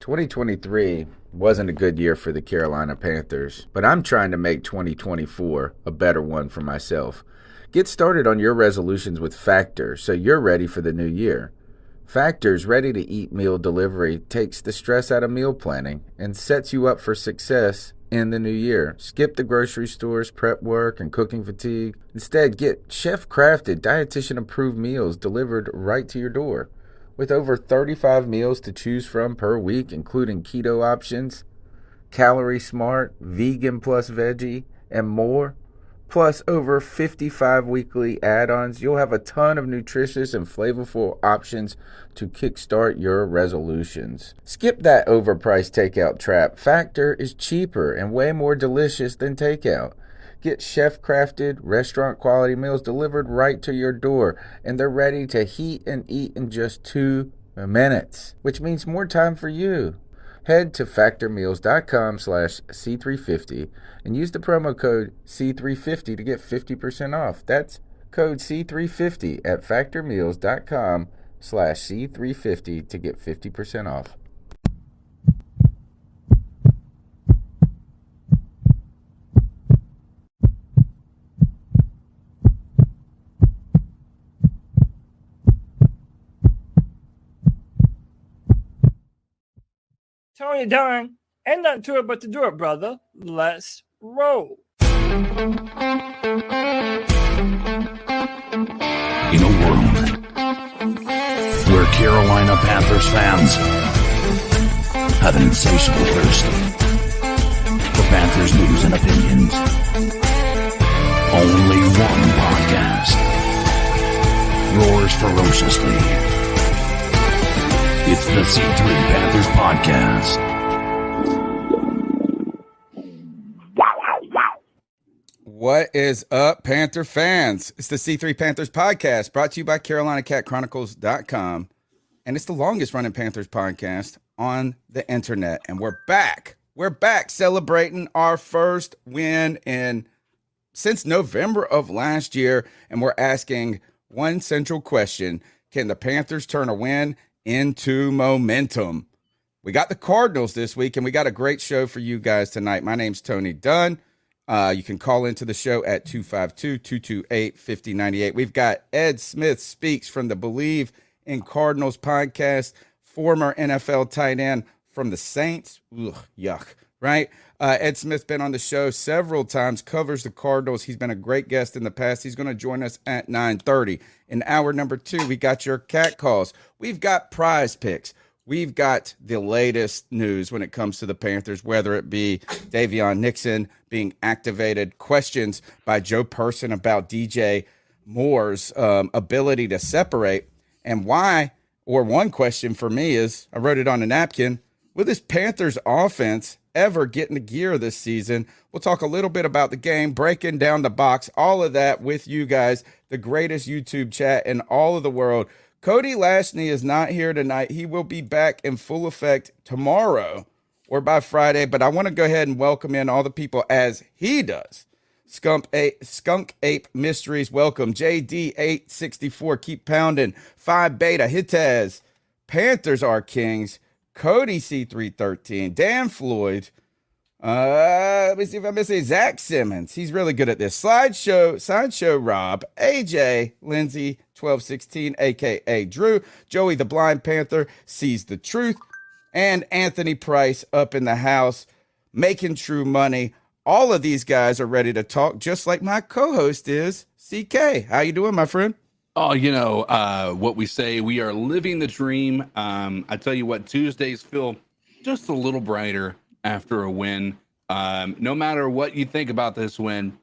2023 wasn't a good year for the Carolina Panthers, but I'm trying to make 2024 a better one for myself. Get started on your resolutions with Factor so you're ready for the new year. Factor's ready-to-eat meal delivery takes the stress out of meal planning and sets you up for success in the new year. Skip the grocery stores, prep work, and cooking fatigue. Instead, get chef-crafted, dietitian-approved meals delivered right to your door. With over 35 meals to choose from per week, including keto options, calorie smart, vegan plus veggie, and more, plus over 55 weekly add-ons, you'll have a ton of nutritious and flavorful options to kickstart your resolutions. Skip that overpriced takeout trap. Factor is cheaper and way more delicious than takeout. Get chef-crafted, restaurant-quality meals delivered right to your door, and they're ready to heat and eat in just 2 minutes, which means more time for you. Head to factormeals.com/C350 and use the promo code C350 to get 50% off. That's code C350 at factormeals.com/C350 to get 50% off. Tony Dunn, ain't nothing to it but to do it, brother. Let's roll. In a world where Carolina Panthers fans have an insatiable thirst for Panthers news and opinions, only one podcast roars ferociously. It's the C3 Panthers Podcast. What is up, Panther fans? It's the C3 Panthers Podcast, brought to you by CarolinaCatChronicles.com. And it's the longest running Panthers podcast on the internet. And we're back. We're back celebrating our first win since November of last year. And we're asking one central question. Can the Panthers turn a win into momentum? We got the Cardinals this week, and we got a great show for you guys tonight. My name's Tony Dunn. You can call into the show at 252-228-5098. We've got Ed Smith speaks from the Bleav in Cardinals podcast, former NFL tight end from the Saints. Ugh, yuck, right? Ed Smith's been on the show several times, covers the Cardinals. He's been a great guest in the past. He's going to join us at 9:30. In hour number 2, we got your cat calls. We've got prize picks. We've got the latest news when it comes to the Panthers, whether it be Daviyon Nixon being activated, questions by Joe Person about DJ Moore's ability to separate, and why, or one question for me is, I wrote it on a napkin, will this Panthers offense ever get into gear this season? We'll talk a little bit about the game, breaking down the box, all of that with you guys, the greatest YouTube chat in all of the world. Cody Lashney is not here tonight. He will be back in full effect tomorrow or by Friday, but I want to go ahead and welcome in all the people as he does. Skunk Ape Mysteries, welcome. JD864, keep pounding. Phi Beta, Hitez, Panthers are kings. Cody C313, Dan Floyd. Let me see if I miss any. Zach Simmons, he's really good at this. Sideshow Rob, AJ Lindsay 1216, aka Drew, Joey the Blind Panther sees the truth, and Anthony Price up in the house, making true money. All of these guys are ready to talk, just like my co-host is. CK, how you doing, my friend? Oh, what we say, we are living the dream. I tell you what, Tuesdays feel just a little brighter after a win. No matter what you think about this win,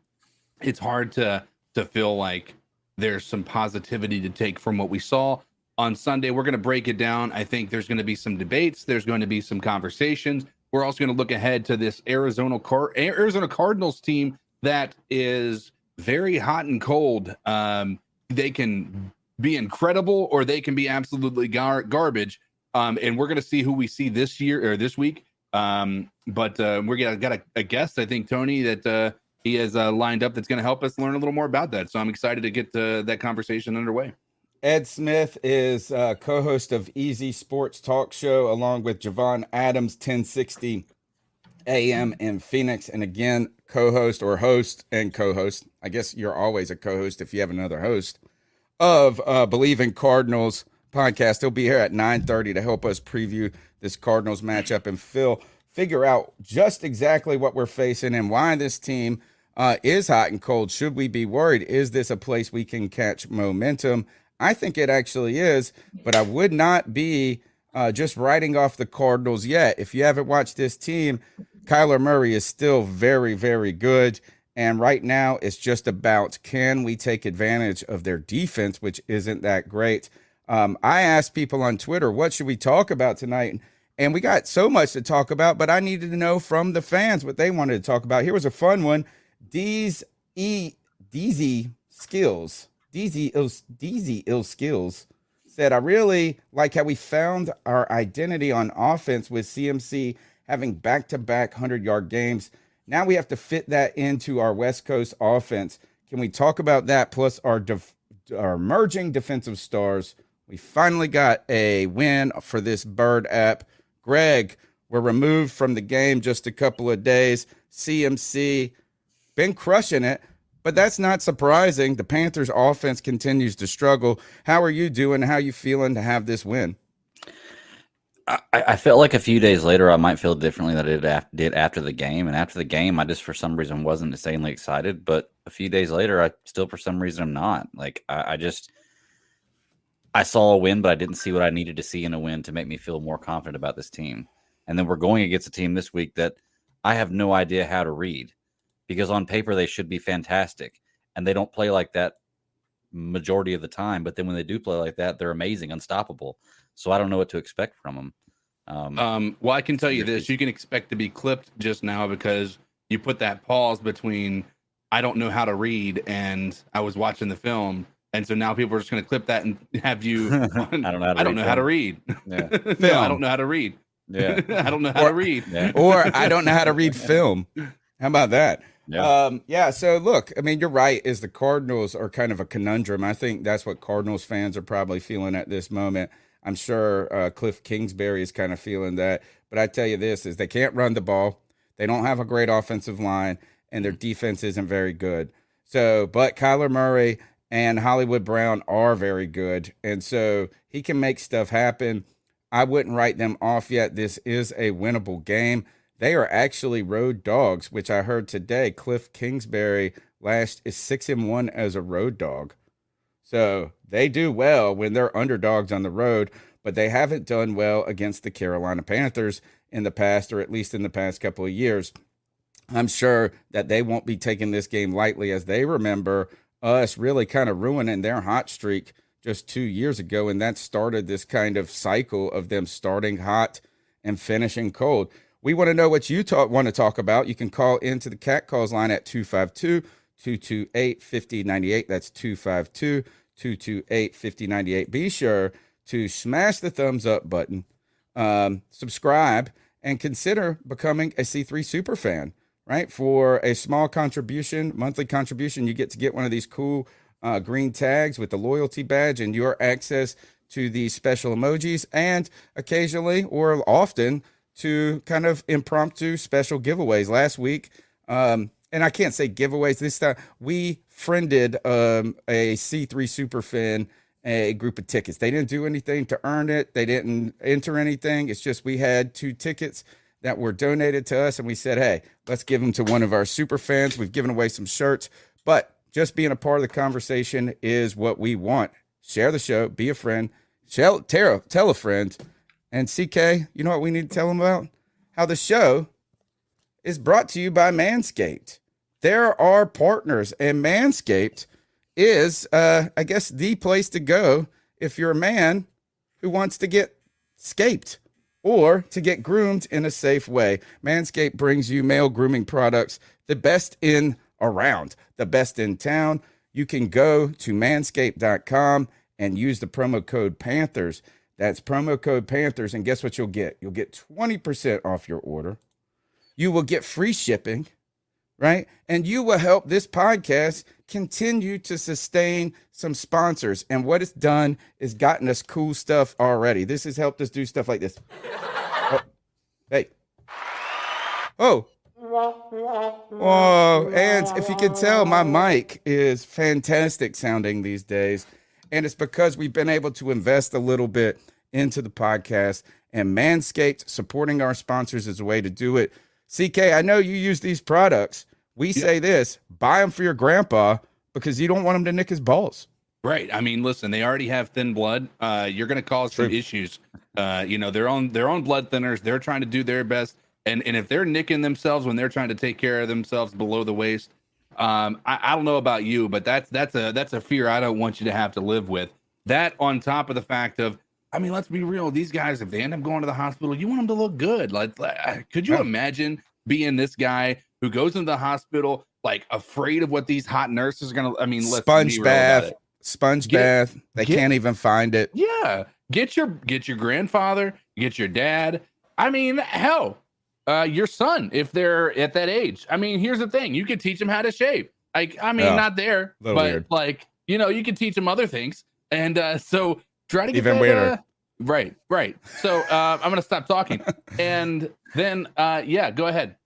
it's hard to feel like there's some positivity to take from what we saw on Sunday. We're going to break it down. I think there's going to be some debates. There's going to be some conversations. We're also going to look ahead to this Arizona Cardinals team that is very hot and cold. They can be incredible or they can be absolutely garbage. And we're going to see who we see this year or this week. But we're got a guest, I think, Tony, that he has lined up that's going to help us learn a little more about that. So I'm excited to get that conversation underway. Ed Smith is co-host of Easy Sports Talk Show along with Javon Adams, 1060 AM in Phoenix. And again, co-host or host and co-host. I guess you're always a co-host if you have another host of Bleav in Cardinals podcast. He'll be here at 9:30 to help us preview this Cardinals matchup and figure out just exactly what we're facing and why this team is hot and cold. Should we be worried? Is this a place we can catch momentum? I think it actually is, but I would not be just writing off the Cardinals yet. If you haven't watched this team, Kyler Murray is still very, very good. And right now it's just about, can we take advantage of their defense, which isn't that great? I asked people on Twitter, what should we talk about tonight? And we got so much to talk about, but I needed to know from the fans what they wanted to talk about. Here was a fun one. DZ Skills said, I really like how we found our identity on offense with CMC having back-to-back 100-yard games. Now we have to fit that into our West Coast offense. Can we talk about that plus our emerging defensive stars? We finally got a win for this Bird app. Greg, we're removed from the game just a couple of days. CMC been crushing it, but that's not surprising. The Panthers offense continues to struggle. How are you doing? How are you feeling to have this win? I felt like a few days later I might feel differently than I did after the game. And after the game, I just for some reason wasn't insanely excited. But a few days later, I still for some reason I'm not. Like I saw a win, but I didn't see what I needed to see in a win to make me feel more confident about this team. And then we're going against a team this week that I have no idea how to read, because on paper they should be fantastic, and they don't play like that majority of the time. But then when they do play like that, they're amazing, unstoppable. So I don't know what to expect from them. Well, I can tell you this: you can expect to be clipped just now because you put that pause between "I don't know how to read" and "I was watching the film." And so now people are just going to clip that and have you. I don't know how to read. Yeah. No, I don't know how to read. Yeah. I don't know how to read. Yeah. Or I don't know how to read film. How about that? Yeah. So look, I mean, you're right. Is the Cardinals are kind of a conundrum. I think that's what Cardinals fans are probably feeling at this moment. I'm sure Cliff Kingsbury is kind of feeling that. But I tell you this, is they can't run the ball. They don't have a great offensive line, and their defense isn't very good. So, but Kyler Murray and Hollywood Brown are very good. And so he can make stuff happen. I wouldn't write them off yet. This is a winnable game. They are actually road dogs, which I heard today. Cliff Kingsbury is 6-1 as a road dog. So they do well when they're underdogs on the road, but they haven't done well against the Carolina Panthers in the past, or at least in the past couple of years. I'm sure that they won't be taking this game lightly, as they remember us really kind of ruining their hot streak just 2 years ago, and that started this kind of cycle of them starting hot and finishing cold. We want to know what you want to talk about. You can call into the Cat Calls line at 252-228-5098. That's 252-228-5098. Be sure to smash the thumbs up button, subscribe, and consider becoming a C3 super fan, right? For a small contribution, monthly contribution, you get one of these cool green tags with the loyalty badge and your access to these special emojis, and occasionally or often to kind of impromptu special giveaways. Last week, and I can't say giveaways this time, we friended a C3 Superfan a group of tickets. They didn't do anything to earn it. They didn't enter anything. It's just we had 2 tickets that were donated to us, and we said, hey, let's give them to one of our super fans. We've given away some shirts, but just being a part of the conversation is what we want. Share the show, be a friend, tell a friend. And CK, you know what we need to tell them about? How the show is brought to you by Manscaped. They're our partners, and Manscaped is, I guess, the place to go if you're a man who wants to get scaped or to get groomed in a safe way. Manscaped brings you male grooming products, the best in around, the best in town. You can go to manscaped.com and use the promo code Panthers. That's promo code Panthers, and guess what you'll get? You'll get 20% off your order. You will get free shipping right? And you will help this podcast continue to sustain some sponsors. And what it's done is gotten us cool stuff already. This has helped us do stuff like this. Oh, hey. Oh. Oh, and if you can tell, my mic is fantastic sounding these days. And it's because we've been able to invest a little bit into the podcast, and Manscaped supporting our sponsors is a way to do it. CK, I know you use these products. We say this, buy them for your grandpa because you don't want him to nick his balls. Right. I mean, listen, they already have thin blood. You're going to cause some issues. They're on blood thinners. They're trying to do their best. And if they're nicking themselves when they're trying to take care of themselves below the waist, I don't know about you, but that's a fear I don't want you to have to live with. That on top of the fact of, I mean, let's be real. These guys, if they end up going to the hospital, you want them to look good. Like could you imagine being this guy who goes into the hospiel like afraid of what these hot nurses are gonna? I mean, let's sponge bath. They can't even find it. Yeah, get your grandfather, get your dad. I mean, hell, your son if they're at that age. I mean, here's the thing: you could teach them how to shave. Like, I mean, not there, but weird. Like, you can teach them other things, and so try to get even weirder. Right. So I'm gonna stop talking, and then go ahead.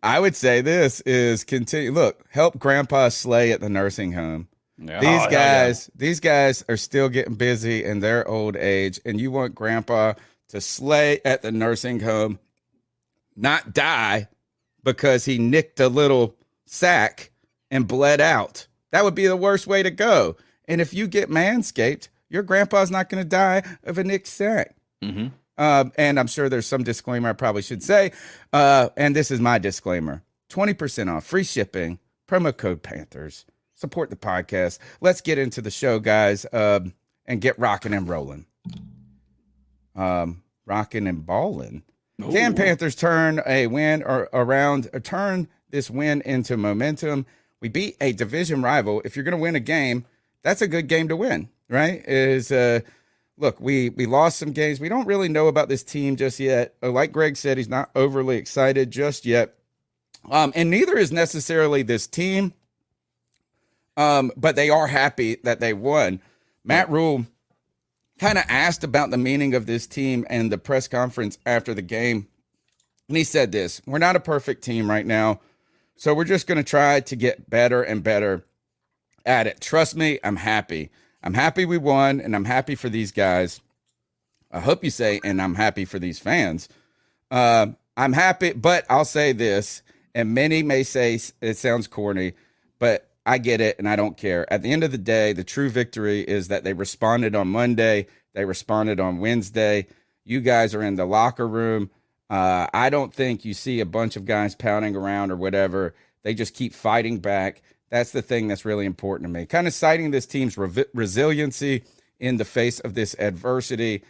I would say this is continue. Look, help Grandpa slay at the nursing home. Yeah. These guys are still getting busy in their old age, and you want Grandpa to slay at the nursing home, not die because he nicked a little sack and bled out. That would be the worst way to go. And if you get Manscaped, your grandpa's not going to die of a nicked sack. Mm-hmm. And I'm sure there's some disclaimer I probably should say. And this is my disclaimer. 20% off, free shipping, promo code Panthers. Support the podcast. Let's get into the show, guys, and get rocking and rolling. Rocking and balling. Can Panthers turn a win turn this win into momentum? We beat a division rival. If you're going to win a game, that's a good game to win, right? Look, we lost some games. We don't really know about this team just yet. Like Greg said, he's not overly excited just yet. And neither is necessarily this team. But they are happy that they won. Matt Rhule kind of asked about the meaning of this team and the press conference after the game. And he said this: we're not a perfect team right now, so we're just going to try to get better and better at it. Trust me, I'm happy. I'm happy we won, and I'm happy for these guys. I hope you say, and I'm happy for these fans. I'm happy, but I'll say this, and many may say it sounds corny, but I get it, and I don't care. At the end of the day, the true victory is that they responded on Monday. They responded on Wednesday. You guys are in the locker room. I don't think you see a bunch of guys pounding around or whatever. They just keep fighting back. That's the thing that's really important to me. Kind of citing this team's resiliency in the face of this adversity.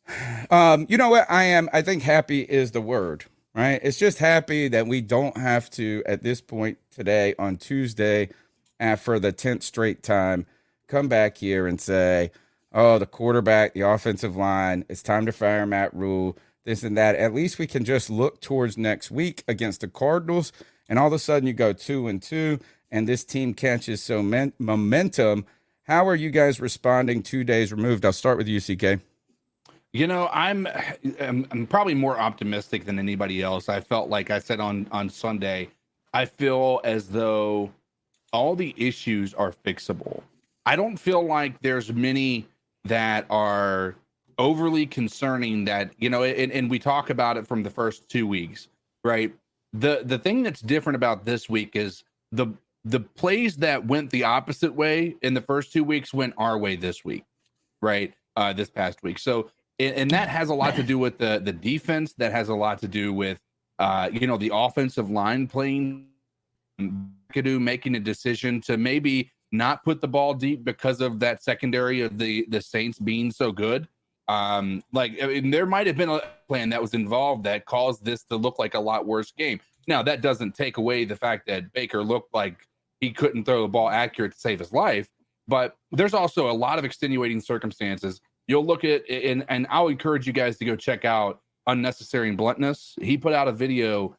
You know what? I think happy is the word, right? It's just happy that we don't have to, at this point today on Tuesday, for the 10th straight time, come back here and say, oh, the quarterback, the offensive line, it's time to fire Matt Rhule, this and that. At least we can just look towards next week against the Cardinals, and all of a sudden you go 2-2, and this team catches so momentum. How are you guys responding 2 days removed? I'll start with you, CK. I'm probably more optimistic than anybody else. I felt like I said on Sunday, I feel as though all the issues are fixable. I don't feel like there's many that are overly concerning that, and we talk about it from the first 2 weeks, right? The thing that's different about this week is the plays that went the opposite way in the first 2 weeks went our way this week, right? This past week. So, and that has a lot to do with the defense. That has a lot to do with, the offensive line playing, making a decision to maybe not put the ball deep because of that secondary of the Saints being so good. There might have been a plan that was involved that caused this to look like a lot worse game. Now, that doesn't take away the fact that Baker looked like he couldn't throw the ball accurate to save his life, but there's also a lot of extenuating circumstances. You'll look at, and I'll encourage you guys to go check out Unnecessary Bluntness. He put out a video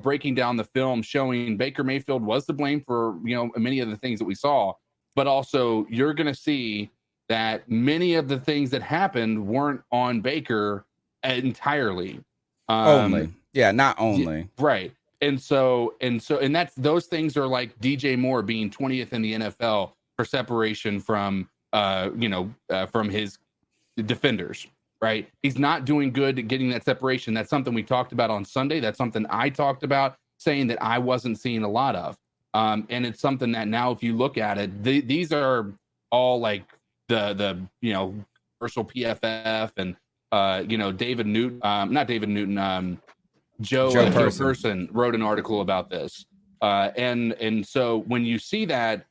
breaking down the film, showing Baker Mayfield was to blame for, many of the things that we saw, but also you're going to see that many of the things that happened weren't on Baker entirely. Only. Yeah, not only. Right. And that's, those things are like DJ Moore being 20th in the NFL for separation from his defenders, right? He's not doing good at getting that separation. That's something we talked about on Sunday. That's something I talked about, saying that I wasn't seeing a lot of. And it's something that now, if you look at it, these are all like the universal PFF and David Newton, not David Newton, Joe Person wrote an article about this. And so when you see that,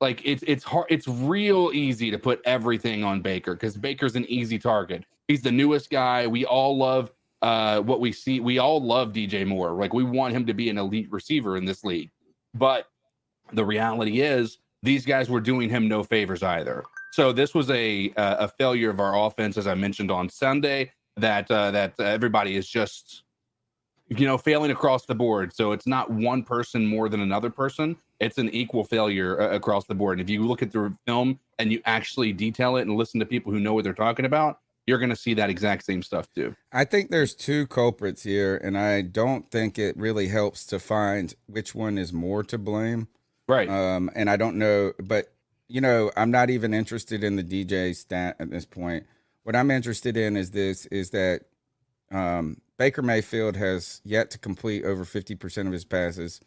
like, it's hard, it's real easy to put everything on Baker because Baker's an easy target. He's the newest guy. We all love what we see. We all love DJ Moore. Like, we want him to be an elite receiver in this league. But the reality is these guys were doing him no favors either. So this was a failure of our offense, as I mentioned on Sunday, that everybody is just, failing across the board. So it's not one person more than another person. It's an equal failure across the board. And if you look at the film and you actually detail it and listen to people who know what they're talking about, you're going to see that exact same stuff too. I think there's two culprits here, and I don't think it really helps to find which one is more to blame. Right. And I don't know, but I'm not even interested in the DJ stat at this point. What I'm interested in is that Baker Mayfield has yet to complete over 50% of his passes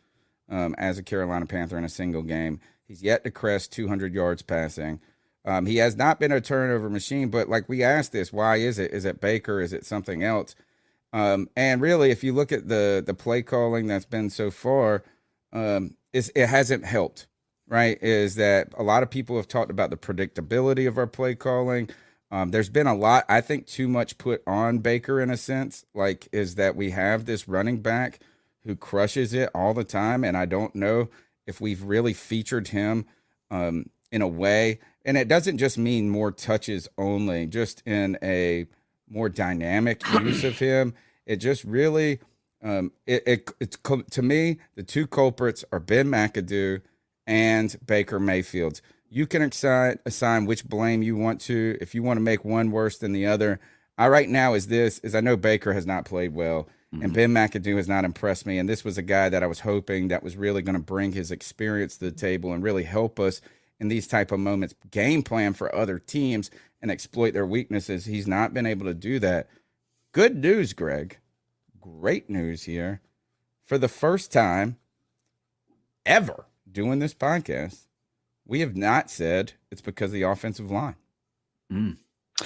as a Carolina Panther in a single game. He's yet to crest 200 yards passing. He has not been a turnover machine, but like we asked this, why is it? Is it Baker? Is it something else? And really, if you look at the play calling that's been so far, it hasn't helped, right? Is that a lot of people have talked about the predictability of our play calling. There's been a lot, I think, too much put on Baker in a sense, like, is that we have this running back who crushes it all the time. And I don't know if we've really featured him in a way. And it doesn't just mean more touches only, just in a more dynamic use of him. It just really, it's to me, the two culprits are Ben McAdoo and Baker Mayfield. You can assign which blame you want to. If you want to make one worse than the other, right now is I know Baker has not played well, and Ben McAdoo has not impressed me. And this was a guy that I was hoping that was really going to bring his experience to the table and really help us in these type of moments, game plan for other teams and exploit their weaknesses. He's not been able to do that. Good news, Greg. Great news here. For the first time ever doing this podcast, we have not said it's because of the offensive line.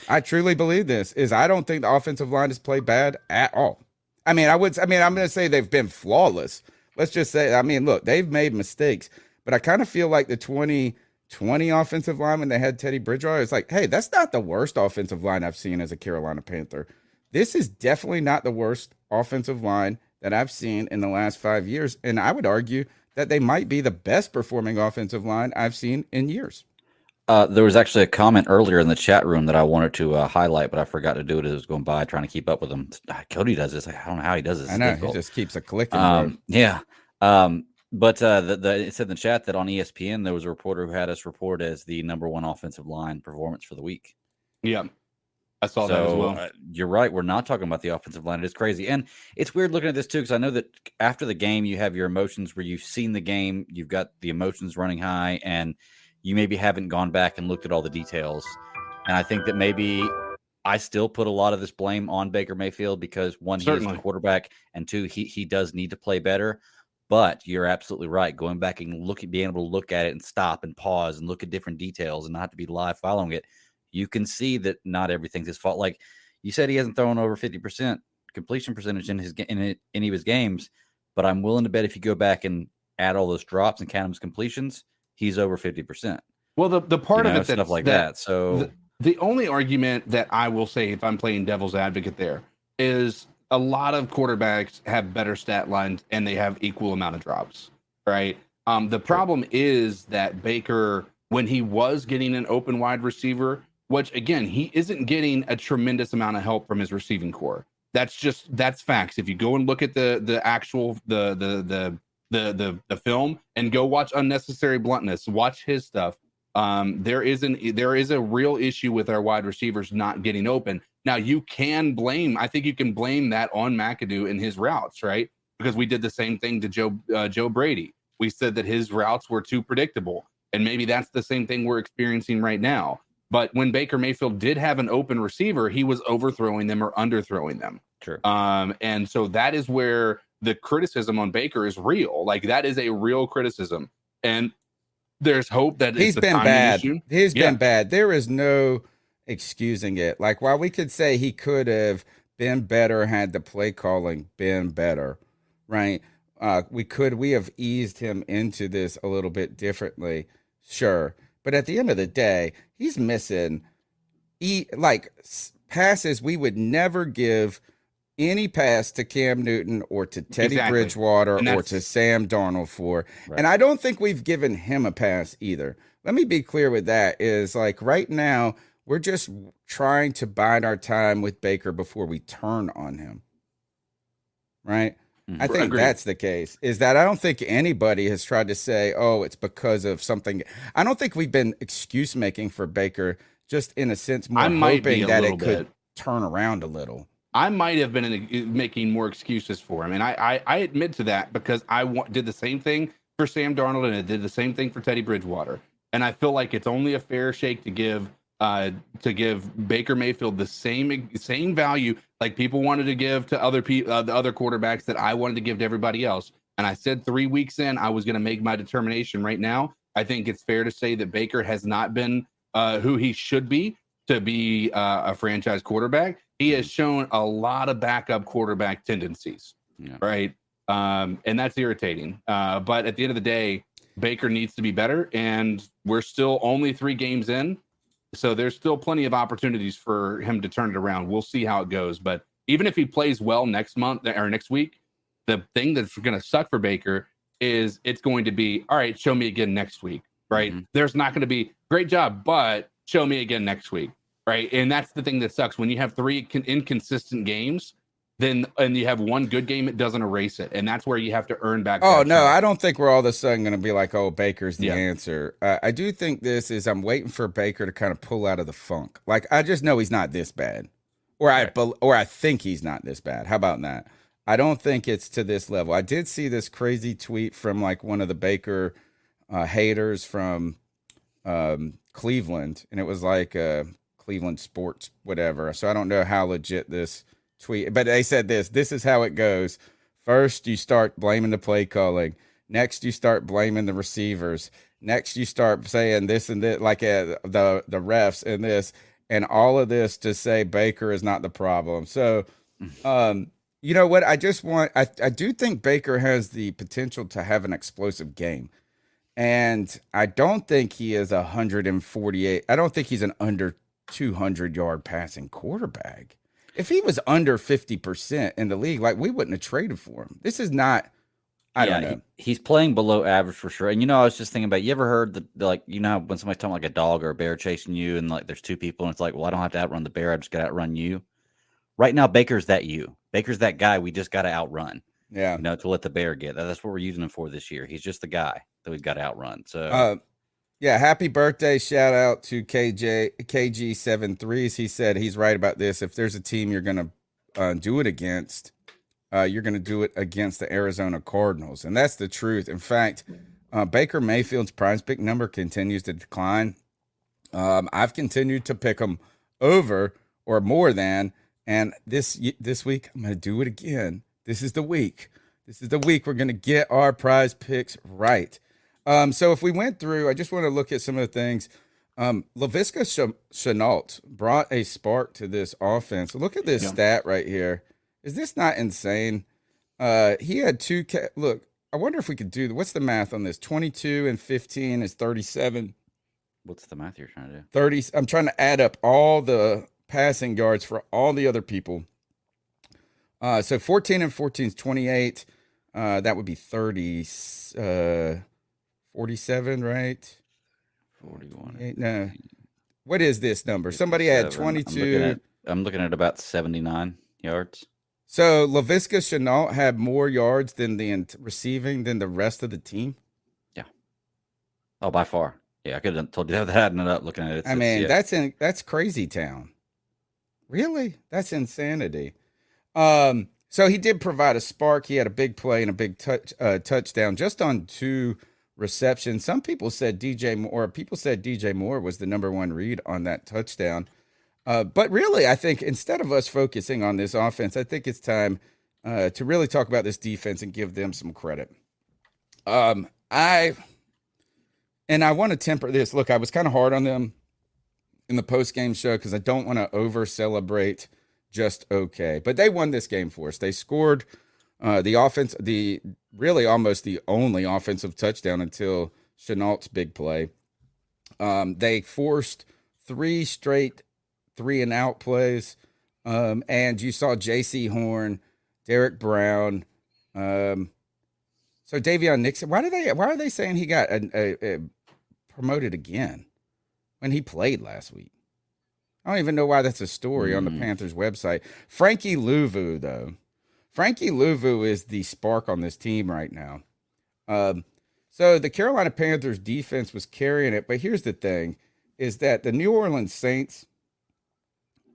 I truly believe this. I don't think the offensive line has played bad at all. I'm going to say they've been flawless. Let's just say, look, they've made mistakes, but I kind of feel like the 2020 offensive line when they had Teddy Bridgewater, it's like, hey, that's not the worst offensive line I've seen as a Carolina Panther. This is definitely not the worst offensive line that I've seen in the last 5 years. And I would argue that they might be the best performing offensive line I've seen in years. There was actually a comment earlier in the chat room that I wanted to highlight, but I forgot to do it as it was going by, trying to keep up with him. Cody does this. I don't know how he does this. I know. He just keeps a clicking. Yeah. But it said in the chat that on ESPN, there was a reporter who had us report as the number one offensive line performance for the week. Yeah. I saw that as well. You're right. We're not talking about the offensive line. It is crazy. And it's weird looking at this too, because I know that after the game, you have your emotions where you've seen the game, you've got the emotions running high, and you maybe haven't gone back and looked at all the details. And I think that maybe I still put a lot of this blame on Baker Mayfield because, one, he is the quarterback, and two, he does need to play better. But you're absolutely right. Going back and being able to look at it and stop and pause and look at different details and not to be live following it, you can see that not everything's his fault. Like you said, he hasn't thrown over 50% completion percentage in any of his games, but I'm willing to bet if you go back and add all those drops and count him as completions, he's over 50%. Well, the part of it stuff like that. So the only argument that I will say, if I'm playing devil's advocate there, is a lot of quarterbacks have better stat lines and they have equal amount of drops, right? The problem is that Baker, when he was getting an open wide receiver, which again, he isn't getting a tremendous amount of help from his receiving core. That's facts. If you go and look at the actual the film and go watch Unnecessary Bluntness, watch his stuff. There is a real issue with our wide receivers not getting open. Now you can blame that on McAdoo and his routes, right? Because we did the same thing to Joe Brady. We said that his routes were too predictable, and maybe that's the same thing we're experiencing right now. But when Baker Mayfield did have an open receiver, he was overthrowing them or underthrowing them. True. And so that is where the criticism on Baker is real. Like, that is a real criticism. And there's hope that he's been bad. He's been bad. There is no excusing it. Like, while we could say he could have been better had the play calling been better, right? We have eased him into this a little bit differently, sure. But at the end of the day, he's missing passes we would never give any pass to Cam Newton or to Teddy Bridgewater or to Sam Darnold for. Right. And I don't think we've given him a pass either. Let me be clear with that, is like right now, we're just trying to bide our time with Baker before we turn on him. Right? I think that's the case, is that I don't think anybody has tried to say, oh, it's because of something. I don't think we've been excuse making for Baker, just in a sense, more hoping that it could turn around a little. I might have been making more excuses for him. And I admit to that, because I did the same thing for Sam Darnold and I did the same thing for Teddy Bridgewater. And I feel like it's only a fair shake to give Baker Mayfield the same value like people wanted to give to other the other quarterbacks that I wanted to give to everybody else. And I said 3 weeks in, I was going to make my determination. Right now, I think it's fair to say that Baker has not been who he should be to be a franchise quarterback. He has shown a lot of backup quarterback tendencies, right? And that's irritating. But at the end of the day, Baker needs to be better, and we're still only 3 games in. So there's still plenty of opportunities for him to turn it around. We'll see how it goes. But even if he plays well next month or next week, the thing that's going to suck for Baker is it's going to be, all right, show me again next week, right? Mm-hmm. There's not going to be, great job, but show me again next week, right? And that's the thing that sucks. When you have 3 inconsistent games, and you have 1 good game, it doesn't erase it. And that's where you have to earn back. Oh, no, I don't think we're all of a sudden going to be like, oh, Baker's the answer. I do think I'm waiting for Baker to kind of pull out of the funk. Like, I just know he's not this bad. Or I think he's not this bad. How about that? I don't think it's to this level. I did see this crazy tweet from like one of the Baker haters from Cleveland. And it was like Cleveland sports, whatever. So I don't know how legit this tweet, but they said this is how it goes. First, you start blaming the play calling. Next, you start blaming the receivers. Next, you start saying this and that, like the refs and this, and all of this to say Baker is not the problem. So, you know what? I do think Baker has the potential to have an explosive game. And I don't think he is 148. I don't think he's an under 200-yard passing quarterback. If he was under 50% in the league, like, we wouldn't have traded for him. This is not, I don't know. He's playing below average for sure. And, you know, I was just thinking about, you ever heard like, you know, when somebody's talking like a dog or a bear chasing you and like there's 2 people and it's like, well, I don't have to outrun the bear. I just got to outrun you. Right now, Baker's that you. Baker's that guy we just got to outrun. Yeah. You know, to let the bear get. That's what we're using him for this year. He's just the guy that we've got to outrun. So, yeah, happy birthday. Shout out to KG73s. He said he's right about this. If there's a team you're going to do it against, you're going to do it against the Arizona Cardinals. And that's the truth. In fact, Baker Mayfield's prize pick number continues to decline. I've continued to pick him over or more than. And this week, I'm going to do it again. This is the week. This is the week we're going to get our prize picks right. So if we went through, I just want to look at some of the things. Laviska Shenault brought a spark to this offense. Look at this stat right here. Is this not insane? He had 2. Look, I wonder if we could do, what's the math on this? 22 and 15 is 37. What's the math you're trying to do? 30. I'm trying to add up all the passing yards for all the other people. So 14 and 14 is 28. That would be 30. 47, right? 41. No. What is this number? Somebody had 22. I'm looking at about 79 yards. So Laviska Shenault had more yards than receiving than the rest of the team. Yeah. Oh, by far. Yeah, I could have told you that adding it up, looking at it. I mean, that's crazy town. Really? That's insanity. So he did provide a spark. He had a big play and a big touchdown just on 2 receptions. Some people said DJ Moore was the number 1 read on that touchdown. But really, I think instead of us focusing on this offense, I think it's time to really talk about this defense and give them some credit. I want to temper this. Look, I was kind of hard on them in the post-game show because I don't want to over-celebrate just okay. But they won this game for us. They scored almost the only offensive touchdown until Shenault's big play. They forced 3 straight 3-and-out plays. And you saw J.C. Horn, Derek Brown. So Daviyon Nixon, why are they saying he got promoted again when he played last week? I don't even know why that's a story on the Panthers website. Frankie Louvu, though. Frankie Louvu is the spark on this team right now. So the Carolina Panthers defense was carrying it, but here's the thing, is that the New Orleans Saints,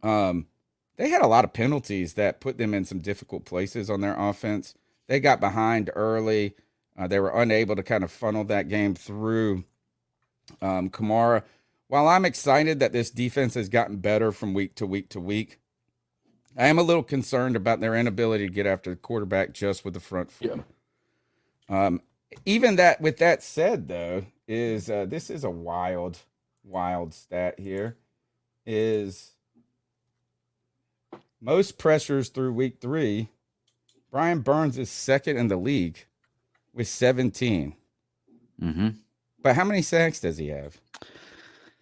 they had a lot of penalties that put them in some difficult places on their offense. They got behind early. They were unable to kind of funnel that game through Kamara. While I'm excited that this defense has gotten better from week to week to week, I am a little concerned about their inability to get after the quarterback just with the front foot. Yeah. Even that, with that said, though, is this is a wild stat here. Is most pressures through week 3. Brian Burns is second in the league with 17. Mm-hmm. But how many sacks does he have?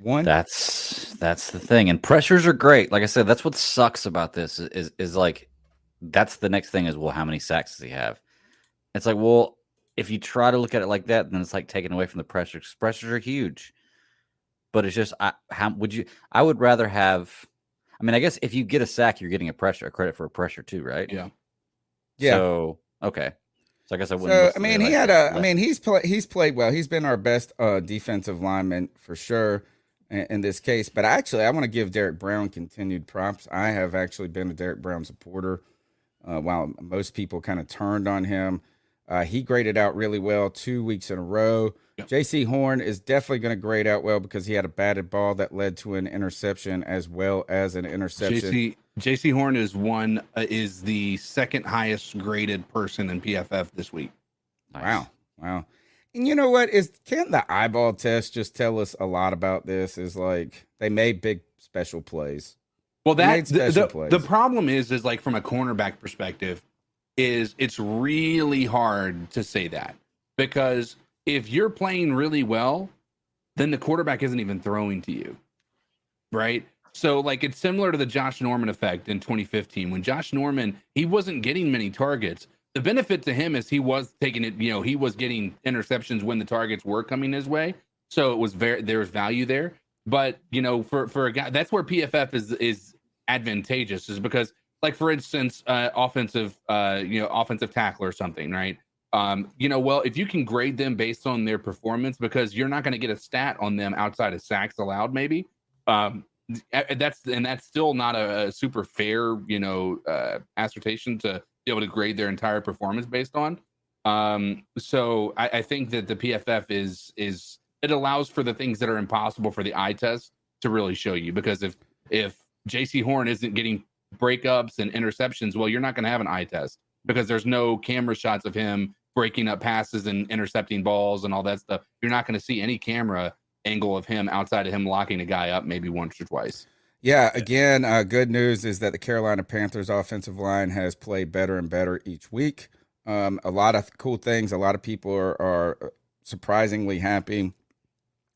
1. That's the thing. And pressures are great. Like I said, that's what sucks about this is like, that's the next thing is, well, how many sacks does he have? It's like, well, if you try to look at it like that, then it's like taken away from the pressures. Pressures are huge. But it's just, I would rather have, I mean, I guess if you get a sack, you're getting a credit for a pressure too, right? Yeah. So, okay. So I guess I wouldn't. So, I mean, he's played well. He's been our best defensive lineman for sure in this case. But actually, I want to give Derek Brown continued props. I have actually been a Derek Brown supporter while most people kind of turned on him. He graded out really well 2 weeks in a row. Yep. J.C. Horn is definitely going to grade out well because he had a batted ball that led to an interception as well as an interception. J.C. Horn is the second highest graded person in PFF this week. Nice. Wow. And you know what? Can't the eyeball test just tell us a lot about this? Is like they made big special plays. Well, the problem is like from a cornerback perspective, is it's really hard to say that because if you're playing really well, then the quarterback isn't even throwing to you, right? So like it's similar to the Josh Norman effect in 2015 when Josh Norman, he wasn't getting many targets. The benefit to him is he was taking it, he was getting interceptions when the targets were coming his way. So it was there was value there. But, for a guy, that's where PFF is advantageous is because like, for instance, offensive tackle or something, right? Well, if you can grade them based on their performance, because you're not going to get a stat on them outside of sacks allowed, maybe. That's still not a super fair, assertion to be able to grade their entire performance based on. So I think that the PFF is it allows for the things that are impossible for the eye test to really show you, because if J.C. Horn isn't getting breakups and interceptions, well, you're not going to have an eye test because there's no camera shots of him breaking up passes and intercepting balls and all that stuff. You're not going to see any camera angle of him outside of him locking a guy up maybe once or twice. Yeah, again, good news is that the Carolina Panthers offensive line has played better and better each week. A lot of cool things. A lot of people are surprisingly happy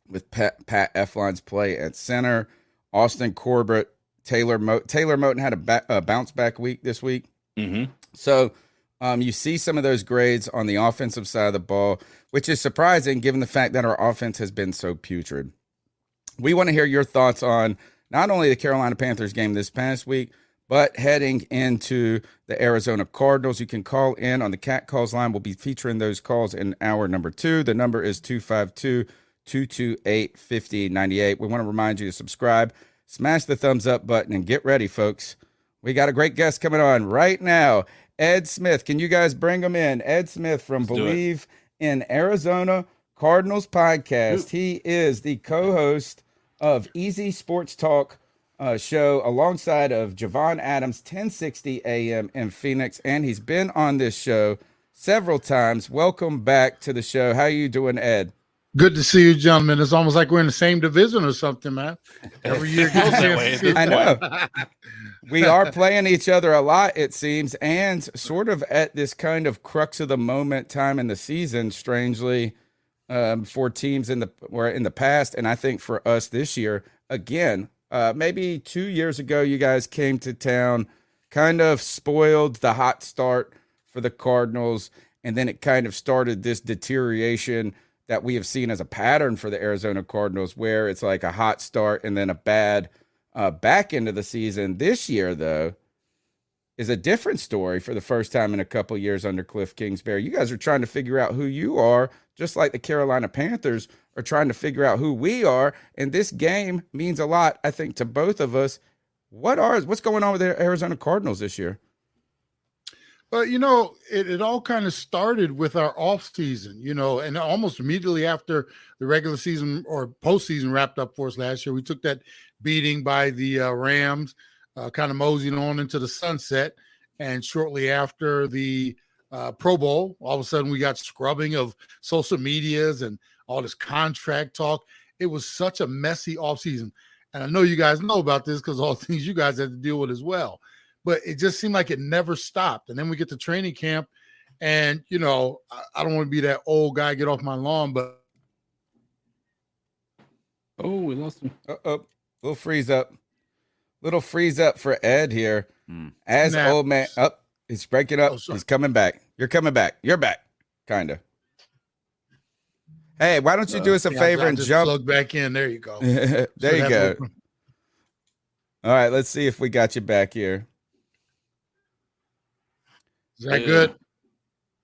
with Pat Elflein's play at center. Austin Corbett, Taylor Moton had a bounce back week this week. Mm-hmm. So you see some of those grades on the offensive side of the ball, which is surprising given the fact that our offense has been so putrid. We want to hear your thoughts on not only the Carolina Panthers game this past week, But heading into the Arizona Cardinals, you can call in on the Cat Calls line. We'll be featuring those calls in hour number 2. The number is 252-228-5098. We want to remind you to subscribe, smash the thumbs up button, and get ready, folks. We got a great guest coming on right now. Ed Smith. Can you guys bring him in? Ed Smith from Bleav in Arizona Cardinals Podcast. He is the co-host of Easy Sports Talk show alongside of Javon Adams, 1060 AM in Phoenix, and he's been on this show several times. Welcome back to the show. How you doing, Ed? Good to see you, gentlemen. It's almost like we're in the same division or something, man. Every year it goes that way. I know. We are playing each other a lot, it seems, and sort of at this kind of crux of the moment time in the season, strangely, for teams in the past, and I think for us this year, again, maybe 2 years ago, you guys came to town, kind of spoiled the hot start for the Cardinals, and then it kind of started this deterioration that we have seen as a pattern for the Arizona Cardinals, where it's like a hot start and then a bad back end of the season. This year, though, is a different story for the first time in a couple of years under Cliff Kingsbury. You guys are trying to figure out who you are, just like the Carolina Panthers are trying to figure out who we are. And this game means a lot, I think, to both of us. What's going on with the Arizona Cardinals this year? But, it all kind of started with our off season, and almost immediately after the regular season or postseason wrapped up for us last year, we took that beating by the Rams, kind of moseying on into the sunset. And shortly after the Pro Bowl, all of a sudden we got scrubbing of social medias and all this contract talk. It was such a messy offseason. And I know you guys know about this because all the things you guys had to deal with as well. But it just seemed like it never stopped. And then we get to training camp, and, I don't want to be that old guy, get off my lawn, but. Oh, we lost him. Little freeze up for Ed here. As Snap. Old man, he's breaking up. He's coming back. You're coming back. You're back, kind of. Hey, why don't you do us a favor and jump? Plug back in. There you go. There you go. All right, let's see if we got you back here. Is that good?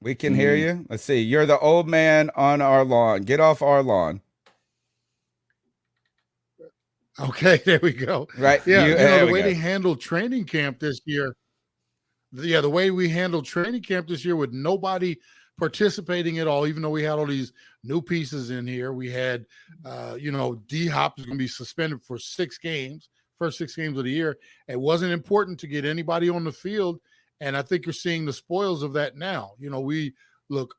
We can hear you. Let's see. You're the old man on our lawn. Get off our lawn. Okay, there we go. Right. Yeah, the way they handled training camp this year. The way we handled training camp this year with nobody participating at all, even though we had all these new pieces in here. We had, D-Hop is going to be suspended for 6 games, first 6 games of the year. It wasn't important to get anybody on the field. And I think you're seeing the spoils of that now. We look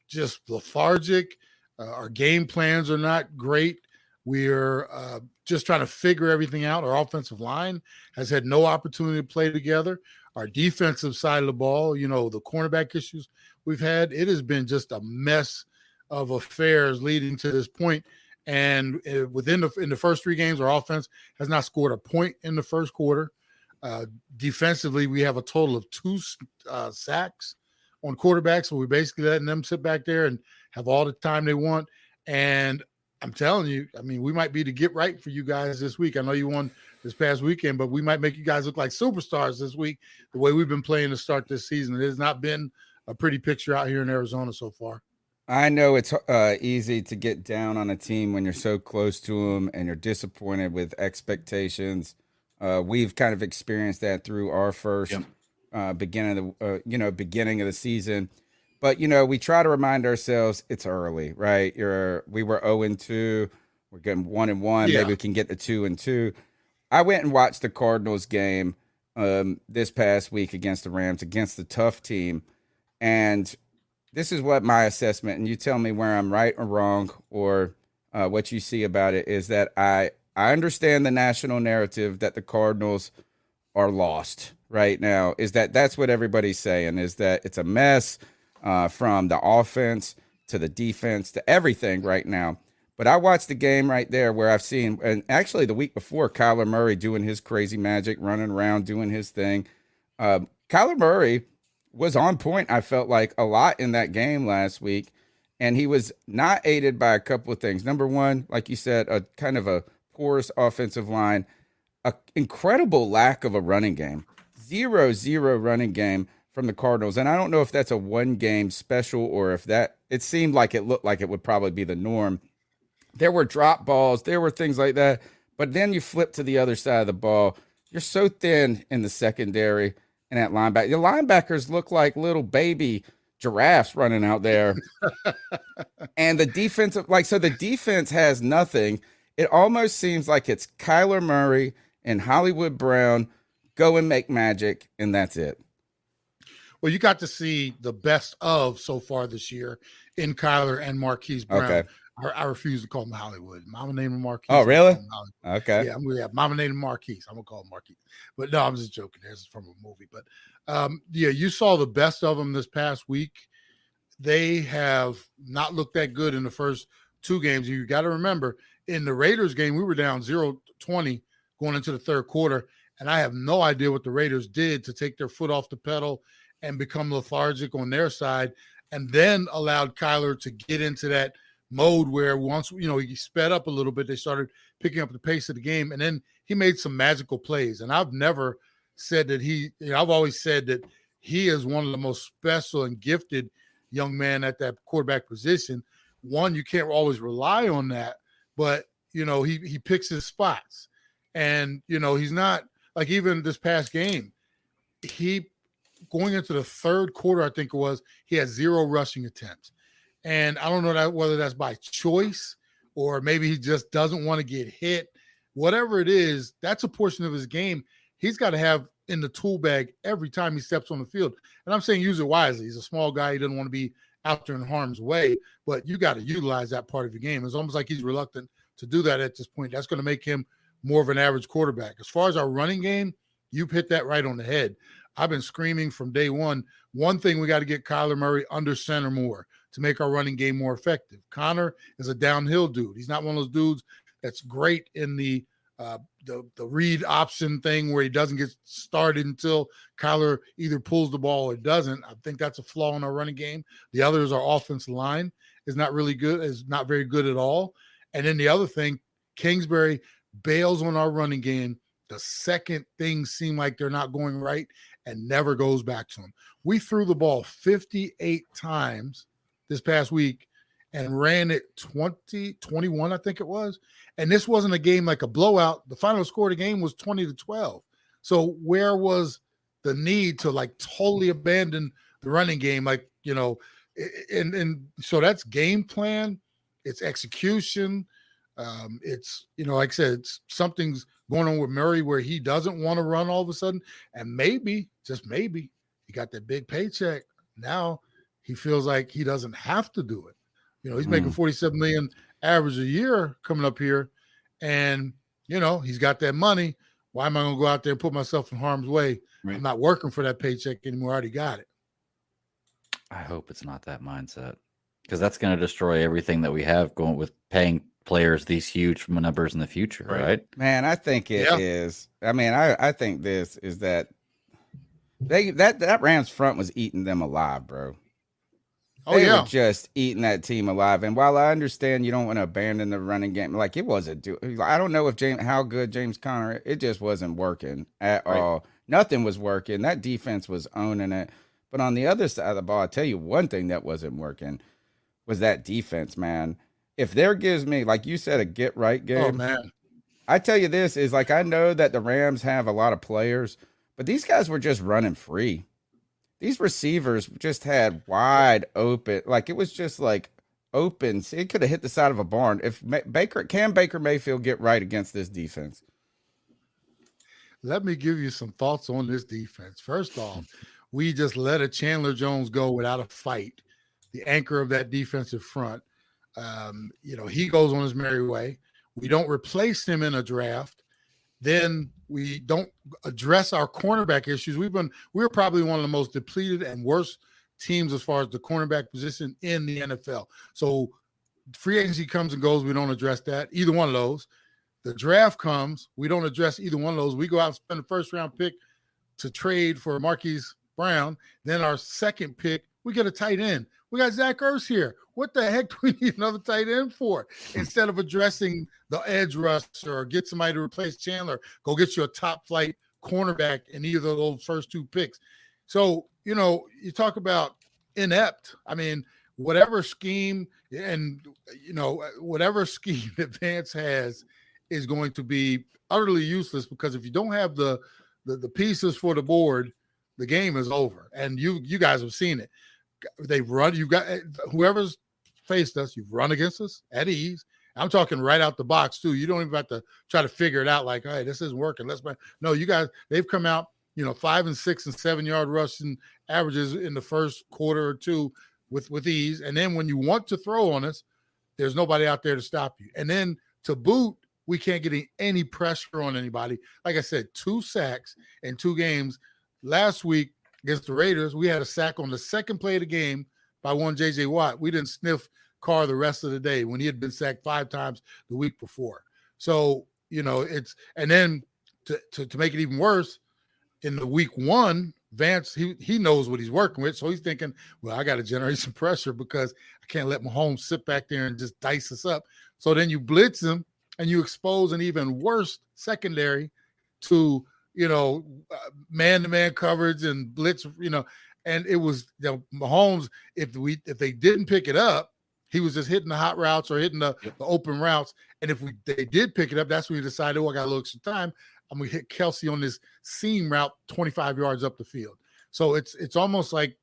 just lethargic. Our game plans are not great. We're just trying to figure everything out. Our offensive line has had no opportunity to play together. Our defensive side of the ball, the cornerback issues we've had, it has been just a mess of affairs leading to this point. And in the first 3 games, our offense has not scored a point in the first quarter. Defensively, we have a total of 2 sacks on quarterbacks, so we're basically letting them sit back there and have all the time they want. And I'm telling you, we might be the get right for you guys this week. I know you won this past weekend, but we might make you guys look like superstars this week, the way we've been playing to start this season. It has not been a pretty picture out here in Arizona so far. I know it's easy to get down on a team when you're so close to them and you're disappointed with expectations. We've kind of experienced that through our first beginning of the season. But, we try to remind ourselves it's early, right? We were 0-2. We're getting 1-1. Yeah. Maybe we can get to 2-2. I went and watched the Cardinals game this past week against the Rams, against the tough team. And this is what my assessment, and you tell me where I'm right or wrong or what you see about it, is that I understand the national narrative that the Cardinals are lost right now. That's what everybody's saying, is that it's a mess from the offense to the defense to everything right now. But I watched the game right there where I've seen, and actually the week before, Kyler Murray doing his crazy magic, running around, doing his thing. Kyler Murray was on point, I felt like, a lot in that game last week. And he was not aided by a couple of things. Number one, like you said, a kind of a porous offensive line, an incredible lack of a running game. 0-0 running game from the Cardinals. And I don't know if that's a one-game special or if that – it seemed like it looked like it would probably be the norm. There were drop balls. There were things like that. But then you flip to the other side of the ball. You're so thin in the secondary and at linebacker. The linebackers look like little baby giraffes running out there. And the defensive, so the defense has nothing. It almost seems like it's Kyler Murray and Hollywood Brown go and make magic, and that's it. Well, you got to see the best of so far this year in Kyler and Marquise Brown. Okay. I refuse to call him Hollywood. Mama named him Marquise. Oh, really? Okay. Yeah, Mama named him Marquise. I'm going to call him Marquise. But no, I'm just joking. This is from a movie. But, you saw the best of them this past week. They have not looked that good in the first two games. You got to remember, in the Raiders game, we were down 0-20 going into the third quarter, and I have no idea what the Raiders did to take their foot off the pedal and become lethargic on their side, and then allowed Kyler to get into that mode where once, he sped up a little bit, they started picking up the pace of the game, and then he made some magical plays. And I've never said that I've always said that he is one of the most special and gifted young men at that quarterback position. One, you can't always rely on that, but, he picks his spots. And, he's not like, even this past game, going into the third quarter, I think it was, he had 0 rushing attempts. And I don't know whether that's by choice or maybe he just doesn't want to get hit. Whatever it is, that's a portion of his game he's got to have in the tool bag every time he steps on the field. And I'm saying use it wisely. He's a small guy. He doesn't want to be out there in harm's way, but you got to utilize that part of your game. It's almost like he's reluctant to do that at this point. That's going to make him more of an average quarterback. As far as our running game, you've hit that right on the head. I've been screaming from day one. One thing, we got to get Kyler Murray under center more to make our running game more effective. Connor is a downhill dude. He's not one of those dudes that's great in the read option thing where he doesn't get started until Kyler either pulls the ball or doesn't. I think that's a flaw in our running game. The other is our offensive line is not very good at all. And then the other thing, Kingsbury bails on our running game the second things seem like they're not going right and never goes back to him. We threw the ball 58 times this past week and ran it 21, I think it was. And this wasn't a game like a blowout. The final score of the game was 20-12. So where was the need to totally abandon the running game? And so that's game plan. It's execution. It's, like I said, it's something's going on with Murray where he doesn't want to run all of a sudden. And maybe, just maybe, he got that big paycheck. Now he feels like he doesn't have to do it. He's making $47 million average a year coming up here. And, he's got that money. Why am I going to go out there and put myself in harm's way? Right. I'm not working for that paycheck anymore. I already got it. I hope it's not that mindset, because that's going to destroy everything that we have going with paying players these huge numbers in the future, right? Man, I think it is. I mean, I think this is that that Rams front was eating them alive, bro. They were just eating that team alive. And while I understand you don't want to abandon the running game, it wasn't. I don't know how good James Conner. It just wasn't working at all. Nothing was working. That defense was owning it. But on the other side of the ball, I tell you one thing that wasn't working was that defense, man. If there gives me, like you said, a get right game. Oh man, I tell you this is I know that the Rams have a lot of players, but these guys were just running free. These receivers just had wide open, it was just open. See, it could have hit the side of a barn. If Baker Mayfield get right against this defense? Let me give you some thoughts on this defense. First off, we just let a Chandler Jones go without a fight. The anchor of that defensive front. He goes on his merry way. We don't replace him in a draft. Then we don't address our cornerback issues. We're probably one of the most depleted and worst teams as far as the cornerback position in the NFL. So free agency comes and goes. We don't address that, either one of those. The draft comes. We don't address either one of those. We go out and spend the first round pick to trade for Marquise Brown. Then our second pick, we get a tight end. We got Zach Ertz here. What the heck do we need another tight end for? Instead of addressing the edge rusher or get somebody to replace Chandler, go get you a top flight cornerback in either of those first 2 picks. So, you talk about inept. I mean, whatever scheme whatever scheme that Vance has is going to be utterly useless, because if you don't have the pieces for the board, the game is over. And you guys have seen it. They've run. You've got whoever's faced us. You've run against us at ease. I'm talking right out the box too. You don't even have to try to figure it out. Like, hey, this isn't working. No, you guys. They've come out. 5 and 6 and 7 yard rushing averages in the first quarter or two with ease. And then when you want to throw on us, there's nobody out there to stop you. And then to boot, we can't get any pressure on anybody. Like I said, 2 sacks in 2 games. Last week against the Raiders, we had a sack on the second play of the game by one J.J. Watt. We didn't sniff Carr the rest of the day when he had been sacked 5 times the week before. So, it's – and then to make it even worse, in the week 1, Vance, he knows what he's working with. So he's thinking, well, I got to generate some pressure because I can't let Mahomes sit back there and just dice us up. So then you blitz him and you expose an even worse secondary to, man-to-man coverage and blitz, and it was Mahomes, if they didn't pick it up, he was just hitting the hot routes or hitting the open routes. And if they did pick it up, that's when he decided, I got a little extra time. I'm going to hit Kelsey on this seam route 25 yards up the field. So it's almost like,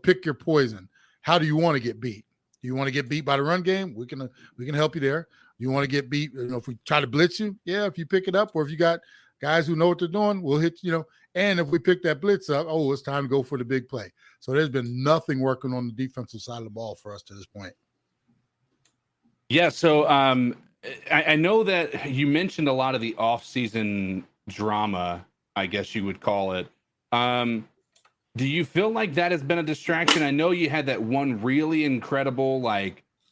pick your poison. How do you want to get beat? Do you want to get beat by the run game? We can help you there. You want to get beat, if we try to blitz you? Yeah, if you pick it up, or if you got guys who know what they're doing, we'll hit, and if we pick that blitz up, it's time to go for the big play. So there's been nothing working on the defensive side of the ball for us to this point. Yeah, so I know that you mentioned a lot of the off-season drama, I guess you would call it. Do you feel like that has been a distraction? I know you had that one really incredible,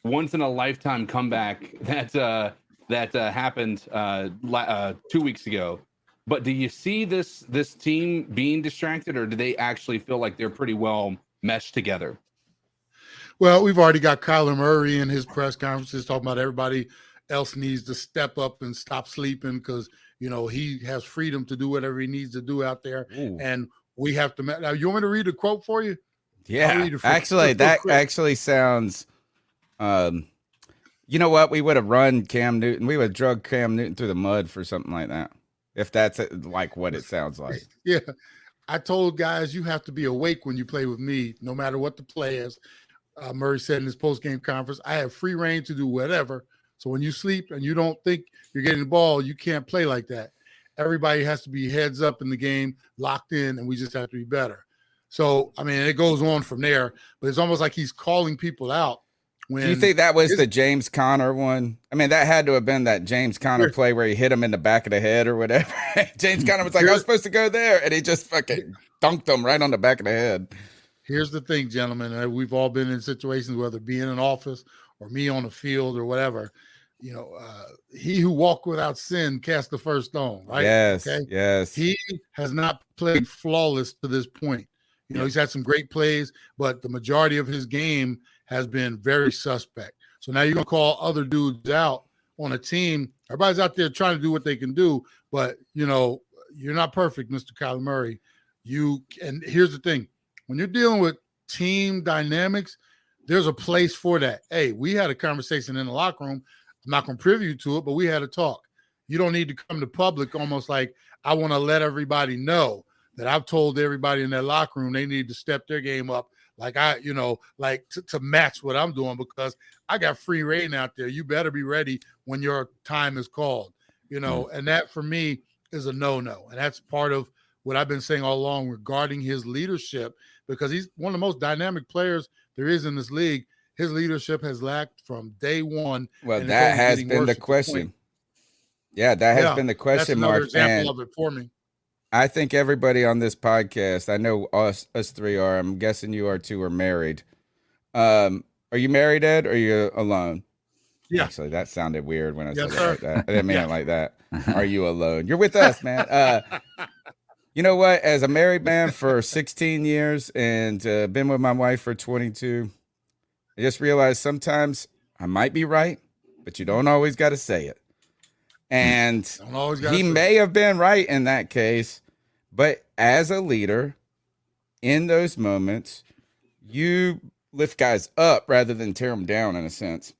once-in-a-lifetime comeback that happened 2 weeks ago. But do you see this team being distracted, or do they actually feel like they're pretty well meshed together? Well, we've already got Kyler Murray in his press conferences talking about everybody else needs to step up and stop sleeping because, he has freedom to do whatever he needs to do out there. Ooh. And we have to – now, you want me to read a quote for you? Yeah, actually, that actually sounds you know what? We would have run Cam Newton. We would have drug Cam Newton through the mud for something like that, if that's like what it sounds like. Yeah. I told guys you have to be awake when you play with me, no matter what the play is. Murray said in his post-game conference, I have free reign to do whatever. So when you sleep and you don't think you're getting the ball, you can't play like that. Everybody has to be heads up in the game, locked in, and we just have to be better. So, it goes on from there, but it's almost like he's calling people out. Do you think that was the James Conner one? That had to have been that James Conner play where he hit him in the back of the head or whatever. James Conner was like, I was supposed to go there, and he just fucking dunked him right on the back of the head. Here's the thing, gentlemen. We've all been in situations, whether it be in an office or me on the field or whatever. He who walked without sin cast the first stone, right? Yes, yes. He has not played flawless to this point. He's had some great plays, but the majority of his game has been very suspect. So now you're going to call other dudes out on a team. Everybody's out there trying to do what they can do, but, you're not perfect, Mr. Kyler Murray. And here's the thing. When you're dealing with team dynamics, there's a place for that. Hey, we had a conversation in the locker room. I'm not going to privy you to it, but we had a talk. You don't need to come to public almost like I want to let everybody know that I've told everybody in that locker room they need to step their game up to match what I'm doing because I got free reign out there. You better be ready when your time is called, and that for me is a no-no. And that's part of what I've been saying all along regarding his leadership because he's one of the most dynamic players there is in this league. His leadership has lacked from day one. Well, that has been the question. Yeah, that has been the question, Mark. That's another example of it for me. I think everybody on this podcast, I know us three are, I'm guessing you are too, are married. Are you married, Ed, or are you alone? Yeah. Actually, that sounded weird when I said it like that. I didn't mean it like that. Are you alone? You're with us, man. You know what? As a married man for 16 years and been with my wife for 22, I just realized sometimes I might be right, but you don't always got to say it. And Don't always gotta he say may have been right in that case, but as a leader in those moments, you lift guys up rather than tear them down in a sense.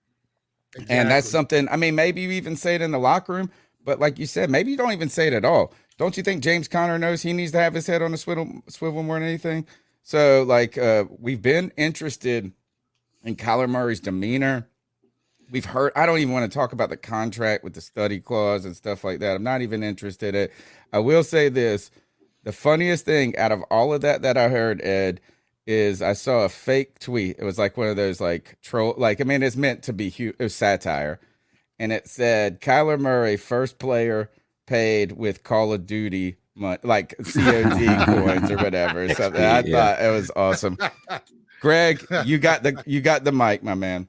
And that's something, I mean, maybe you even say it in the locker room, but like you said, maybe you don't even say it at all. Don't you think James Conner knows he needs to have his head on the swivel more than anything? So, like, we've been interested in Kyler Murray's demeanor. We've heard, I don't even want to talk about the contract with the study clause and stuff like that. I'm not even interested in it. I will say this. The funniest thing out of all of that I heard, Ed, is I saw a fake tweet. It was like one of those like troll, like, I mean, it's meant to be it was satire. And it said, Kyler Murray, first player paid with Call of Duty money, like COD coins or whatever. Something. I thought it was awesome. Greg, you got the mic, my man.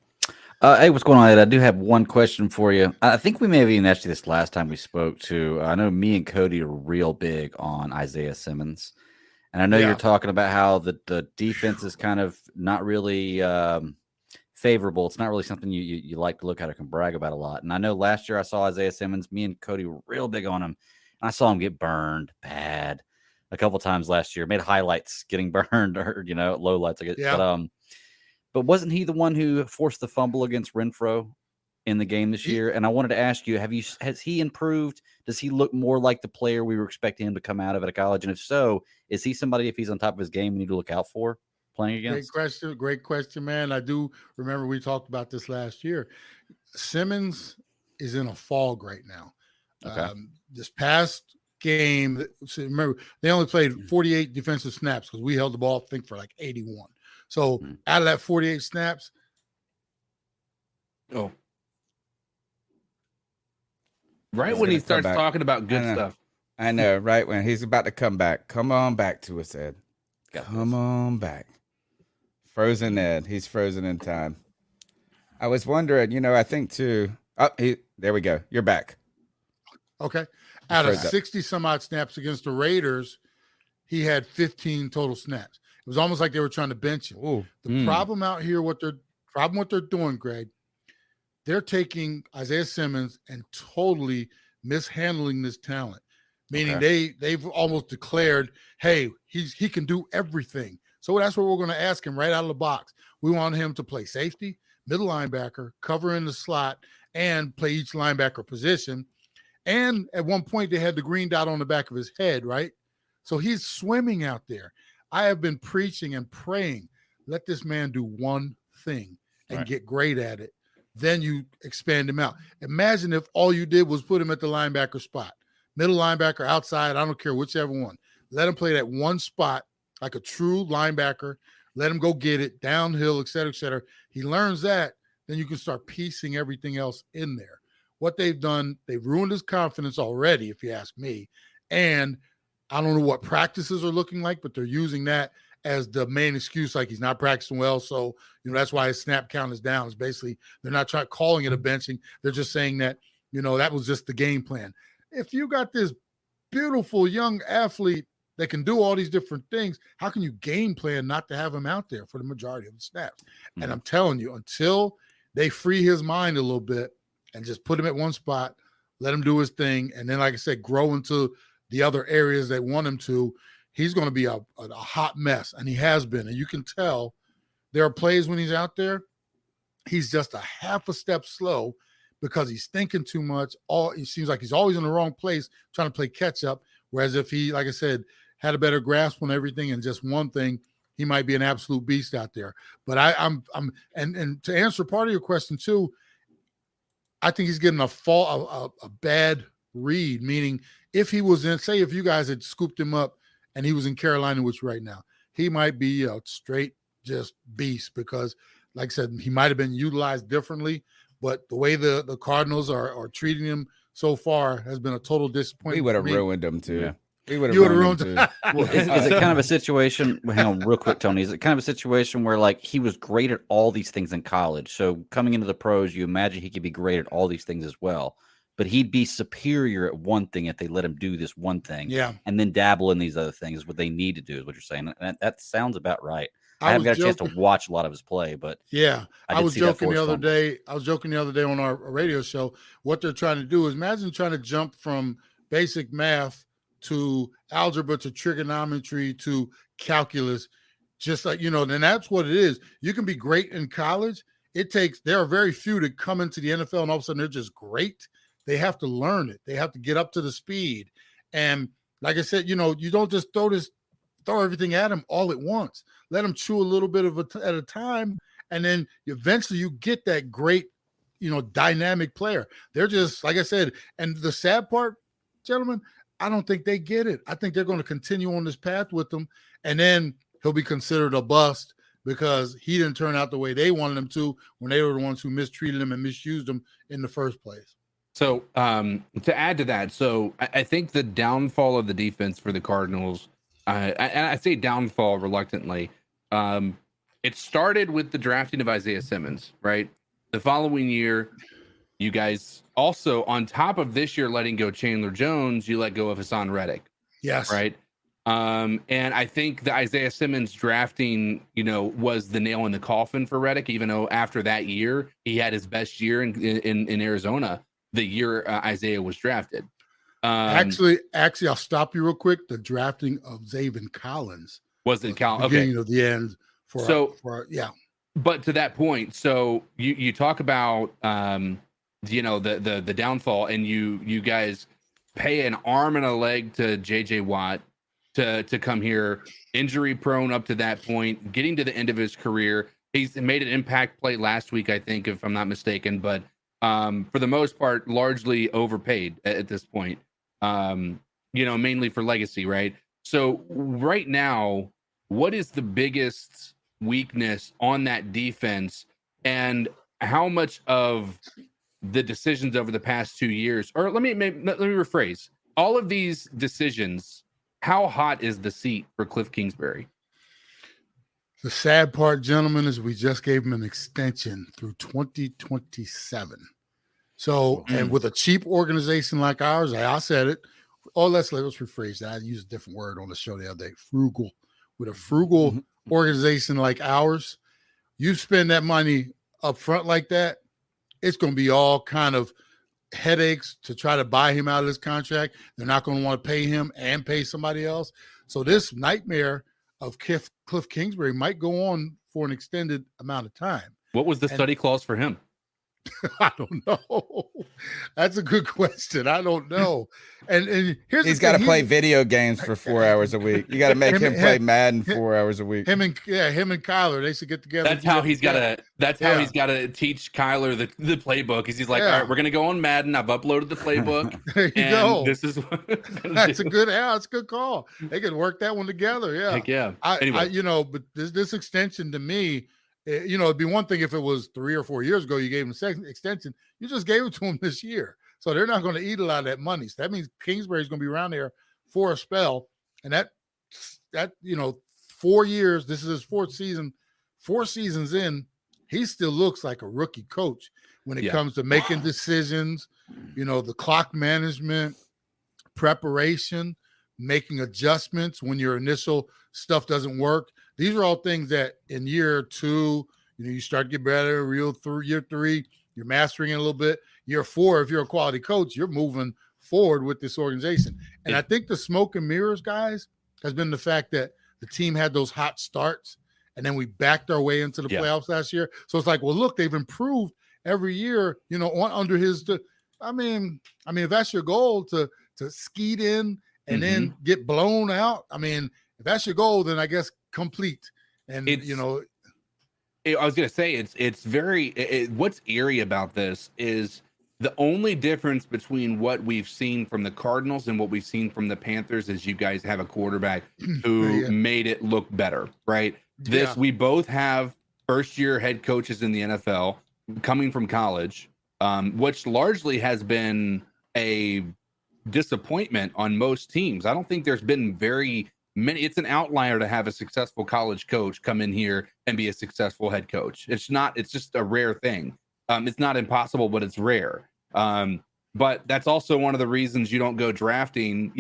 Hey, what's going on, Ed? I do have one question for you. I think we may have even asked you this last time we spoke to. I know me and Cody are real big on Isaiah Simmons. And I know you're talking about how the defense is kind of not really favorable. It's not really something you like to look at or can brag about a lot. And I know last year I saw Isaiah Simmons. Me and Cody were real big on him. And I saw him get burned bad a couple times last year. Made highlights getting burned or, lowlights, I guess. Yeah. But wasn't he the one who forced the fumble against Renfro in the game this year? And I wanted to ask you, has he improved? Does he look more like the player we were expecting him to come out of at a college? And if so, is he somebody, if he's on top of his game, we need to look out for playing against? Great question, man. I do remember we talked about this last year. Simmons is in a fog right now. Okay. This past game, remember, they only played 48 defensive snaps because we held the ball, I think, for like 81. So out of that 48 snaps, right when he starts talking about good stuff. I know, right when he's about to come back. Come on back to us, Ed. Come on back. Frozen Ed. He's frozen in time. I was wondering, I think too. There we go. You're back. Okay. Out of 60 some odd snaps against the Raiders, he had 15 total snaps. It was almost like they were trying to bench him. Ooh. The problem out here, what they're doing, Greg, they're taking Isaiah Simmons and totally mishandling this talent. Meaning they've almost declared, hey, he can do everything. So that's what we're going to ask him right out of the box. We want him to play safety, middle linebacker, cover in the slot, and play each linebacker position. And at one point, they had the green dot on the back of his head, right? So he's swimming out there. I have been preaching and praying, let this man do one thing and get great at it. Then you expand him out. Imagine if all you did was put him at the linebacker spot, middle linebacker, outside, I don't care, whichever one. Let him play that one spot like a true linebacker. Let him go get it, downhill, et cetera, et cetera. He learns that, then you can start piecing everything else in there. What they've done, they've ruined his confidence already, if you ask me. And I don't know what practices are looking like, but they're using that as the main excuse, like he's not practicing well. So, that's why his snap count is down. It's basically, they're not calling it a benching. They're just saying that, that was just the game plan. If you got this beautiful young athlete that can do all these different things, how can you game plan not to have him out there for the majority of the snaps? Mm-hmm. And I'm telling you, until they free his mind a little bit and just put him at one spot, let him do his thing, and then, like I said, grow into the other areas they want him to, he's going to be a hot mess, and he has been. And you can tell there are plays when he's out there, he's just a half a step slow because he's thinking too much. It seems like he's always in the wrong place trying to play catch up, whereas if he, like I said, had a better grasp on everything and just one thing, he might be an absolute beast out there. But I'm to answer part of your question too, I think he's getting a bad read, meaning if he was in, say if you guys had scooped him up and he was in Carolina, which right now, he might be a straight just beast because, like I said, he might have been utilized differently, but the way the Cardinals are treating him so far has been a total disappointment. We would have ruined him too. Yeah. We would have ruined him too. Well, is it kind of a situation, hang on real quick, Tony, is it kind of a situation where like he was great at all these things in college, so coming into the pros, you imagine he could be great at all these things as well, but he'd be superior at one thing if they let him do this one thing, and then dabble in these other things, what they need to do is what you're saying, and that sounds about right. I haven't got a chance to watch a lot of his play, but yeah, I was joking the other fumble. day. I was joking the other day on our radio show. What they're trying to do is imagine trying to jump from basic math to algebra to trigonometry to calculus, just like, then that's what it is. You can be great in college. There are very few that come into the NFL and all of a sudden they're just great. They have to learn it. They have to get up to the speed. And like I said, you don't just throw everything at them all at once. Let them chew a little bit at a time. And then eventually you get that great, dynamic player. They're just, like I said, and the sad part, gentlemen, I don't think they get it. I think they're going to continue on this path with them. And then he'll be considered a bust because he didn't turn out the way they wanted him to when they were the ones who mistreated him and misused him in the first place. So to add to that, so I think the downfall of the defense for the Cardinals, and I say downfall reluctantly, it started with the drafting of Isaiah Simmons, right? The following year, you guys also, on top of this year letting go Chandler Jones, you let go of Hassan Reddick. Yes. Right. And I think the Isaiah Simmons drafting, was the nail in the coffin for Reddick, even though after that year, he had his best year in Arizona, the year Isaiah was drafted. Actually, I'll stop you real quick. The drafting of Zaven Collins was the beginning of the end yeah. But to that point, so you talk about the downfall, and you guys pay an arm and a leg to JJ Watt to come here, injury prone up to that point, getting to the end of his career. He's made an impact play last week, I think, if I'm not mistaken, but for the most part, largely overpaid at this point. Mainly for legacy, right? So right now, what is the biggest weakness on that defense, and how much of the decisions over the past 2 years, or let me rephrase, all of these decisions, how hot is the seat for Cliff Kingsbury? The sad part, gentlemen, is we just gave him an extension through 2027. So, and with a cheap organization like ours, I said it. Oh, let's rephrase that. I used a different word on the show the other day. Frugal. With a frugal organization like ours, you spend that money up front like that, it's going to be all kind of headaches to try to buy him out of this contract. They're not going to want to pay him and pay somebody else. So this nightmare of Cliff Kingsbury might go on for an extended amount of time. What was the study clause for him? I don't know. That's a good question. I don't know. And he's got to play video games for 4 hours a week. You got to make him play Madden 4 hours a week. Him and Kyler, they should get together. That's how he's got to teach Kyler the playbook. He's like, all right, we're gonna go on Madden. I've uploaded the playbook. There you go. This is what that's a good call. They could work that one together. Yeah. Heck yeah. Anyway. But this extension to me, it'd be one thing if it was 3 or 4 years ago you gave him a second extension. You just gave it to him this year. So they're not going to eat a lot of that money. So that means Kingsbury's going to be around there for a spell. And that 4 years, this is his fourth season, 4 seasons in, he still looks like a rookie coach when it comes to making decisions, the clock management, preparation, making adjustments when your initial stuff doesn't work. These are all things that in year 2, you start to get better. Year 3, you're mastering it a little bit. Year 4, if you're a quality coach, you're moving forward with this organization. And I think the smoke and mirrors, guys, has been the fact that the team had those hot starts, and then we backed our way into the playoffs last year. So it's like, well, look, they've improved every year, under his. I mean, if that's your goal to skeet in and then get blown out, if that's your goal, then I guess complete. And I was gonna say it's very. What's eerie about this is the only difference between what we've seen from the Cardinals and what we've seen from the Panthers is you guys have a quarterback who made it look better, right? We both have first-year head coaches in the NFL coming from college, which largely has been a disappointment on most teams. I don't think there's been very many. It's an outlier to have a successful college coach come in here and be a successful head coach. It's just a rare thing. It's not impossible, but it's rare. But that's also one of the reasons you don't go drafting,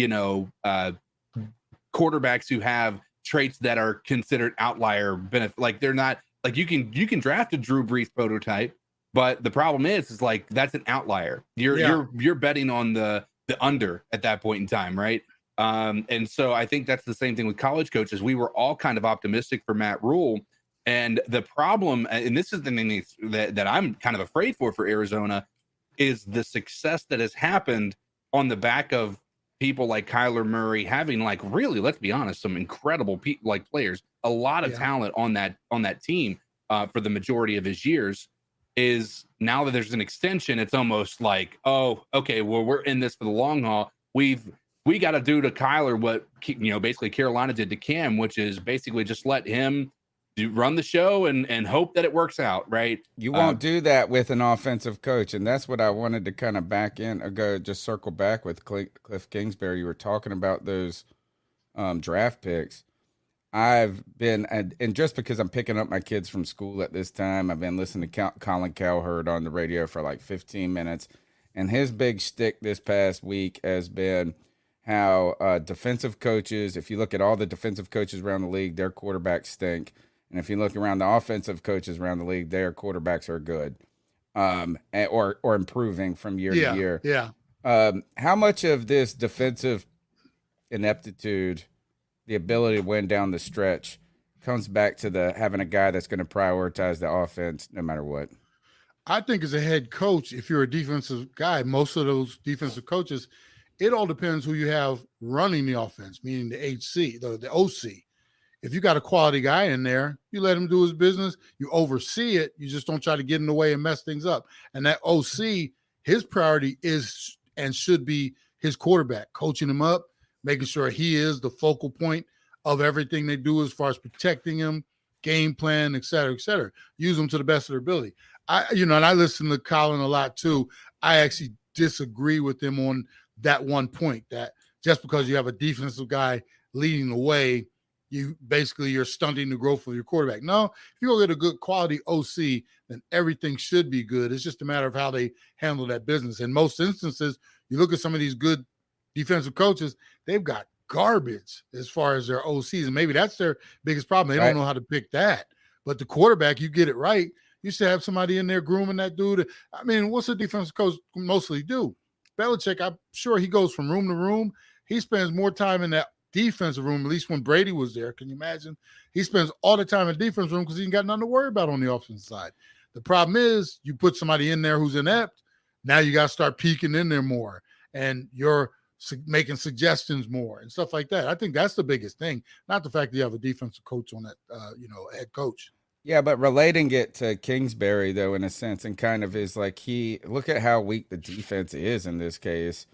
quarterbacks who have traits that are considered outlier benefit. Like they're not like you can draft a Drew Brees prototype, but the problem is like that's an outlier. You're betting on the under at that point in time, right? And so I think that's the same thing with college coaches. We were all kind of optimistic for Matt Rhule. And the problem, and this is the thing that I'm kind of afraid for Arizona, is the success that has happened on the back of people like Kyler Murray having, like, really, let's be honest, some incredible players, a lot of talent on that team for the majority of his years. Is now that there's an extension, it's almost like, oh, okay, well, we're in this for the long haul. We got to do to Kyler what basically Carolina did to Cam, which is basically just let him run the show and hope that it works out, right? You won't do that with an offensive coach, and that's what I wanted to kind of just circle back with Cliff Kingsbury. You were talking about those draft picks. I've been, and just because I'm picking up my kids from school at this time, I've been listening to Colin Cowherd on the radio for like 15 minutes, and his big shtick this past week has been how defensive coaches, if you look at all the defensive coaches around the league, their quarterbacks stink. And if you look around the offensive coaches around the league, their quarterbacks are good, or improving from year to year. Yeah. How much of this defensive ineptitude, the ability to win down the stretch, comes back to having a guy that's going to prioritize the offense no matter what? I think as a head coach, if you're a defensive guy, most of those defensive coaches, it all depends who you have running the offense, meaning the HC, the OC. If you got a quality guy in there, you let him do his business. You oversee it. You just don't try to get in the way and mess things up. And that OC, his priority is and should be his quarterback, coaching him up, making sure he is the focal point of everything they do as far as protecting him, game plan, et cetera, et cetera. Use them to the best of their ability. And I listen to Colin a lot too. I actually disagree with him on that one point, that just because you have a defensive guy leading the way, you're stunting the growth of your quarterback. No, if you go get a good quality OC, then everything should be good. It's just a matter of how they handle that business. In most instances, you look at some of these good defensive coaches, they've got garbage as far as their OCs, and maybe that's their biggest problem. They don't know how to pick that. But the quarterback, you get it right, you should have somebody in there grooming that dude. I mean, what's a defensive coach mostly do? Belichick, I'm sure he goes from room to room. He spends more time in that defensive room, at least when Brady was there. Can you imagine? He spends all the time in the defense room because he ain't got nothing to worry about on the offensive side. The problem is you put somebody in there who's inept, now you got to start peeking in there more, and you're making suggestions more and stuff like that. I think that's the biggest thing, not the fact that you have a defensive coach on that, head coach. Yeah, but relating it to Kingsbury, though, in a sense, and kind of is like look at how weak the defense is in this case.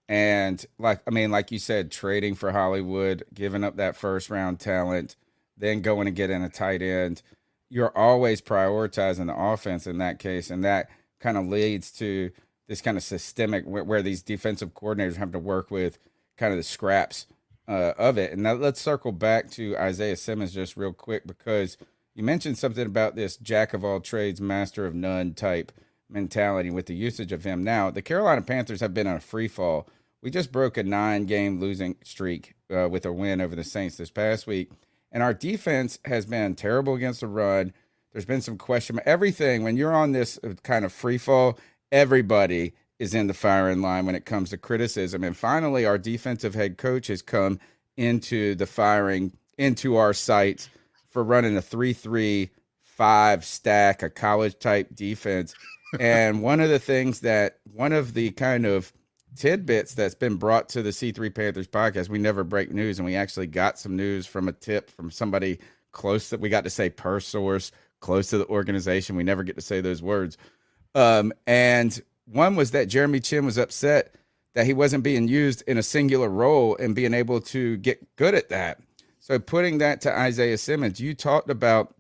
And like you said, trading for Hollywood, giving up that first round talent, then going and getting a tight end. You're always prioritizing the offense in that case. And that kind of leads to this kind of systemic where these defensive coordinators have to work with kind of the scraps of it. And now let's circle back to Isaiah Simmons just real quick, because you mentioned something about this jack of all trades, master of none type mentality with the usage of him. Now, the Carolina Panthers have been on a free fall. We just broke a 9-game losing streak with a win over the Saints this past week. And our defense has been terrible against the run. There's been some question. Everything, when you're on this kind of free fall, everybody is in the firing line when it comes to criticism. And finally, our defensive head coach has come into our sights for running a 3-3-5 stack, a college-type defense. And one of the kind of tidbits that's been brought to the C3 Panthers podcast, we never break news, and we actually got some news from a tip from somebody close, that we got to say per source, close to the organization. We never get to say those words. And one was that Jeremy Chin was upset that he wasn't being used in a singular role and being able to get good at that. So putting that to Isaiah Simmons, you talked about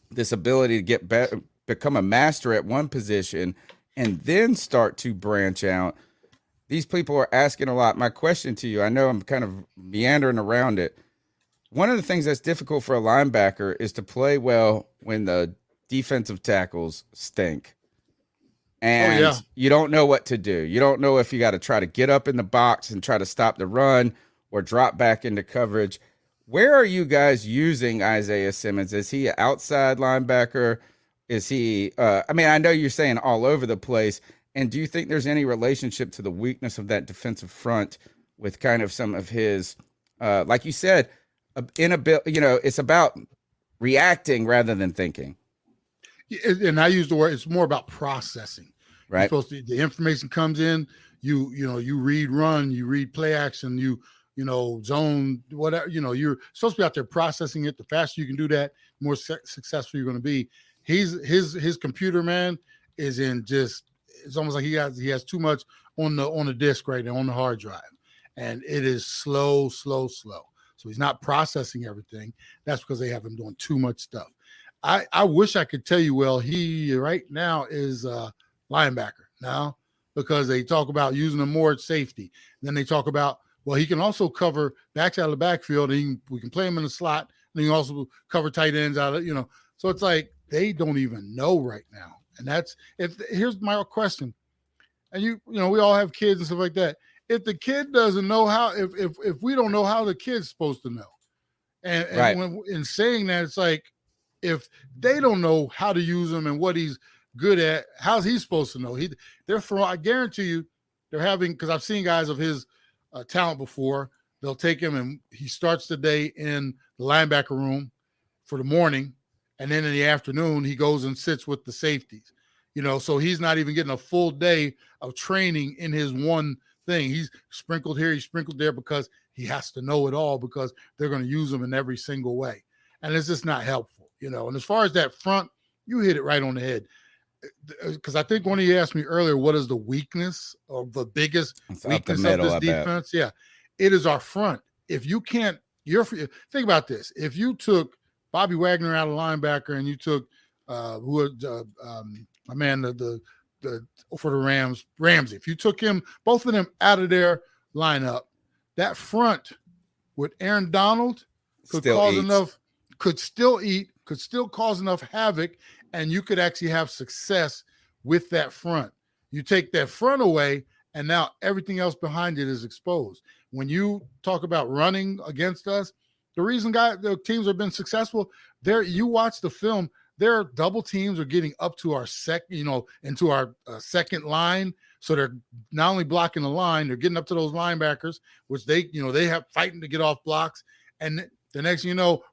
this ability to get better, become a master at one position, and then start to branch out. These people are asking a lot. My question to you, I know I'm kind of meandering around it. One of the things that's difficult for a linebacker is to play well when the defensive tackles stink. And you don't know what to do. You don't know if you got to try to get up in the box and try to stop the run or drop back into coverage. Where are you guys using Isaiah Simmons? Is he an outside linebacker? Is he, I mean, I know you're saying all over the place. And do you think there's any relationship to the weakness of that defensive front with kind of some of his, like you said, inability, it's about reacting rather than thinking. And I use the word, it's more about processing. Right. The information comes in, you read run, you read play action, zone, whatever, you're supposed to be out there processing it. The faster you can do that, the more successful you're going to be. His computer, man, is in just, it's almost like he has too much on the disk right now, on the hard drive. And it is slow. So he's not processing everything. That's because they have him doing too much stuff. I wish I could tell you, well, he right now is a linebacker now, because they talk about using him more at safety. And then they talk about, well, he can also cover backs out of the backfield. And we can play him in the slot. And he can also cover tight ends out of, So it's like they don't even know right now. And here's my question. And we all have kids and stuff like that. If the kid doesn't know how, if we don't know how the kid's supposed to know, and right. when in saying that, it's like, if they don't know how to use him and what he's good at, how's he supposed to know? I guarantee you, they're having, because I've seen guys of his talent before. They'll take him and he starts the day in the linebacker room for the morning, and then in the afternoon he goes and sits with the safeties. So he's not even getting a full day of training in his one thing. He's sprinkled here, he's sprinkled there, because he has to know it all, because they're going to use him in every single way. And it's just not helpful, And as far as that front, you hit it right on the head. Because I think one of you asked me earlier, what is the weakness or the biggest weakness of this defense? Yeah, it is our front. If you can't, think about this. If you took Bobby Wagner out of linebacker and you took my man, the for the Rams, Ramsey. If you took him, both of them out of their lineup, that front with Aaron Donald could still cause enough havoc, and you could actually have success with that front. You take that front away, and now everything else behind it is exposed. When you talk about running against us, the reason the teams have been successful, you watch the film, their double teams are getting up to our into our second line. So they're not only blocking the line, they're getting up to those linebackers, which they have fighting to get off blocks. And the next,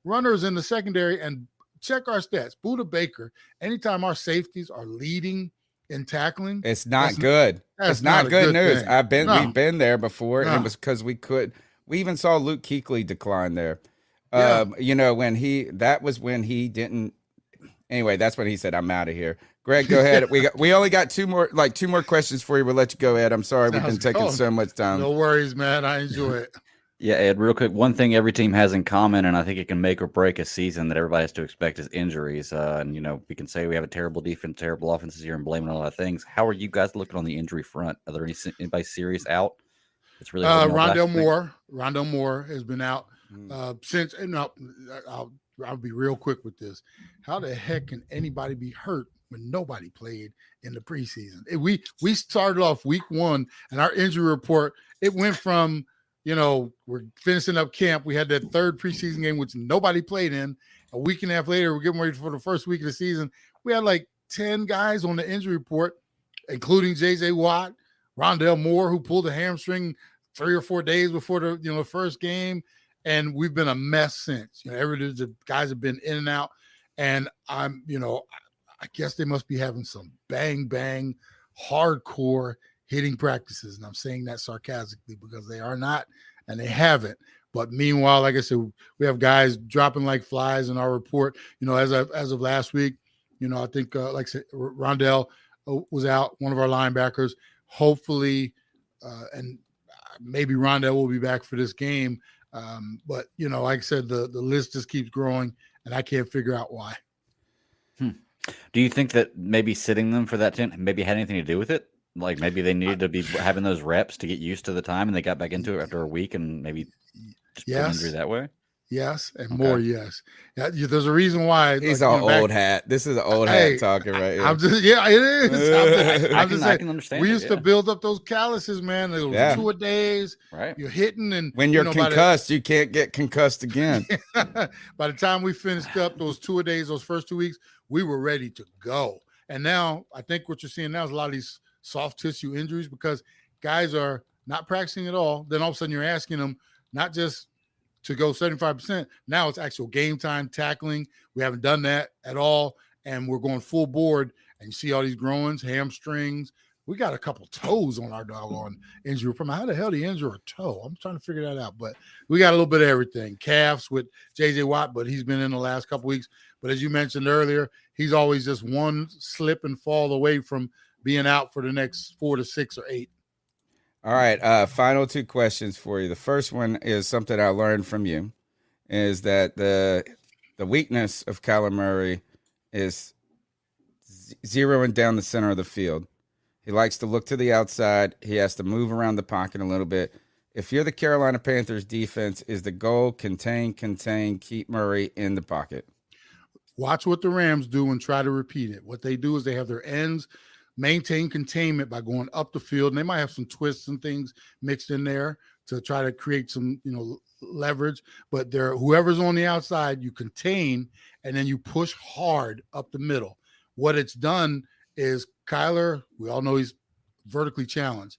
runners in the secondary, and check our stats. Buda Baker, anytime our safeties are leading in tackling, it's not good. It's not good news. We've been there before, and it was because we even saw Luke Kuechly decline there. Yeah. When he didn't. Anyway, that's when he said, "I'm out of here." Greg, go ahead. We only got two more questions for you. We'll let you go, Ed. I'm sorry we've been taking so much time. No worries, man. I enjoy it. Yeah, Ed, real quick, one thing every team has in common, and I think it can make or break a season that everybody has to expect, is injuries. We can say we have a terrible defense, terrible offense this year, and blame it on a lot of things. How are you guys looking on the injury front? Are there anybody serious out? It's really Rondell Moore has been out since. I'll be real quick with this. How the heck can anybody be hurt when nobody played in the preseason? We started off week 1, and our injury report, it went from, we're finishing up camp. We had that third preseason game, which nobody played in. A week and a half later, we're getting ready for the first week of the season. We had like 10 guys on the injury report, including J.J. Watt, Rondell Moore, who pulled a hamstring 3 or 4 days before the first game. And we've been a mess since. The guys have been in and out. And I guess they must be having some bang, hardcore hitting practices. And I'm saying that sarcastically because they are not, and they haven't. But meanwhile, like I said, we have guys dropping like flies in our report. As of last week, I think, like I said, Rondell was out, one of our linebackers. Hopefully, and maybe Rondell will be back for this game. But like I said, the list just keeps growing, and I can't figure out why. Do you think that maybe sitting them for that 10 maybe had anything to do with it? Like maybe they needed to be having those reps to get used to the time, and they got back into it after a week, and maybe just put injury that way? Yes, and more yes. Yeah, there's a reason why. He's like, an old hat. This is an old hat talking right here. I'm just it is. I'm just saying, I can understand. we used to build up those calluses, man. Those 2-a-days. Right. You're hitting, and when you're concussed, you can't get concussed again. By the time we finished up those 2-a-days, those first 2 weeks, we were ready to go. And now I think what you're seeing now is a lot of these soft tissue injuries because guys are not practicing at all. Then all of a sudden you're asking them not just to go 75%. Now it's actual game time tackling. We haven't done that at all. And we're going full board. And you see all these groins, hamstrings. We got a couple toes on our doggone injury. From how the hell do you injure a toe? I'm trying to figure that out. But we got a little bit of everything. Calves with J.J. Watt, but he's been in the last couple weeks. But as you mentioned earlier, he's always just one slip and fall away from being out for the next 4 to 6 or 8. All right, final 2 questions for you. The first one is something I learned from you, is that the weakness of Kyler Murray is zeroing down the center of the field. He likes to look to the outside. He has to move around the pocket a little bit. If you're the Carolina Panthers defense, is the goal contain, keep Murray in the pocket? Watch what the Rams do and try to repeat it. What they do is they have their ends maintain containment by going up the field, and they might have some twists and things mixed in there to try to create some, leverage. But whoever's on the outside, you contain, and then you push hard up the middle. What it's done is Kyler, we all know he's vertically challenged.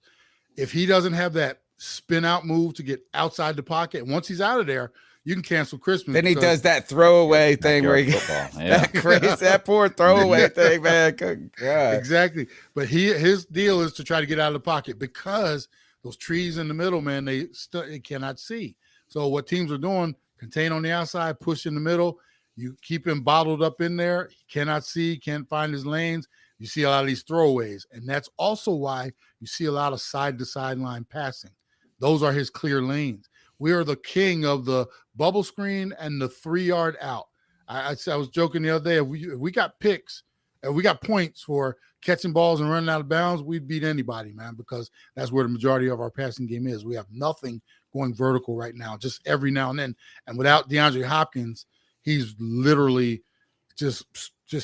If he doesn't have that spin out move to get outside the pocket, and once he's out of there, you can cancel Christmas. Then he does that throwaway thing where he that poor throwaway thing, man. Good God. Exactly. But his deal is to try to get out of the pocket because those trees in the middle, man, they cannot see. So what teams are doing, contain on the outside, push in the middle. You keep him bottled up in there. He cannot see, can't find his lanes. You see a lot of these throwaways. And that's also why you see a lot of side-to-sideline passing. Those are his clear lanes. We are the king of the bubble screen and the 3-yard out. I was joking the other day. If we got picks, if we got points for catching balls and running out of bounds, we'd beat anybody, man, because that's where the majority of our passing game is. We have nothing going vertical right now, just every now and then. And without DeAndre Hopkins, he's literally just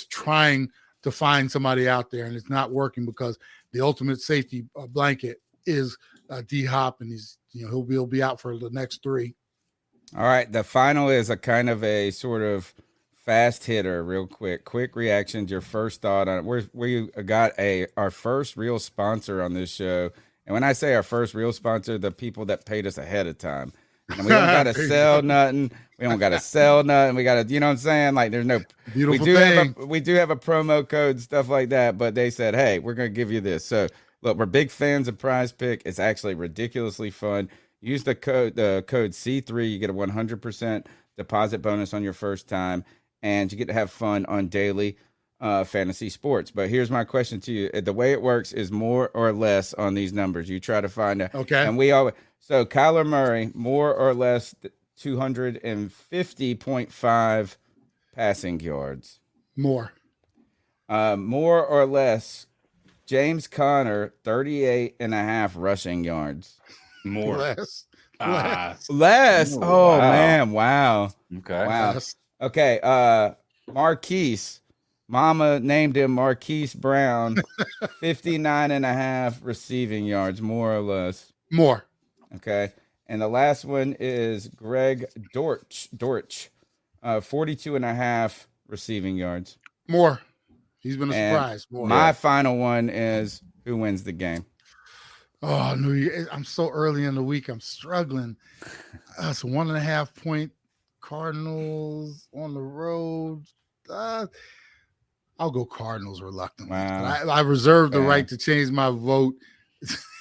trying to find somebody out there, and it's not working because the ultimate safety blanket is D-Hop, and he'll be out for the next 3. All right, the final is a kind of a sort of fast hitter, real quick reactions. Your first thought on it. We got our first real sponsor on this show, and when I say our first real sponsor, the people that paid us ahead of time. And we don't got to sell nothing. We don't got to sell nothing. We got to, you know what I'm saying? Like, there's no beautiful thing. We do have a promo code, stuff like that. But they said, hey, we're going to give you this. So look, we're big fans of Prize Pick. It's actually ridiculously fun. Use the code C3. You get a 100% deposit bonus on your first time, and you get to have fun on daily fantasy sports. But here's my question to you: the way it works is more or less on these numbers. You try to find a and we always. So Kyler Murray, more or less 250.5 passing yards. More or less James Conner, 38.5 rushing yards. More. Less. Less. Oh, wow. Man. Wow. Okay. Wow. Less. Okay. Marquise. Mama named him Marquise Brown. 59.5 receiving yards, more or less. More. Okay. And the last one is Greg Dortch. 42.5 receiving yards. More. He's been a surprise. More. My final one is who wins the game. Oh, no, I'm so early in the week. I'm struggling. It's 1.5 point Cardinals on the road. I'll go Cardinals reluctantly. Wow. I reserve the right to change my vote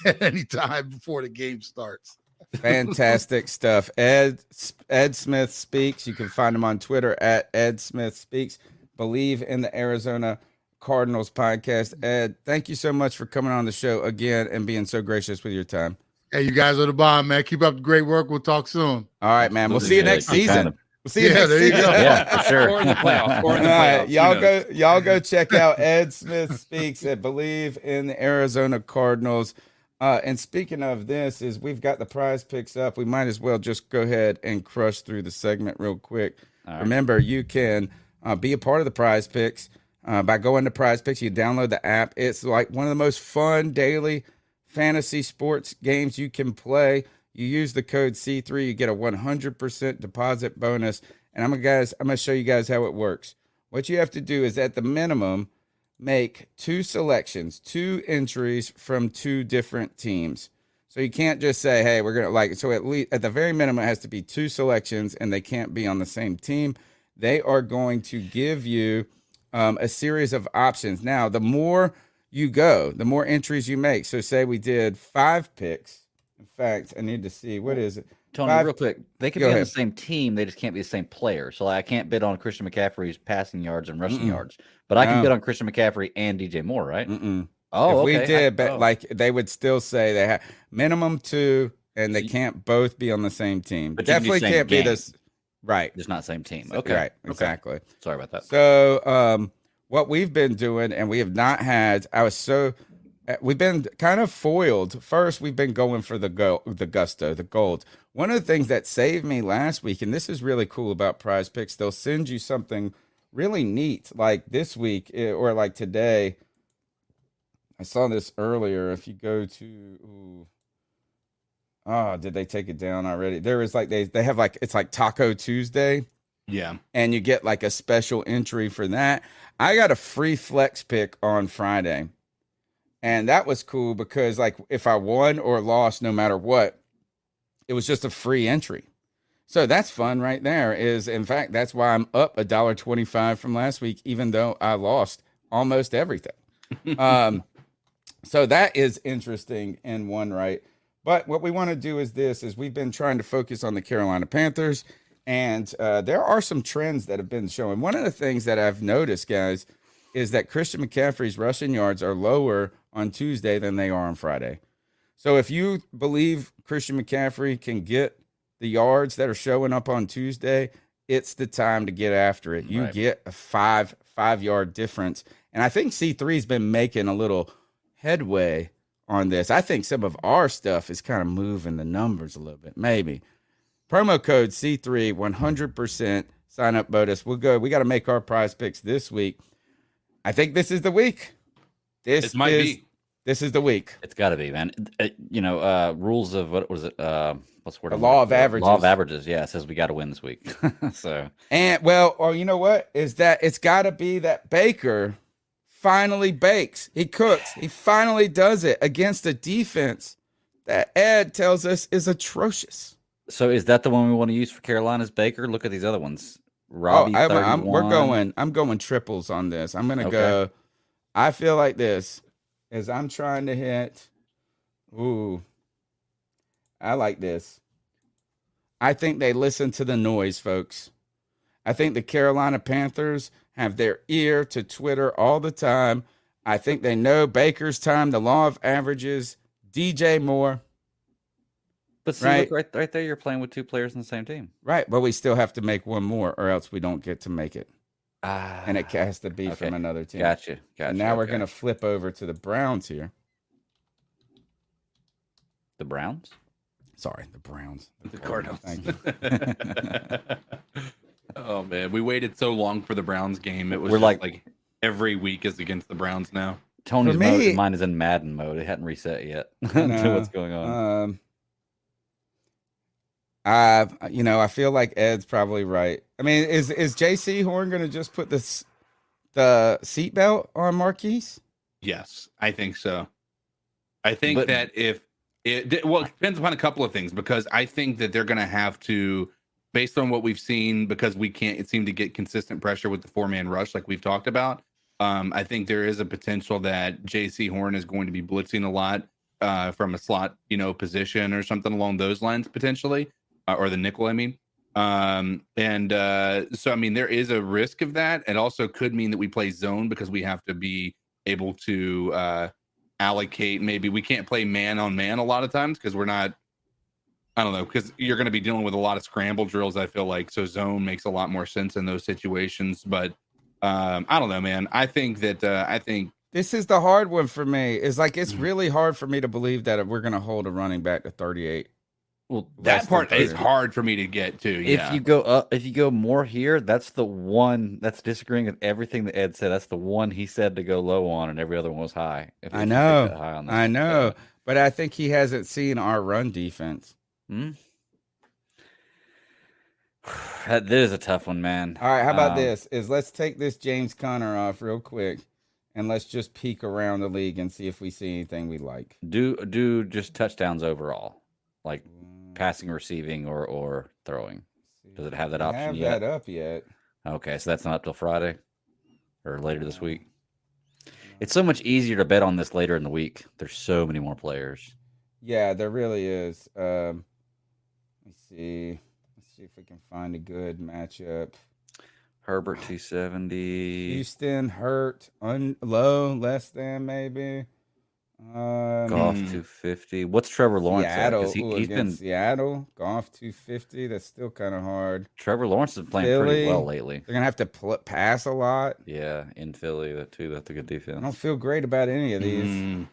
at any time before the game starts. Fantastic stuff. Ed Smith Speaks. You can find him on Twitter at Ed Smith Speaks. Bleav in the Arizona Cardinals podcast. Ed, thank you so much for coming on the show again and being so gracious with your time. Hey, you guys are the bomb, man. Keep up the great work. We'll talk soon. All right, man. We'll see you next season. We'll see you next there you season. go. Yeah, for sure. Or in the playoffs. Or in the All playoffs. right, y'all go check out Ed Smith Speaks at Bleav in the Arizona Cardinals. And speaking of this, is we've got the prize picks up. We might as well just go ahead and crush through the segment real quick. All right. Remember, you can be a part of the prize picks by going to prize picks. You download the app. It's like one of the most fun daily fantasy sports games you can play. You use the code C3, you get a 100% deposit bonus. And I'm gonna show you guys how it works. What you have to do is, at the minimum, make 2 selections, 2 entries from 2 different teams. So you can't just say, hey, we're going to so at least at the very minimum, it has to be 2 selections, and they can't be on the same team. They are going to give you a series of options. Now, the more you go, the more entries you make. So say we did 5 picks. In fact, I need to see, what is it? Tony, 5, real quick, they can go be on ahead. the same team. They just can't be the same player. So I can't bid on Christian McCaffrey's passing yards and rushing yards, but I can bid on Christian McCaffrey and DJ Moore, right? Oh, if okay. we did, but like they would still say they have minimum 2, and they can't both be on the same team. But you can do Definitely same can't be game. this. Right. Just not same team. Okay. Right. Okay. Exactly. Sorry about that. So what we've been doing, and we have not had, we've been kind of foiled. First, we've been going for the gusto, the gold. One of the things that saved me last week, and this is really cool about Prize Picks, they'll send you something really neat, like this week or like today. I saw this earlier. If you go to, did they take it down already? There is like, they have like, it's like Taco Tuesday. Yeah. And you get like a special entry for that. I got a free flex pick on Friday. And that was cool because, like, if I won or lost, no matter what, it was just a free entry. So that's fun right there. In fact, that's why I'm up $1.25 from last week, even though I lost almost everything. So that is interesting in one right. But what we want to do is we've been trying to focus on the Carolina Panthers, and there are some trends that have been showing. One of the things that I've noticed, guys, is that Christian McCaffrey's rushing yards are lower on Tuesday than they are on Friday. So if you believe Christian McCaffrey can get the yards that are showing up on Tuesday, it's the time to get after it. You get a 5-yard difference. And I think C3's been making a little headway on this. I think some of our stuff is kind of moving the numbers a little bit, maybe. Promo code C3, 100% sign up bonus. We'll go. We got to make our prize picks this week. I think this is the week. This might be. This is the week. It's got to be, man. Rules of what was it? What's the word? The law of averages. Law of averages. Yeah, it says we got to win this week. So, and well, or you know what is that? It's got to be that Baker finally bakes. He cooks. He finally does it against a defense that Ed tells us is atrocious. So is that the one we want to use for Carolina's Baker? Look at these other ones. Robbie, I'm going triples on this. I'm gonna go. I feel like this is I'm trying to hit. Ooh, I like this. I think they listen to the noise, folks. I think the Carolina Panthers have their ear to Twitter all the time. I think they know Baker's time, the law of averages, DJ Moore. But see, look, right there, you're playing with 2 players in the same team. Right, but we still have to make one more, or else we don't get to make it. And it has to be from another team. Gotcha. And now we're going to flip over to the Browns here. The Browns? Sorry, the Browns. The Cardinals. Thank you. Oh, man. We waited so long for the Browns game. It was like every week is against the Browns now. Tony's mine is in Madden mode. It hadn't reset yet. What's going on? I feel like Ed's probably right. I mean, is JC Horn going to just put the seatbelt on Marquise? Yes, I think so. I think that it depends upon a couple of things, because I think that they're going to have to, based on what we've seen, because we can't seem to get consistent pressure with the 4-man rush like we've talked about. I think there is a potential that JC Horn is going to be blitzing a lot from a slot, position or something along those lines potentially. Or the nickel, I mean. So, I mean, there is a risk of that. It also could mean that we play zone because we have to be able to allocate. Maybe we can't play man on man a lot of times because we're not, I don't know, because you're going to be dealing with a lot of scramble drills, I feel like. So zone makes a lot more sense in those situations. But I don't know, man. I think that This is the hard one for me. It's really hard for me to believe that we're going to hold a running back to 38. Well, That part is hard for me to get to. Yeah. If you go more here, that's the one that's disagreeing with everything that Ed said. That's the one he said to go low on, and every other one was high. I know. But I think he hasn't seen our run defense. That is a tough one, man. All right, how about this? Let's take this James Conner off real quick, and let's just peek around the league and see if we see anything we like. Do just touchdowns overall, like passing, receiving, or throwing. Does it have that option have yet? that up yet? Okay, so that's not up till Friday or later this week. It's so much easier to bet on this later in the week. There's so many more players. Yeah, there really is. Let me see. Let's see if we can find a good matchup. Herbert 270. Houston hurt low, less than maybe. Goff 250. What's Trevor Lawrence at? Seattle. He's been Seattle. Goff 250. That's still kind of hard. Trevor Lawrence is playing pretty well lately. They're gonna have to pass a lot. Yeah, in Philly too. That's a good defense. I don't feel great about any of these.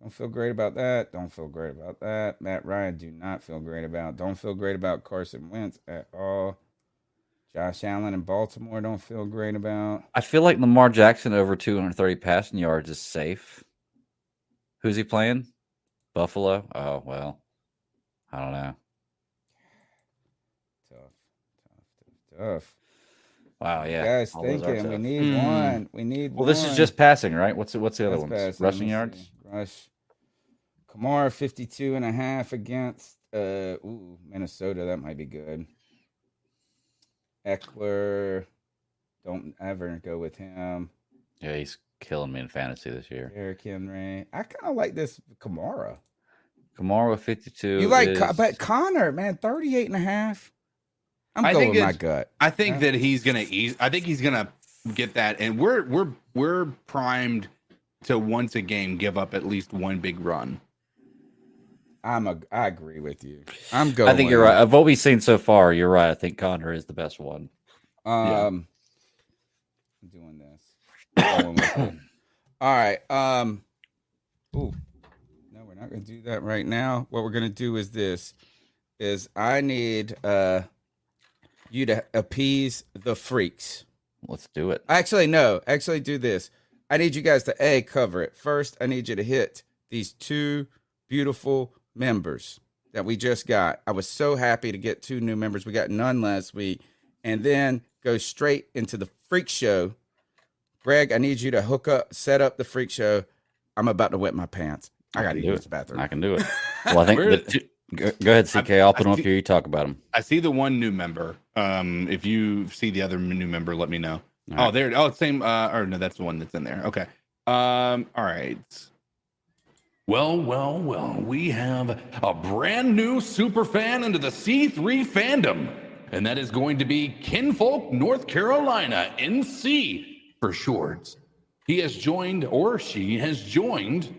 Don't feel great about that. Don't feel great about that. Matt Ryan, do not feel great about. Don't feel great about Carson Wentz at all. Josh Allen in Baltimore, don't feel great about. I feel like Lamar Jackson over 230 passing yards is safe. Who's he playing? Buffalo? Oh, well, I don't know. Tough. Wow, yeah. Guys thinking we need one. We need one. Well, this is just passing, right? What's the other one? Passing. Rushing yards? Rush. Kamara 52.5 against Minnesota. That might be good. Eckler. Don't ever go with him. Yeah, he's killing me in fantasy this year. Derrick Henry. I kind of like this Kamara. Kamara 52. You like, but Connor, man, 38.5. I'm going with my gut. I think that he's gonna I think he's gonna get that, and we're primed to once a game give up at least one big run. I agree with you. I'm going. I think you're right. Of what we've seen so far, you're right. I think Connor is the best one. I'm doing this. All right. No, we're not going to do that right now. What we're going to do is this: I need you to appease the freaks. Let's do it. Actually, no. Actually, do this. I need you guys to cover it. First, I need you to hit these two beautiful members that we just got. I was so happy to get 2 new members. We got none last week. And then go straight into the freak show. Greg, I need you to set up the freak show. I'm about to wet my pants. I got to use the bathroom. I can do it. Well, I think go ahead, CK. I'll put them up here. You talk about them. I see the one new member. If you see the other new member, let me know. All right. There. Oh, same. Or no, that's the one that's in there. Okay. All right. Well. We have a brand new super fan into the C3 fandom, and that is going to be Kinfolk, North Carolina, NC for short. He has joined, or she has joined,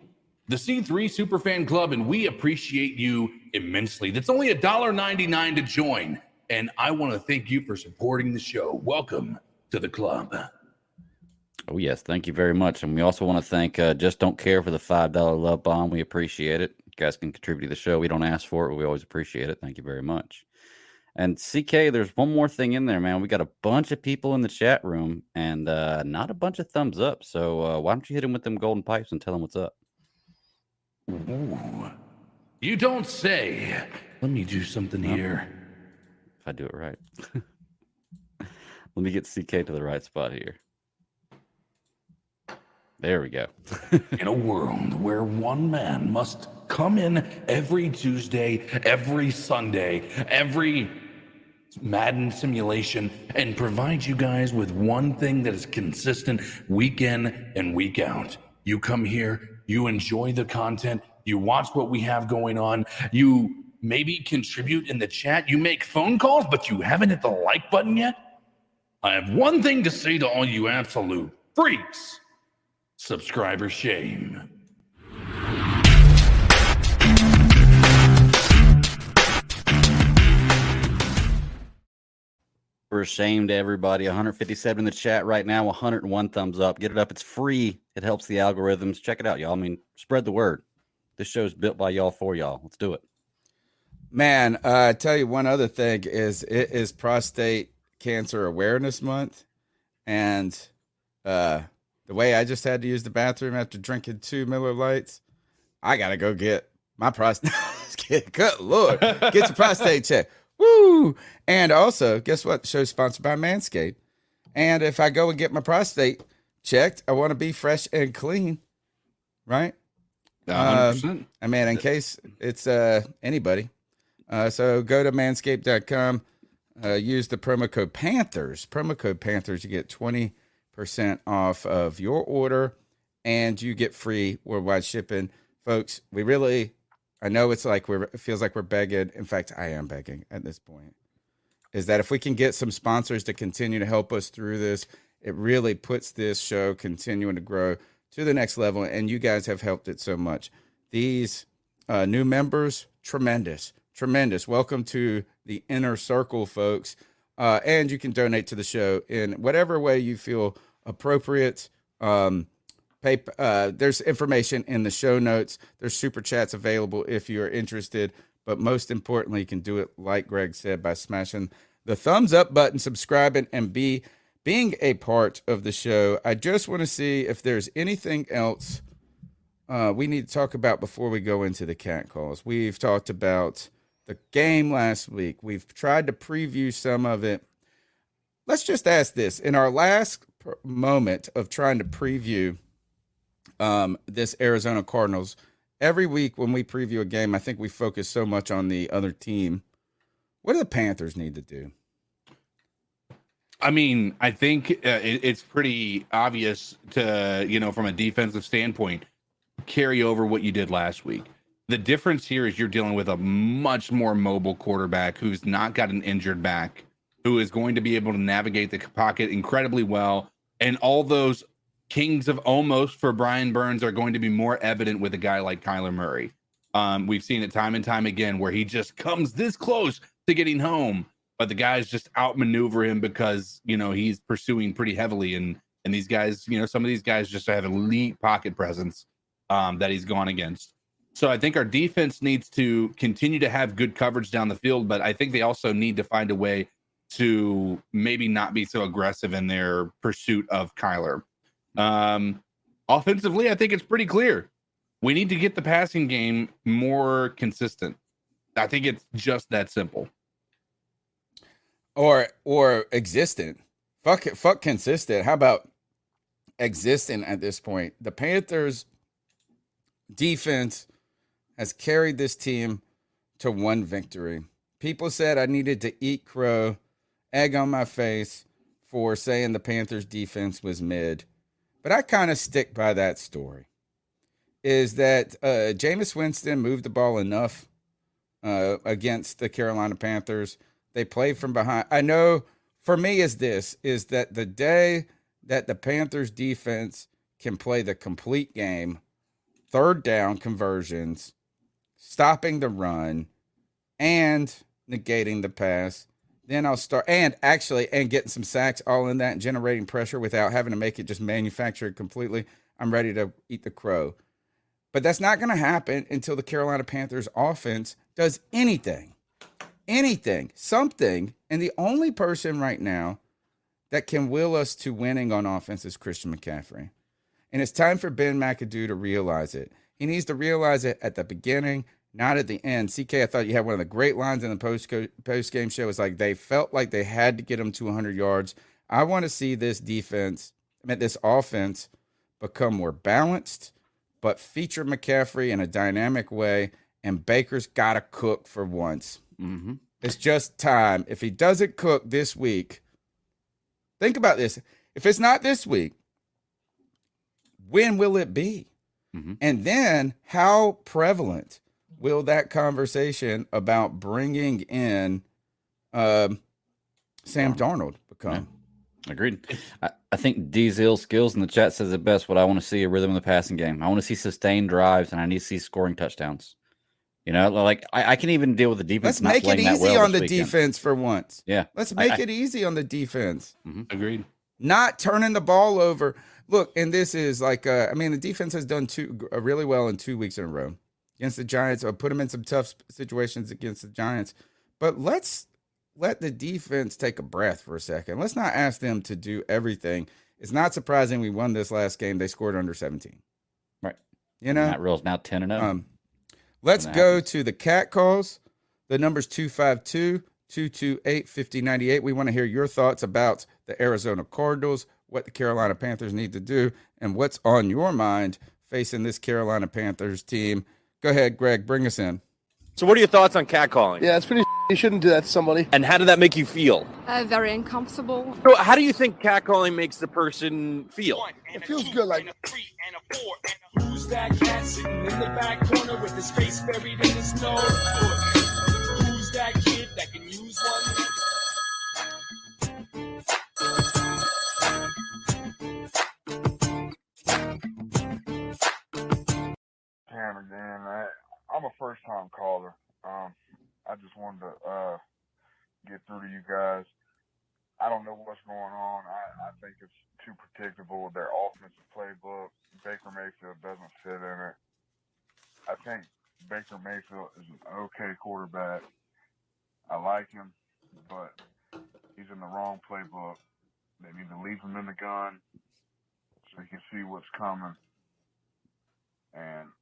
the C3 Superfan Club, and we appreciate you immensely. That's only $1.99 to join, and I want to thank you for supporting the show. Welcome to the club. Oh, yes. Thank you very much. And we also want to thank Just Don't Care for the $5 love bomb. We appreciate it. You guys can contribute to the show. We don't ask for it, but we always appreciate it. Thank you very much. And CK, there's one more thing in there, man. We got a bunch of people in the chat room and not a bunch of thumbs up. So why don't you hit them with them golden pipes and tell them what's up? Ooh. You don't say. Let me do something here. If I do it right. Let me get CK to the right spot here. There we go. In a world where one man must come in every Tuesday, every Sunday, every Madden simulation, and provide you guys with one thing that is consistent week in and week out. You come here, you enjoy the content, you watch what we have going on, you maybe contribute in the chat, you make phone calls, but you haven't hit the like button yet? I have one thing to say to all you absolute freaks. Subscriber shame. We're ashamed, everybody. 157 in the chat right now, 101 thumbs up. Get it up. It's free. It helps the algorithms. Check it out, y'all. I mean, spread the word. This show's built by y'all for y'all. Let's do it. Man, I tell you one other thing is it is Prostate Cancer Awareness Month. And the way I just had to use the bathroom after drinking 2 Miller Lights, I got to go get my prostate. Good Lord. Get your prostate checked. Woo! And also, guess what? The show's sponsored by Manscaped. And if I go and get my prostate checked, I want to be fresh and clean, right? 100%. I mean, in case it's anybody. So go to manscaped.com, use the promo code Panthers. Promo code Panthers, you get 20% off of your order, and you get free worldwide shipping. Folks, I know it's like it feels like we're begging. In fact, I am begging at this point. Is that if we can get some sponsors to continue to help us through this, it really puts this show continuing to grow to the next level. And you guys have helped it so much. These new members, tremendous. Welcome to the inner circle, folks. And you can donate to the show in whatever way you feel appropriate. There's information in the show notes. There's super chats available if you're interested. But most importantly, you can do it, like Greg said, by smashing the thumbs up button, subscribing, and being a part of the show. I just want to see if there's anything else we need to talk about before we go into the cat calls. We've talked about the game last week. We've tried to preview some of it. Let's just ask this. In our last moment of trying to preview this Arizona Cardinals, every week when we preview a game, I think we focus so much on the other team. What do the Panthers need to do? I mean, I think it's pretty obvious to, from a defensive standpoint, carry over what you did last week. The difference here is you're dealing with a much more mobile quarterback who's not got an injured back, who is going to be able to navigate the pocket incredibly well. And all those kings of almost for Brian Burns are going to be more evident with a guy like Kyler Murray. We've seen it time and time again where he just comes this close to getting home, but the guys just outmaneuver him because, he's pursuing pretty heavily. And these guys, some of these guys just have elite pocket presence that he's gone against. So I think our defense needs to continue to have good coverage down the field, but I think they also need to find a way to maybe not be so aggressive in their pursuit of Kyler. Offensively, I think it's pretty clear. We need to get the passing game more consistent. I think it's just that simple. Or existent. Fuck consistent. How about existent at this point? The Panthers defense has carried this team to one victory. People said I needed to eat crow, egg on my face for saying the Panthers defense was mid. But I kind of stick by that story. Is that Jameis Winston moved the ball enough against the Carolina Panthers. They played from behind. I know for me is that the day that the Panthers defense can play the complete game, third down conversions, stopping the run, and negating the pass, then I'll start and getting some sacks all in that and generating pressure without having to make it just manufactured completely. I'm ready to eat the crow. But that's not going to happen until the Carolina Panthers offense does anything, something. And the only person right now that can will us to winning on offense is Christian McCaffrey. And it's time for Ben McAdoo to realize it. He needs to realize it at the beginning, not at the end. CK, I thought you had one of the great lines in the post-game show. It's like they felt like they had to get him to 100 yards. I want to see this offense become more balanced, but feature McCaffrey in a dynamic way, and Baker's got to cook for once. Mm-hmm. It's just time. If he doesn't cook this week, think about this. If it's not this week, when will it be? Mm-hmm. And then how prevalent will that conversation about bringing in Sam Darnold become? Yeah. Agreed. I think D's skills in the chat says it best. What I want to see a rhythm in the passing game. I want to see sustained drives, and I need to see scoring touchdowns. Like I can even deal with the defense. Let's make it easy on the weekend. defense for once. Yeah, let's make it easy on the defense. Mm-hmm. Agreed. not turning the ball over. Look, and this is like, the defense has done really well in 2 weeks in a row against the Giants. I'll put them in some tough situations against the Giants. But let's let the defense take a breath for a second. Let's not ask them to do everything. It's not surprising we won this last game. They scored under 17. Right. You know? Matt Rhule's now 10-0. Let's go to the cat calls. The number's 252-228-5098. We want to hear your thoughts about the Arizona Cardinals, what the Carolina Panthers need to do, and what's on your mind facing this Carolina Panthers team. Go ahead, Greg, bring us in. So what are your thoughts on catcalling? Yeah, it's pretty. You shouldn't do that to somebody. And how did that make you feel? Very uncomfortable. So how do you think catcalling makes the person feel? It feels good, like. Who's that cat sitting in the back corner with his face buried in his nose? Who's that kid that can use one? Again, I'm a first-time caller. I just wanted to get through to you guys. I don't know what's going on. I think it's too predictable. Their offensive playbook, Baker Mayfield doesn't fit in it. I think Baker Mayfield is an okay quarterback. I like him, but he's in the wrong playbook. They need to leave him in the gun so he can see what's coming. And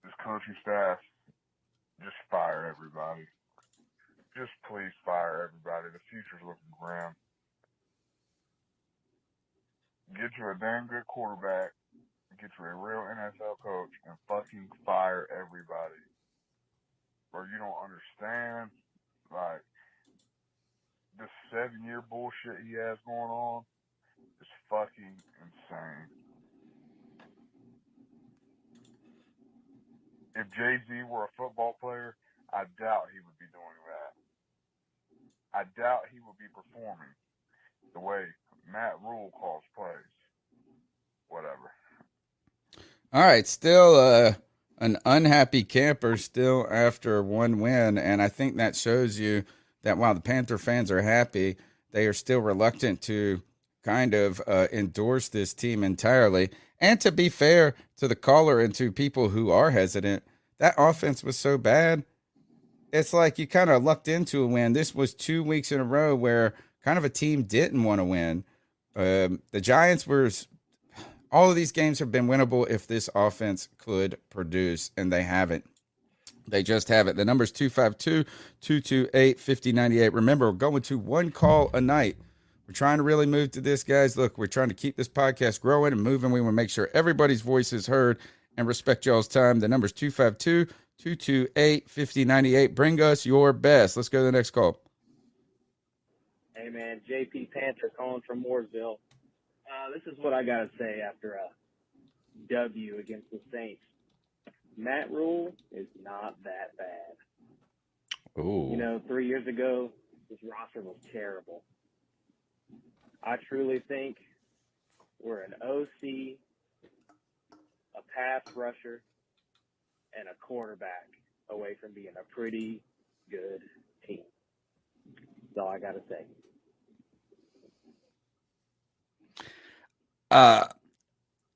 this coaching staff, just fire everybody. Just please fire everybody. The future's looking grim. Get you a damn good quarterback, get you a real NFL coach, and fucking fire everybody. Or you don't understand, like, this 7-year bullshit he has going on is fucking insane. If Jay-Z were a football player, I doubt he would be doing that. I doubt he would be performing the way Matt Rhule calls plays. Whatever. All right, still an unhappy camper still after one win, and I think that shows you that while the Panther fans are happy, they are still reluctant to kind of endorse this team entirely. And to be fair to the caller and to people who are hesitant, that offense was so bad. It's like you kind of lucked into a win. This was 2 weeks in a row where kind of a team didn't want to win. The Giants were – all of these games have been winnable if this offense could produce, and they haven't. They just haven't. The number's 252-228-5098. Remember, we're going to one call a night. We're trying to really move to this, guys. Look, we're trying to keep this podcast growing and moving. We want to make sure everybody's voice is heard and respect y'all's time. The number's 252-228-5098. Bring us your best. Let's go to the next call. Hey, man, JP Panther calling from Mooresville. This is what I got to say after a W against the Saints. Matt Rhule is not that bad. Ooh. You know, 3 years ago, this roster was terrible. I truly think we're an OC, a pass rusher, and a quarterback away from being a pretty good team. That's all I got to say.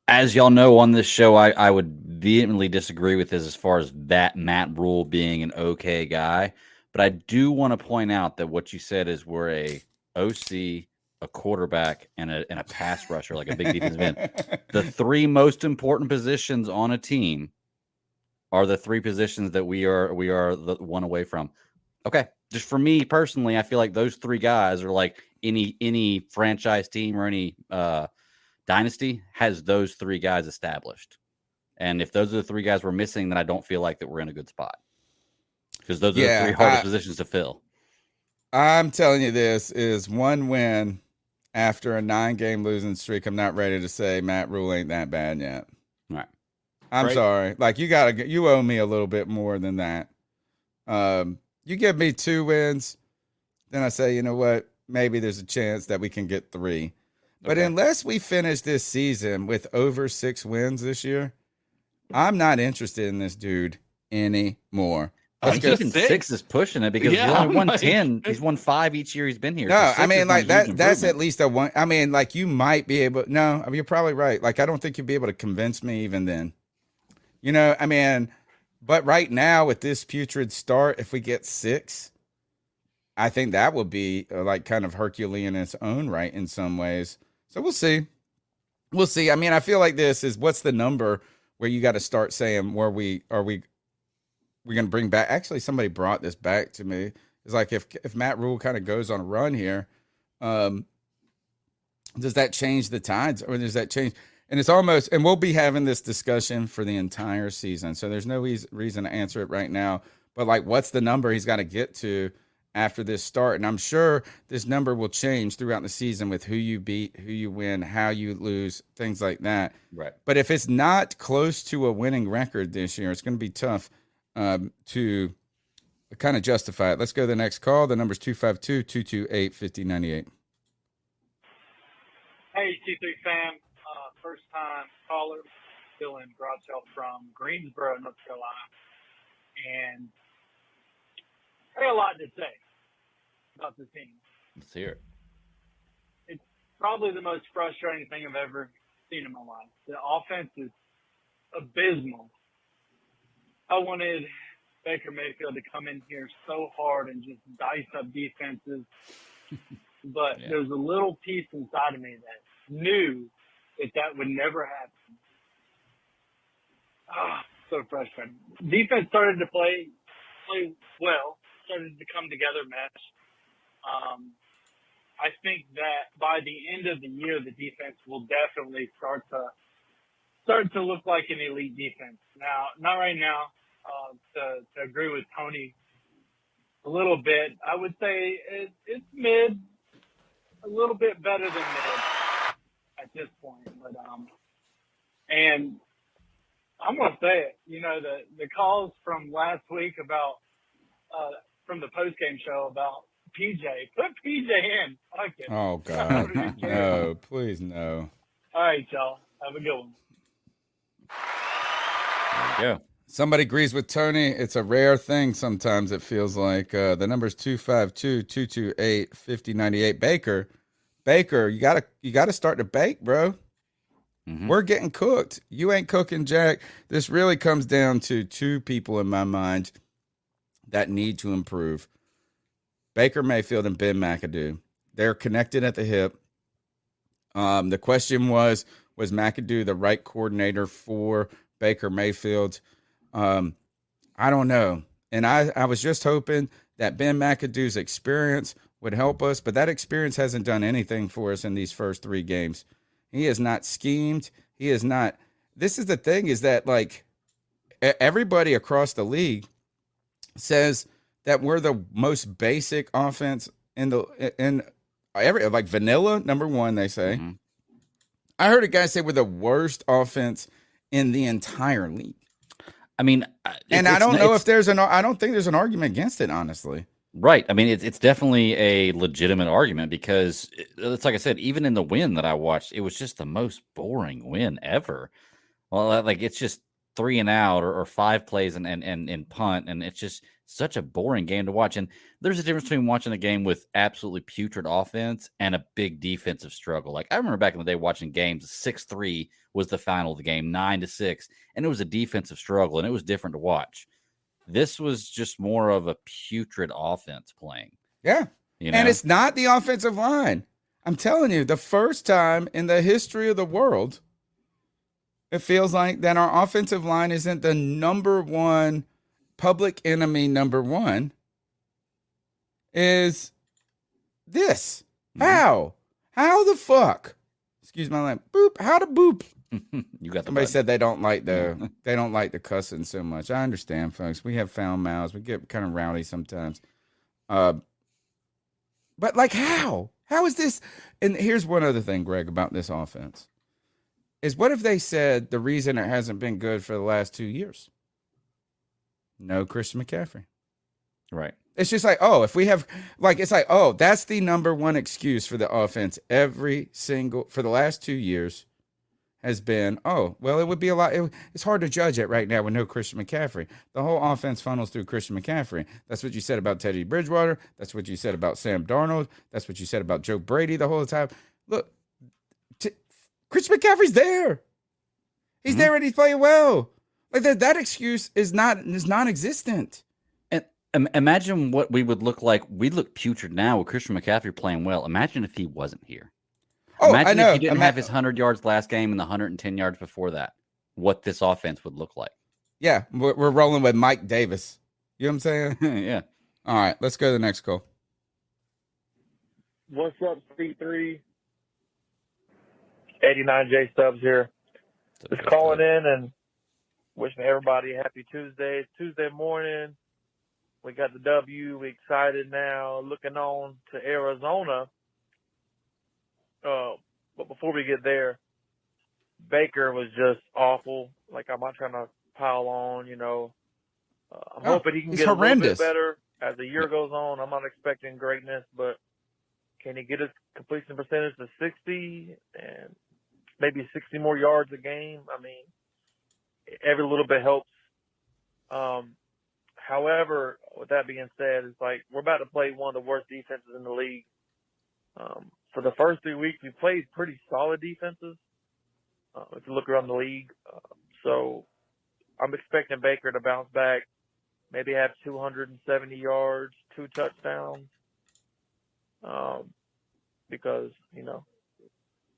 As y'all know on this show, I would vehemently disagree with this as far as that Matt Rhule being an okay guy. But I do want to point out that what you said is we're a OC, a quarterback, and a pass rusher, like a big defensive end. The three most important positions on a team are the three positions that we are the one away from. Okay, just for me personally, I feel like those three guys are like any franchise team or any dynasty has those three guys established. And if those are the three guys we're missing, then I don't feel like that we're in a good spot. Because those are the three hardest positions to fill. I'm telling you, this is one win after a 9-game losing streak. I'm not ready to say Matt Rhule ain't that bad yet. All right. I'm sorry. Like, you owe me a little bit more than that. You give me 2 wins, then I say, you know what? Maybe there's a chance that we can get 3. But unless we finish this season with over 6 wins this year, I'm not interested in this dude anymore. Let's go. Even six is pushing it because he's only won 10. He's won 5 each year he's been here. No, So I mean, like that's at improvement. least a one. I mean, like you might be able. No, I mean, you're probably right. Like I don't think you'd be able to convince me even then. You know, I mean, but right now with this putrid start, if we get 6, I think that would be like kind of Herculean in its own right in some ways. So we'll see. We'll see. I mean, I feel like this is what's the number where you got to start saying where we're going to bring back. Actually, somebody brought this back to me. It's like if Matt Rhule kind of goes on a run here, does that change the tides or does that change? And it's almost, and we'll be having this discussion for the entire season. So there's no reason to answer it right now. But like, what's the number he's got to get to after this start? And I'm sure this number will change throughout the season with who you beat, who you win, how you lose, things like that. Right. But if it's not close to a winning record this year, it's going to be tough to kind of justify it. Let's go to the next call. The number's 252-228-5098. Hey, C3 fam. First-time caller, Dylan Broadsell from Greensboro, North Carolina. And I got a lot to say about the team. Let's hear it. It's probably the most frustrating thing I've ever seen in my life. The offense is abysmal. I wanted Baker Mayfield to come in here so hard and just dice up defenses. But there's a little piece inside of me that knew that would never happen. So frustrating. Defense started to play well, started to come together, mesh. I think that by the end of the year, the defense will definitely start to look like an elite defense. Now, not right now. To agree with Tony a little bit, I would say it's mid, a little bit better than mid at this point. But and I'm gonna say it. You know, the calls from last week about from the post game show about PJ. Put PJ in. Fuck it. Oh God, no, please no. All right, y'all. Have a good one. There you go. Somebody agrees with Tony. It's a rare thing sometimes, it feels like. The number's 252-228-5098. Baker, you gotta start to bake, bro. Mm-hmm. We're getting cooked. You ain't cooking, Jack. This really comes down to 2 people in my mind that need to improve. Baker Mayfield and Ben McAdoo. They're connected at the hip. The question was McAdoo the right coordinator for Baker Mayfield? I don't know. And I was just hoping that Ben McAdoo's experience would help us, but that experience hasn't done anything for us in these first 3 games. He has not schemed. He is not. This is the thing, is that like everybody across the league says that we're the most basic offense in every, like vanilla, number 1, they say. Mm-hmm. I heard a guy say we're the worst offense in the entire league. I mean, and I don't know if I don't think there's an argument against it, honestly. Right. I mean, it's definitely a legitimate argument because it's like I said, even in the win that I watched, it was just the most boring win ever. Well, like it's just 3 and out or 5 plays and punt, and it's just such a boring game to watch. And there's a difference between watching a game with absolutely putrid offense and a big defensive struggle. Like I remember back in the day watching games, 6-3 was the final of the game, 9-6, and it was a defensive struggle, and it was different to watch. This was just more of a putrid offense playing. Yeah. You know? And it's not the offensive line. I'm telling you, the first time in the history of the world, it feels like that our offensive line isn't the number 1 public enemy. Number 1 is this. Mm-hmm. How the fuck? Excuse my language. Boop. How to boop? You got somebody said they don't like the cussing so much. I understand, folks. We have foul mouths. We get kind of rowdy sometimes. But like how is this? And here's one other thing, Greg, about this offense is what if they said the reason it hasn't been good for the last 2 years? No Christian McCaffrey. Right. It's just like, oh, if we have like, it's like, oh, that's the number 1 excuse for the offense for the last 2 years. has been, oh, well, it would be a lot. It's hard to judge it right now with no Christian McCaffrey. The whole offense funnels through Christian McCaffrey. That's what you said about Teddy Bridgewater. That's what you said about Sam Darnold. That's what you said about Joe Brady the whole time. Look, Christian McCaffrey's there. He's there and he's playing well. Like that excuse is non-existent. And imagine what we would look like. We look putrid now with Christian McCaffrey playing well. Imagine if he wasn't here. Oh, Imagine I know. if he didn't have his 100 yards last game and the 110 yards before that. What this offense would look like. Yeah, we're rolling with Mike Davis. You know what I'm saying? Yeah. All right, let's go to the next call. What's up, C3? 89J Stubbs here. Just calling in and wishing everybody a happy Tuesday. It's Tuesday morning. We got the W. We excited now. Looking on to Arizona. But before we get there, Baker was just awful. Like, I'm not trying to pile on, I'm hoping he can get horrendous. A little bit better as the year goes on. I'm not expecting greatness, but can he get his completion percentage to 60 and maybe 60 more yards a game? I mean, every little bit helps. However, with that being said, it's like we're about to play one of the worst defenses in the league. For the first 3 weeks, we played pretty solid defenses. If you look around the league. So I'm expecting Baker to bounce back, maybe have 270 yards, 2 touchdowns. Because,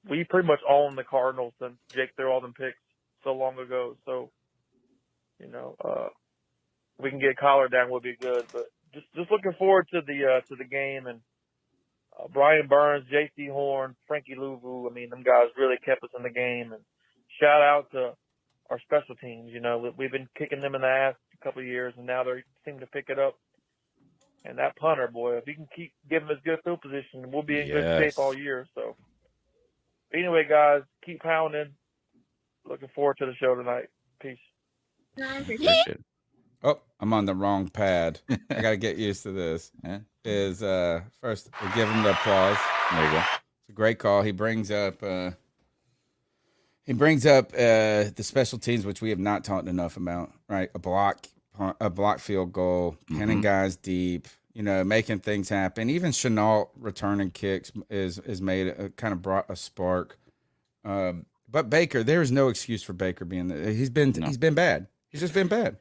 we pretty much own the Cardinals since Jake threw all them picks so long ago. So, we can get Collar down would be good. But just looking forward to the game. And Brian Burns, J.C. Horn, Frankie Louvu, I mean, them guys really kept us in the game. And shout out to our special teams. We've been kicking them in the ass a couple of years, and now they seem to pick it up. And that punter, boy, if he can keep giving us good field position, we'll be in good shape all year. So, anyway, guys, keep pounding. Looking forward to the show tonight. Peace. Oh, I'm on the wrong pad. I got to get used to this. First, we'll give him the applause. There you go. It's a great call. He brings up the special teams, which we have not talked enough about, right? A block field goal, pinning guys deep, making things happen. Even Shenault returning kicks is made kind of brought a spark. But Baker, there is no excuse for Baker being there. He's been bad. He's just been bad.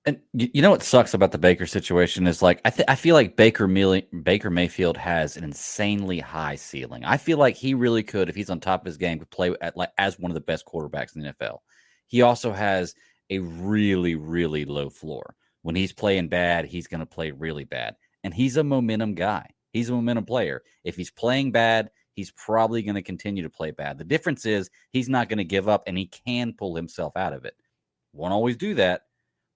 And you know what sucks about the Baker situation is like I feel like Baker Mayfield has an insanely high ceiling. I feel like he really could, if he's on top of his game, could play as one of the best quarterbacks in the NFL. He also has a really, really low floor. When he's playing bad, he's going to play really bad. And he's a momentum guy. He's a momentum player. If he's playing bad, he's probably going to continue to play bad. The difference is he's not going to give up, and he can pull himself out of it. Won't always do that,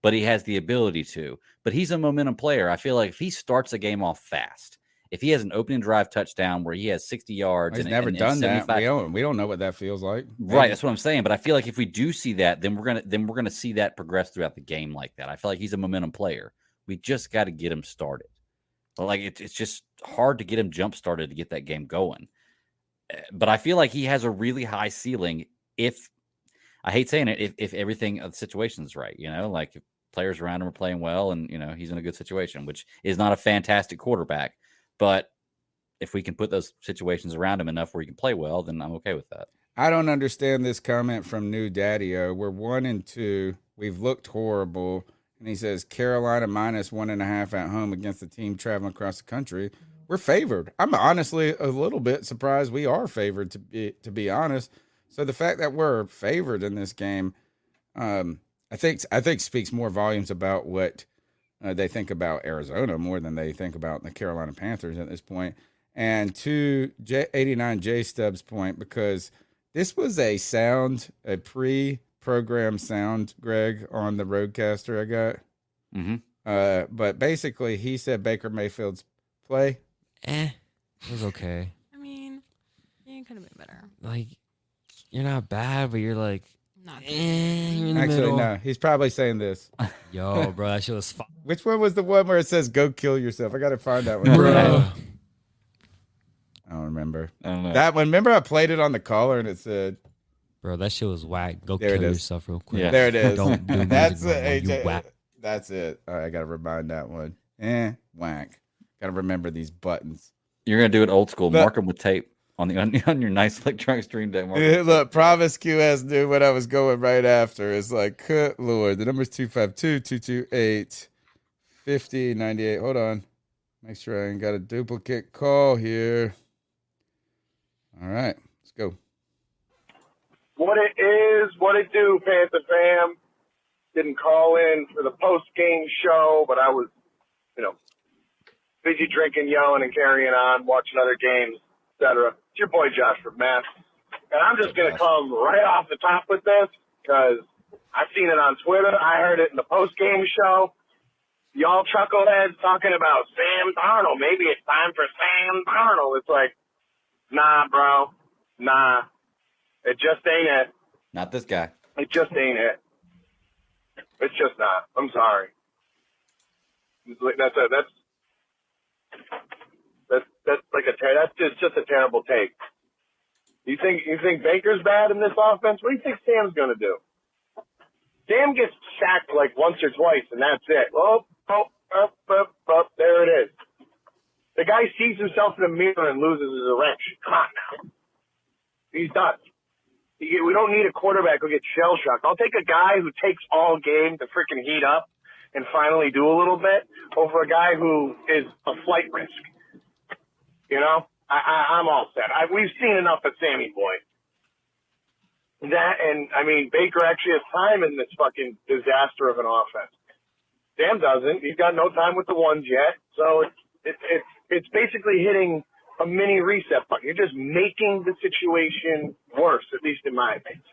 but he has the ability to. But he's a momentum player. I feel like if he starts a game off fast, if he has an opening drive touchdown where he has 60 yards, he's never done that. We don't know what that feels like. Right, that's what I'm saying. But I feel like if we do see that, then we're gonna see that progress throughout the game like that. I feel like he's a momentum player. We just got to get him started. Like it's just hard to get him jump started to get that game going. But I feel like he has a really high ceiling if I hate saying it, if everything the situation's right, like if players around him are playing well and he's in a good situation, which is not a fantastic quarterback. But if we can put those situations around him enough where he can play well, then I'm okay with that. I don't understand this comment from New Daddy-O. We're 1-2. We've looked horrible. And he says Carolina -1.5 at home against the team traveling across the country. We're favored. I'm honestly a little bit surprised we are favored, to be honest. So the fact that we're favored in this game, I think speaks more volumes about what they think about Arizona more than they think about the Carolina Panthers at this point. And to 89J Stubbs' point, because this was a pre-programmed sound, Greg, on the Roadcaster I got. Mm-hmm. But basically, he said Baker Mayfield's play. It was okay. I mean, you could have been better. Like, you're not bad, but you're like, not you're in the Actually, middle. no. He's probably saying this. Yo, bro, that shit was fun. Which one was the one where it says "Go kill yourself"? I got to find that one. Bro. I don't remember. I don't know. That one. Remember, I played it on the caller and it said, Bro, that shit was whack. Go There it kill is. yourself real quick. Yeah. There it is. Don't do music That's no more, it. you AJ. whack. That's it. All right, I got to remind that one. Whack. Got to remember these buttons. You're gonna do it old school. But- Mark them with tape on your nice electronic stream deck. Mark 'em Yeah, with look, tape. Promise QS knew what I was going right after. It's like, good Lord. The number's 252-228-5098. Hold on. Make sure I ain't got a duplicate call here. All right, let's go. What it is, what it do, Panther fam. Didn't call in for the post-game show, but I was, busy drinking, yelling, and carrying on, watching other games, etc. It's your boy Josh from Matt. And I'm just going to come right off the top with this because I've seen it on Twitter. I heard it in the post-game show. Y'all chuckleheads talking about Sam Darnold. Maybe it's time for Sam Darnold. It's like, nah, bro. Nah. It just ain't it. Not this guy. It just ain't it. It's just not. I'm sorry. That's just a terrible take. You think Baker's bad in this offense? What do you think Sam's gonna do? Sam gets sacked like once or twice, and that's it. There it is. The guy sees himself in the mirror and loses his erection. Come on now. He's done. We don't need a quarterback who gets shell-shocked. I'll take a guy who takes all game to freaking heat up and finally do a little bit over a guy who is a flight risk. I'm all set. We've seen enough of Sammy Boy. Baker actually has time in this fucking disaster of an offense. Sam doesn't. He's got no time with the ones yet. So it's basically hitting a mini reset button. You're just making the situation worse, at least in my opinion.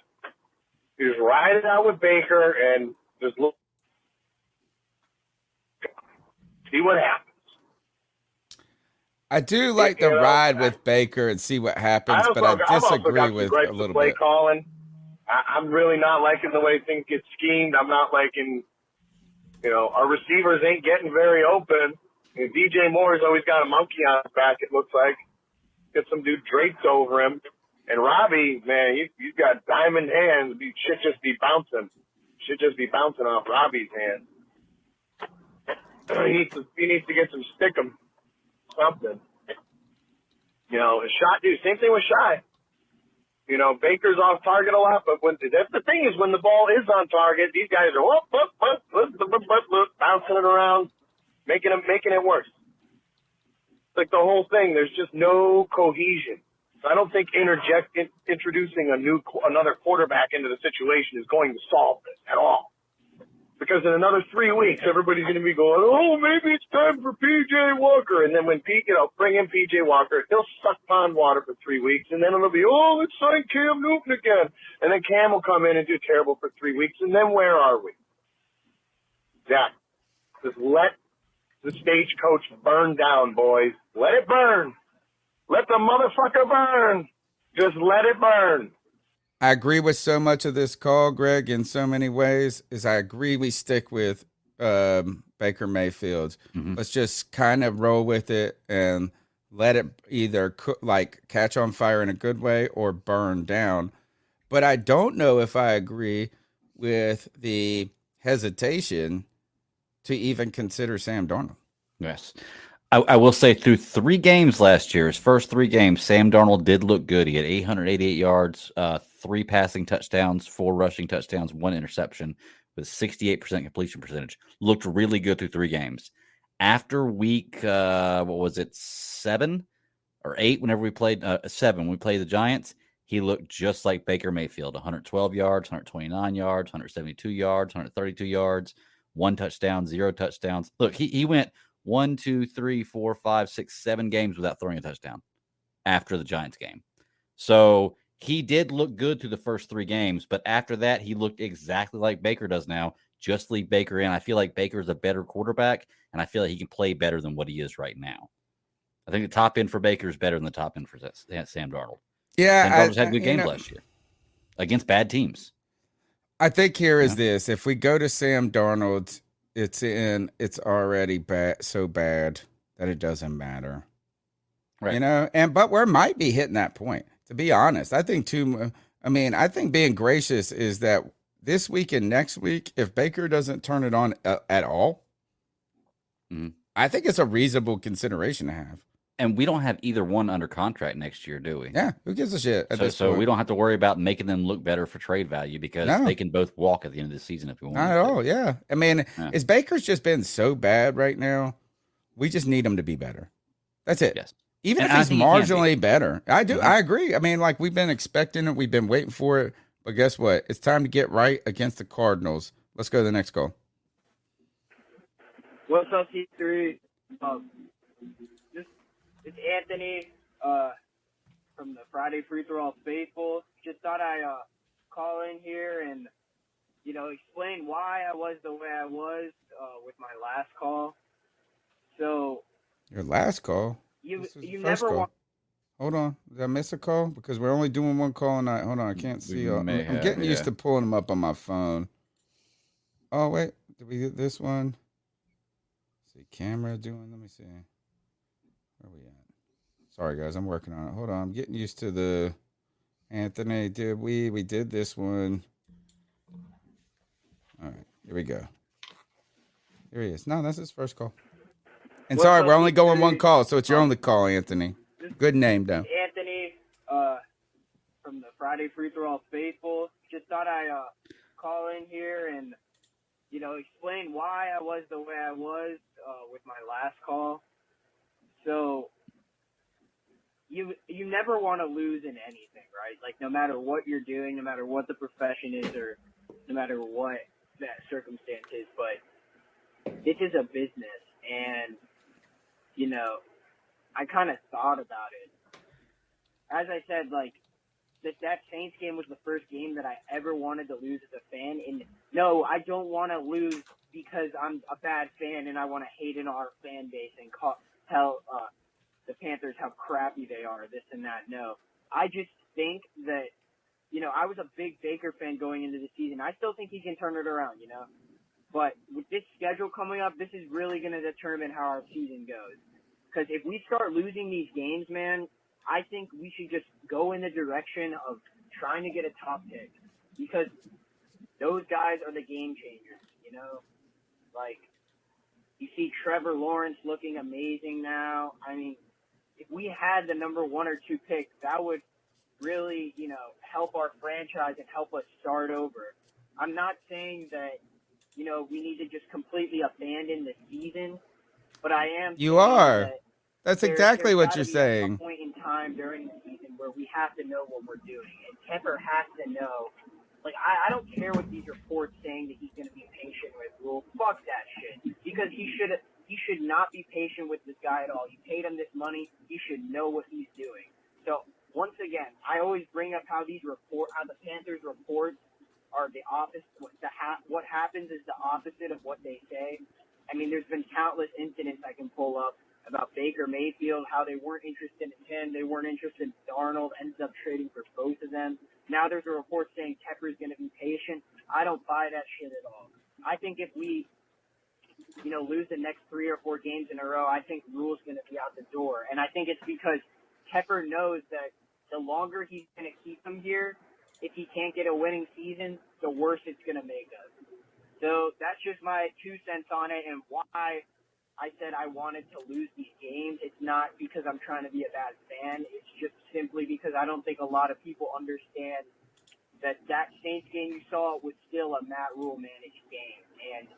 You just ride it out with Baker and just look, see what happens. I do like the ride with Baker and see what happens, but I disagree with a little play bit. calling. I'm really not liking the way things get schemed. I'm not liking, our receivers ain't getting very open. DJ Moore's always got a monkey on his back, it looks like. Got some dude draped over him. And Robbie, man, he's got diamond hands. He should just be bouncing. Should just be bouncing off Robbie's hands. He needs to get some stickum. Something. Same thing with Shy. Baker's off target a lot, but that's the thing is when the ball is on target, these guys are bouncing it around, making it worse. It's like the whole thing. There's just no cohesion. So I don't think introducing another quarterback into the situation is going to solve this at all. Because in another 3 weeks, everybody's going to be going, oh, maybe it's time for P.J. Walker. And then when bring in P.J. Walker, he'll suck pond water for 3 weeks. And then it'll be, oh, let's sign Cam Newton again. And then Cam will come in and do terrible for 3 weeks. And then where are we? Zach, just let the stagecoach burn down, boys. Let it burn. Let the motherfucker burn. Just let it burn. I agree with so much of this call, Greg, in so many ways. I agree we stick with Baker Mayfield. Mm-hmm. Let's just kind of roll with it and let it either catch on fire in a good way or burn down. But I don't know if I agree with the hesitation to even consider Sam Darnold. Yes. I will say through 3 games last year, his first 3 games, Sam Darnold did look good. He had 888 yards, 3 passing touchdowns, 4 rushing touchdowns, 1 interception with 68% completion percentage. Looked really good through 3 games. After week, 7 or 8, whenever we played 7, when we played the Giants, he looked just like Baker Mayfield, 112 yards, 129 yards, 172 yards, 132 yards, 1 touchdown, 0 touchdowns. Look, he went 1, 2, 3, 4, 5, 6, 7 games without throwing a touchdown after the Giants game. So he did look good through the first 3 games, but after that, he looked exactly like Baker does now. Just leave Baker in. I feel like Baker's a better quarterback, and I feel like he can play better than what he is right now. I think the top end for Baker is better than the top end for Sam Darnold. Yeah, Sam Darnold's had good games last year against bad teams. I think here is this. If we go to Sam Darnold, it's already so bad that it doesn't matter. Right. But we might be hitting that point. To be honest, I think I mean, I think being gracious is that this week and next week, if Baker doesn't turn it on at all, I think it's a reasonable consideration to have. And we don't have either one under contract next year, do we? Yeah, who gives a shit at this So point? we don't have to worry about making them look better for trade value because No. they can both walk at the end of the season if we want. Not at all, yeah. I mean, is Baker's just been so bad right now? We just need him to be better. That's it. Yes. Even And if I he's think he can be. marginally better. I do. I agree. I mean, like, we've been expecting it. We've been waiting for it. But guess what? It's time to get right against the Cardinals. Let's go to the next call. What's up, C3? It's Anthony from the Friday Free Throw All Faithful. Just thought I'd call in here and, explain why I was the way I was with my last call. So Your last call? you First never call. want. Hold on. Did I miss a call? Because we're only doing one call a night. Hold on. I can't see. I'm may have, getting used yeah. to pulling them up on my phone. Oh, wait. Did we get this one? Let's see. Camera doing. Let me see. Where are we at? Sorry, guys. I'm working on it. Hold on. I'm getting used to the Anthony. Did we did this one. All right. Here we go. Here he is. No, that's his first call. And What's sorry, up, we're only going C3? one call, so it's your only call, Anthony. Good name, though. Anthony from the Friday Free Throw All Faithful. Just thought I'd call in here and, explain why I was the way I was with my last call. So you never want to lose in anything, right? Like, no matter what you're doing, no matter what the profession is, or no matter what that circumstance is, but this is a business, and I kind of thought about it. As I said, like, that Saints game was the first game that I ever wanted to lose as a fan. And no, I don't want to lose because I'm a bad fan and I want to hate in our fan base and tell the Panthers how crappy they are, this and that. No, I just think that, I was a big Baker fan going into the season. I still think he can turn it around, But with this schedule coming up, this is really going to determine how our season goes. Because if we start losing these games, man, I think we should just go in the direction of trying to get a top pick. Because those guys are the game changers, Like, you see Trevor Lawrence looking amazing now. I mean, if we had the number 1 or 2 pick, that would really, help our franchise and help us start over. I'm not saying that, we need to just completely abandon the season, but I am. You are. That That's there's exactly what gotta you're be saying. A point in time during the season where we have to know what we're doing, and Tepper has to know. Like, I don't care what these reports saying that he's going to be patient with Rhule. Fuck that shit. Because he should not be patient with this guy at all. You paid him this money. He should know what he's doing. So once again, I always bring up how how the Panthers reports are the opposite. What happens is the opposite of what they say. I mean, there's been countless incidents I can pull up about Baker Mayfield, how they weren't interested in him, they weren't interested in Darnold, ended up trading for both of them. Now there's a report saying Tepper's going to be patient. I don't buy that shit at all. I think if we, lose the next 3 or 4 games in a row, I think Rhule's going to be out the door. And I think it's because Tepper knows that the longer he's going to keep him here, if he can't get a winning season, the worse it's going to make us. So that's just my 2 cents on it and why I said I wanted to lose these games. It's not because I'm trying to be a bad fan. It's just simply because I don't think a lot of people understand that Saints game you saw was still a Matt Rhule managed game. And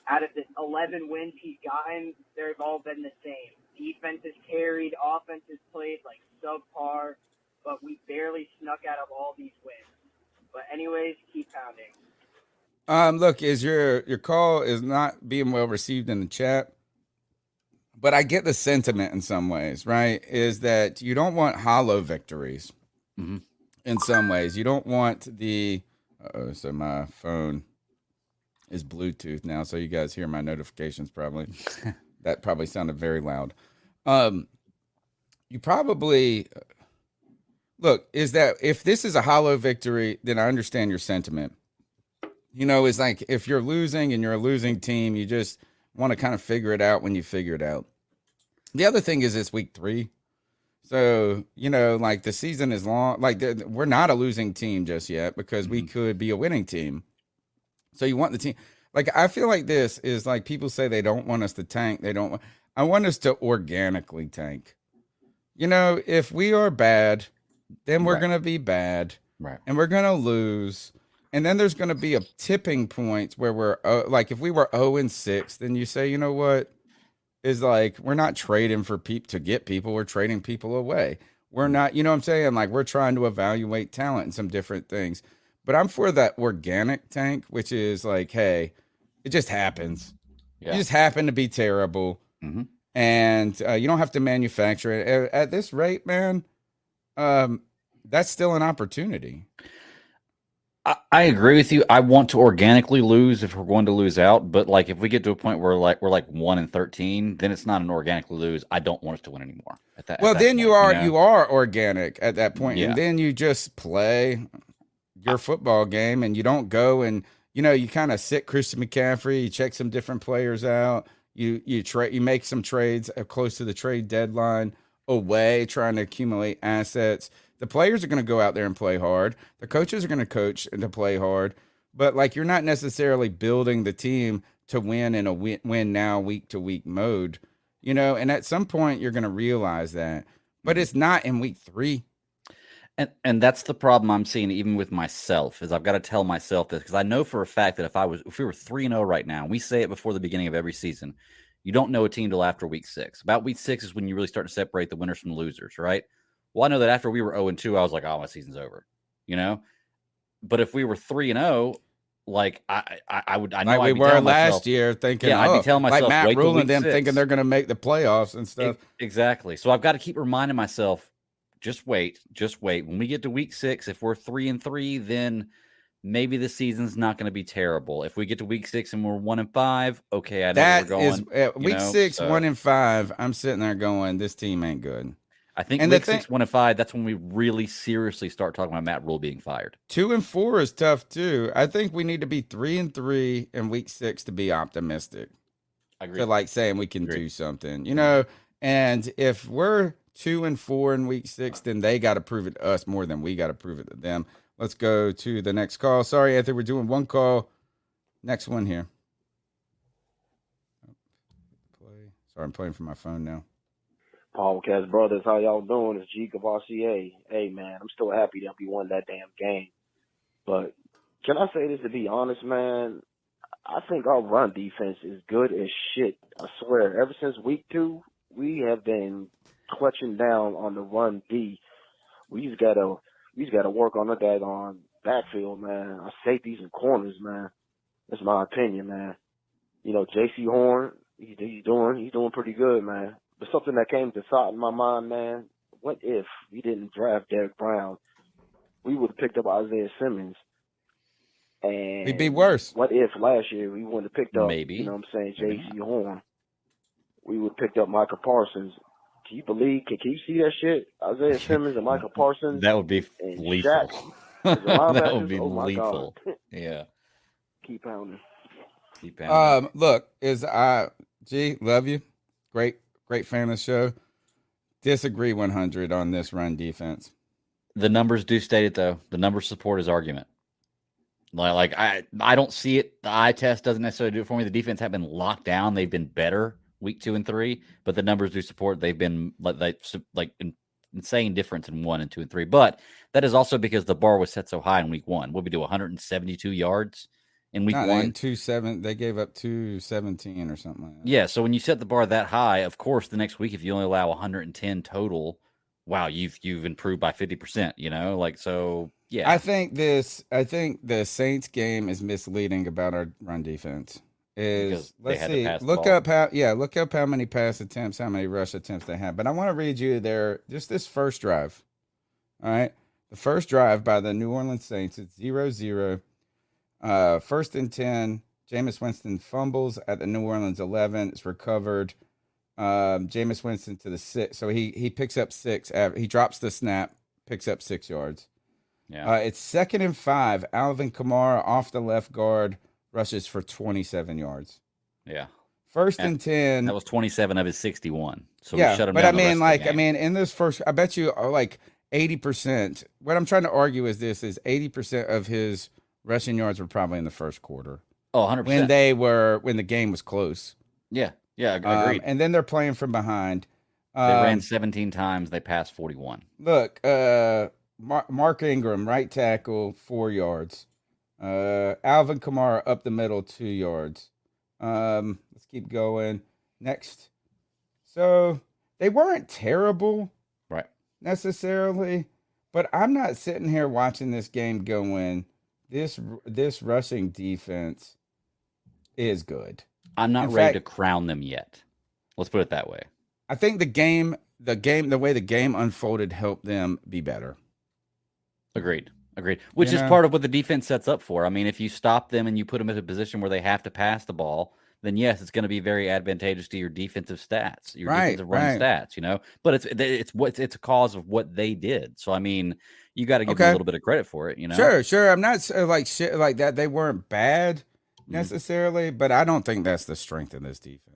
out of the 11 wins he's gotten, they've all been the same. Defense is carried, offense is played like subpar, but we barely snuck out of all these wins. But anyways, keep pounding. Look, is your call is not being well received in the chat, but I get the sentiment in some ways, right? Is that you don't want hollow victories. Mm-hmm. In some ways, you don't want the. So my phone is Bluetooth now, so you guys hear my notifications probably. That probably sounded very loud. You probably look is that if this is a hollow victory, then I understand your sentiment. It's like if you're losing and you're a losing team, you just want to kind of figure it out when you figure it out. The other thing is it's week 3. So, like the season is long. Like we're not a losing team just yet because we could be a winning team. So you want the team. Like, I feel like this is like people say they don't want us to tank. I want us to organically tank. If we are bad, then we're going to be bad. Right. And we're going to lose. And then there's going to be a tipping point where we're like, if we were 0-6, then you say, you know what? Is like, we're not trading for people to get people. We're trading people away. We're not, you know what I'm saying? Like, we're trying to evaluate talent and some different things. But I'm for that organic tank, which is like, hey, it just happens. Yeah. You just happen to be terrible. Mm-hmm. And you don't have to manufacture it. At this rate, man, that's still an opportunity. I agree with you. I want to organically lose if we're going to lose out, but like if we get to a point where we're like 1-13, then it's not an organically lose. I don't want us to win anymore. Then you are organic at that point, Yeah. And then you just play your football game, and you don't go and you kind of sit Christian McCaffrey. You check some different players out. You make some trades close to the trade deadline away, trying to accumulate assets. The players are going to go out there and play hard. The coaches are going to coach and to play hard. But like, you're not necessarily building the team to win in a win now week to week mode, and at some point you're going to realize that, but it's not in week 3. And that's the problem I'm seeing even with myself, is I've got to tell myself this, because I know for a fact that if we were 3-0 right now, we say it before the beginning of every season, you don't know a team till after week 6. About week 6 is when you really start to separate the winners from the losers, right? Well, I know that after we were 0-2, I was like, oh, my season's over, But if we were 3-0, like I would, I know like we were last year, thinking, I'd be telling myself, like Matt wait till Rhule and week them 6. thinking they're going to make the playoffs and stuff. Exactly. So I've got to keep reminding myself, just wait. When we get to week 6, if we're 3-3, then maybe the season's not going to be terrible. If we get to week 6 and we're 1-5, okay, I know where we're going. Week 6, 1-5. I'm sitting there going, this team ain't good. I think week 6, 1-5, that's when we really seriously start talking about Matt Rhule being fired. 2-4 is tough too. I think we need to be 3-3 in week 6 to be optimistic. I agree. To like saying we can do something, and if we're 2-4 in week 6, then they got to prove it to us more than we got to prove it to them. Let's go to the next call. Sorry, Anthony, we're doing one call. Next one here. Sorry, I'm playing from my phone now. Podcast brothers, how y'all doing? It's G of RCA. Hey man, I'm still happy that we won that damn game. But can I say this to be honest, man? I think our run defense is good as shit. I swear, ever since week 2, we have been clutching down on the run D. We just gotta work on the daggone backfield, man. Our safeties and corners, man. That's my opinion, man. J.C. Horn, he's doing pretty good, man. But something that came to thought in my mind, man, what if we didn't draft Derek Brown? We would have picked up Isaiah Simmons. And he'd be worse. What if last year we wouldn't have picked up, maybe, J.C. Horn? We would have picked up Micah Parsons. Can you see that shit? Isaiah Simmons and Micah Parsons. That would be lethal. That would be lethal. Yeah. Keep pounding. Look, love you. Great fan of the show. Disagree 100 on this run defense. The numbers do state it, though. The numbers support his argument. Like I don't see it. The eye test doesn't necessarily do it for me. The defense have been locked down. They've been better week 2 and 3, but the numbers do support. They've been like insane difference in 1 and 2 and 3. But that is also because the bar was set so high in week 1. What we do, 172 yards in week 1. They gave up 217 or something like that. Yeah, so when you set the bar that high, of course, the next week if you only allow 110 total, wow, you've improved by 50%. So. Yeah, I think the Saints game is misleading about our run defense. Let's see. Look up how many pass attempts, how many rush attempts they have. But I want to read you this first drive. All right, the first drive by the New Orleans Saints, it's 0-0. 1st and 10. Jameis Winston fumbles at the New Orleans 11. It's recovered. Jameis Winston to the 6. So he picks up 6. He drops the snap, picks up 6 yards. Yeah. It's 2nd and 5. Alvin Kamara off the left guard rushes for 27 yards. Yeah. First and 10. That was 27 of his 61. So yeah, we shut him but down. I mean, like, in this first, I bet you like 80%. What I'm trying to argue is this: is 80% of his rushing yards were probably in the first quarter. Oh, 100%. When the game was close. Yeah, agreed. And then they're playing from behind. They ran 17 times. They passed 41. Look, Mark Ingram, right tackle, 4 yards. Alvin Kamara up the middle, 2 yards. Let's keep going. Next. So they weren't terrible, right, necessarily, but I'm not sitting here watching this game going, this rushing defense is good. I'm not ready to crown them yet. Let's put it that way. I think the way the game unfolded helped them be better. Agreed. Which is part of what the defense sets up for. I mean, if you stop them and you put them in a position where they have to pass the ball, then yes, it's going to be very advantageous to your defensive stats, your defensive run stats, you know. But it's a cause of what they did. So I mean, you got to give them a little bit of credit for it, you know. Sure. I'm not like shit like that. They weren't bad necessarily, but I don't think that's the strength in this defense.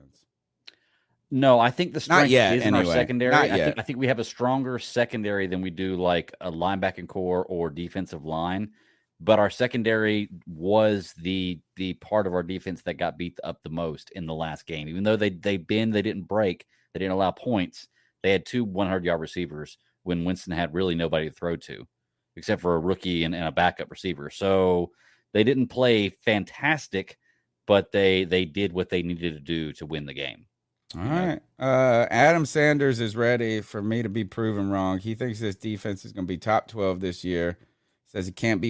No, I think the strength is in our anyway. secondary. Not yet. I think we have a stronger secondary than we do like a linebacking core or defensive line. But our secondary was the part of our defense that got beat up the most in the last game. Even though they didn't break, they didn't allow points. They had 2 100-yard receivers when Winston had really nobody to throw to, except for a rookie and a backup receiver. So they didn't play fantastic, but they did what they needed to do to win the game. All right. Adam Sanders is ready for me to be proven wrong. He thinks this defense is going to be top 12 this year. Says he can't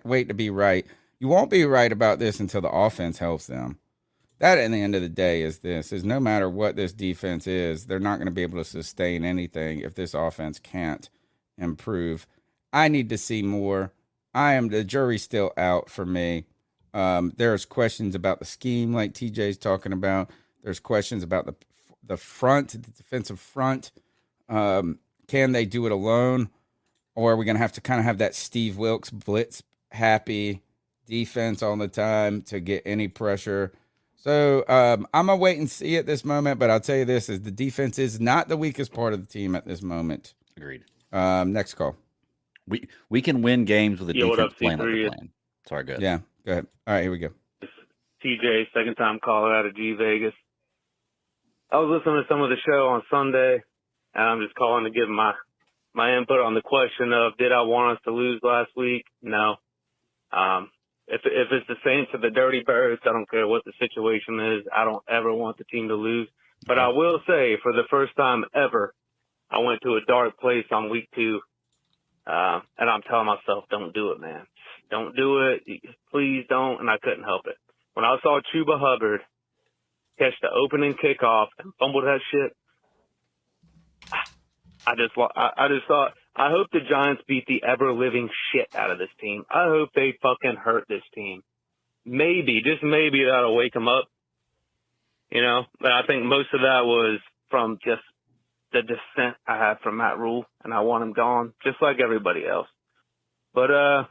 wait to be right. You won't be right about this until the offense helps them. That, at the end of the day, is no matter what this defense is, they're not going to be able to sustain anything if this offense can't improve. I need to see more. The jury's still out for me. There's questions about the scheme, like TJ's talking about. There's questions about the front, the defensive front. Can they do it alone? Or are we going to have to kind of have that Steve Wilkes blitz happy defense all the time to get any pressure? So I'm going to wait and see at this moment, but I'll tell you this, is the defense is not the weakest part of the team at this moment. Agreed. Next call. We can win games with a defense what up, playing like C3? we're playing. Sorry, go ahead. Yeah, go ahead. All right, here we go. TJ, second time caller out of G Vegas. I was listening to some of the show on Sunday, and I'm just calling to give my input on the question of, did I want us to lose last week? No. If it's the Saints or the Dirty Birds, I don't care what the situation is. I don't ever want the team to lose. But I will say, for the first time ever, I went to a dark place on week 2, and I'm telling myself, don't do it, man. Don't do it. Please don't. And I couldn't help it. When I saw Chuba Hubbard catch the opening kickoff and fumble that shit, I just thought, I hope the Giants beat the ever-living shit out of this team. I hope they fucking hurt this team. Maybe, just maybe that'll wake them up. You know, but I think most of that was from just the dissent I had from Matt Rhule, and I want him gone, just like everybody else. But a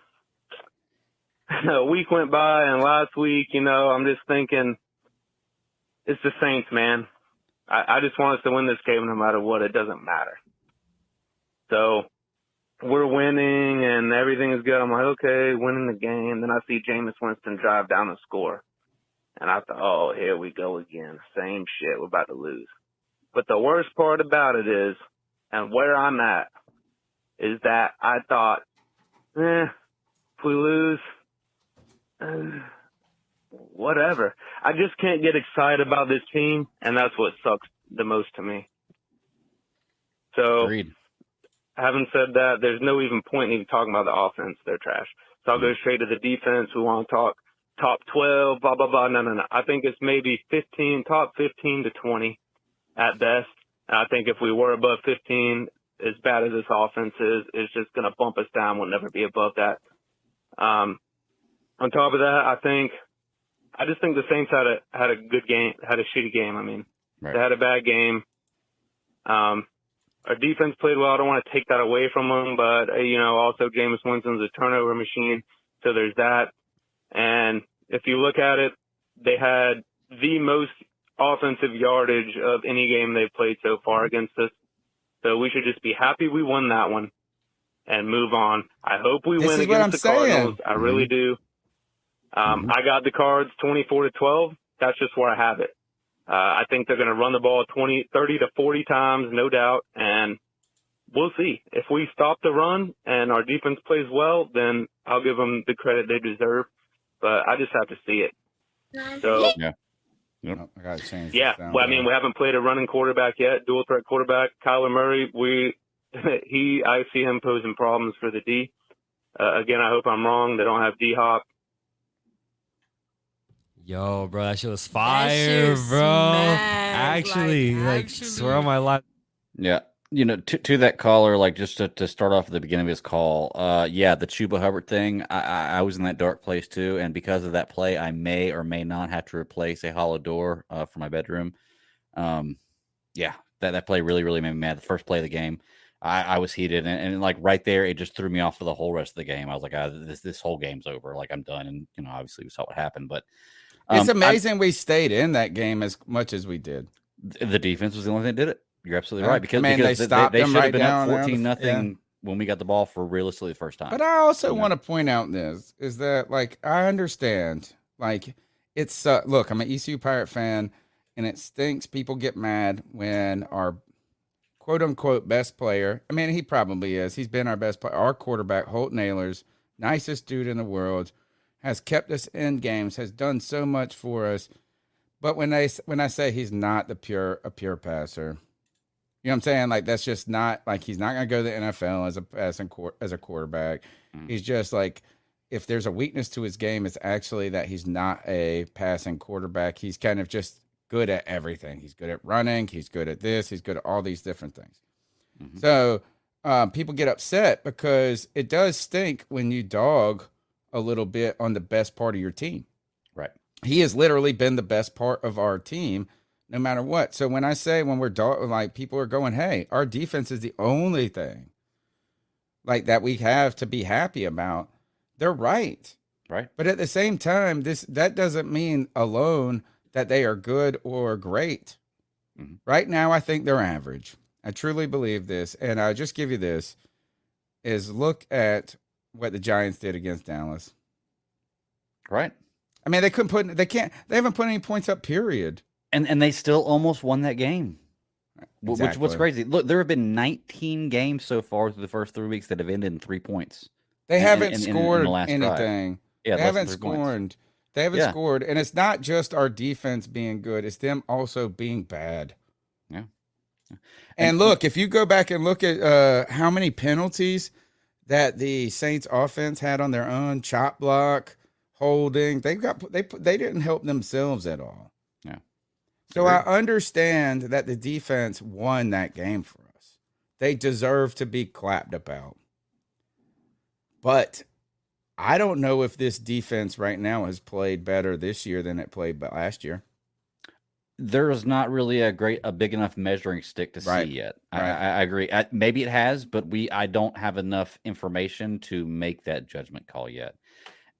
week went by, and last week, you know, I'm just thinking, it's the Saints, man. I just want us to win this game no matter what. It doesn't matter. So we're winning and everything is good. I'm like, okay, winning the game. Then I see Jameis Winston drive down and score. And I thought, oh, here we go again. Same shit. We're about to lose. But the worst part about it is, and where I'm at, is that I thought, if we lose, whatever. I just can't get excited about this team, and that's what sucks the most to me. So, Agreed. Having said that, there's no even point in even talking about the offense. They're trash. So I'll go straight to the defense. We want to talk top 12, blah, blah, blah. No. I think it's maybe top 15 to 20 at best. And I think if we were above 15, as bad as this offense is, it's just going to bump us down. We'll never be above that. On top of that, I just think the Saints had a good game, had a shitty game. I mean, They had a bad game. Our defense played well. I don't want to take that away from them, but, you know, also Jameis Winston's a turnover machine, so there's that. And if you look at it, they had the most offensive yardage of any game they've played so far against us. So we should just be happy we won that one and move on. I hope we win against the Cardinals. I really do. I got the Cards 24-12. That's just where I have it. I think they're going to run the ball 30 to 40 times, no doubt, and we'll see. If we stop the run and our defense plays well, then I'll give them the credit they deserve, but I just have to see it. So, I got to change. yeah, well, I mean, we haven't played a running quarterback yet, dual threat quarterback. Kyler Murray, I see him posing problems for the D. Again, I hope I'm wrong. They don't have D-Hop. Yo, bro, that shit was fire, bro. Actually, swear on my life. Yeah. You know, to that caller, like just to start off at the beginning of his call, yeah, the Chuba Hubbard thing, I was in that dark place too, and because of that play, I may or may not have to replace a hollow door for my bedroom. Yeah, that play really, really made me mad. The first play of the game, I was heated, and like right there, it just threw me off for the whole rest of the game. I was like, this whole game's over. Like, I'm done, and you know, obviously we saw what happened, but it's amazing we stayed in that game as much as we did. The defense was the only thing that did it. You're absolutely right, because they stopped them should right have been down up 14-0 when we got the ball for realistically the first time. But I also want to point out this is that, like, I understand, like, it's look, I'm an ECU Pirate fan, and it stinks. People get mad when our quote unquote best player, I mean, he probably is. He's been our best player. Our quarterback, Holt Naylor's, nicest dude in the world, has kept us in games, has done so much for us. But when I say he's not a pure passer, you know what I'm saying? Like, that's just not, like, he's not going to go to the NFL as a quarterback. He's just like, if there's a weakness to his game, it's actually that he's not a passing quarterback. He's kind of just good at everything. He's good at running. He's good at this. He's good at all these different things. So people get upset because it does stink when you dog a little bit on the best part of your team. Right. He has literally been the best part of our team no matter what. So when I say, when we're like, people are going, hey, our defense is the only thing like that we have to be happy about, they're right. Right. But at the same time, that doesn't mean alone that they are good or great. Right now, I think they're average. I truly believe this. And I'll just give you this, is look at what the Giants did against Dallas. Right. I mean, they haven't put any points up, period. And they still almost won that game. Exactly. What's crazy? Look, there have been 19 games so far through the first 3 weeks that have ended in 3 points. They haven't scored in the last anything. Yeah, they haven't scored. They haven't scored. And it's not just our defense being good. It's them also being bad. Yeah. And look, if you go back and look at how many penalties that the Saints offense had on their own, chop block, holding, they didn't help themselves at all. Yeah. So I understand that the defense won that game for us. They deserve to be clapped about. But I don't know if this defense right now has played better this year than it played last year. There is not really a big enough measuring stick to see yet. I agree. Maybe it has, but I don't have enough information to make that judgment call yet.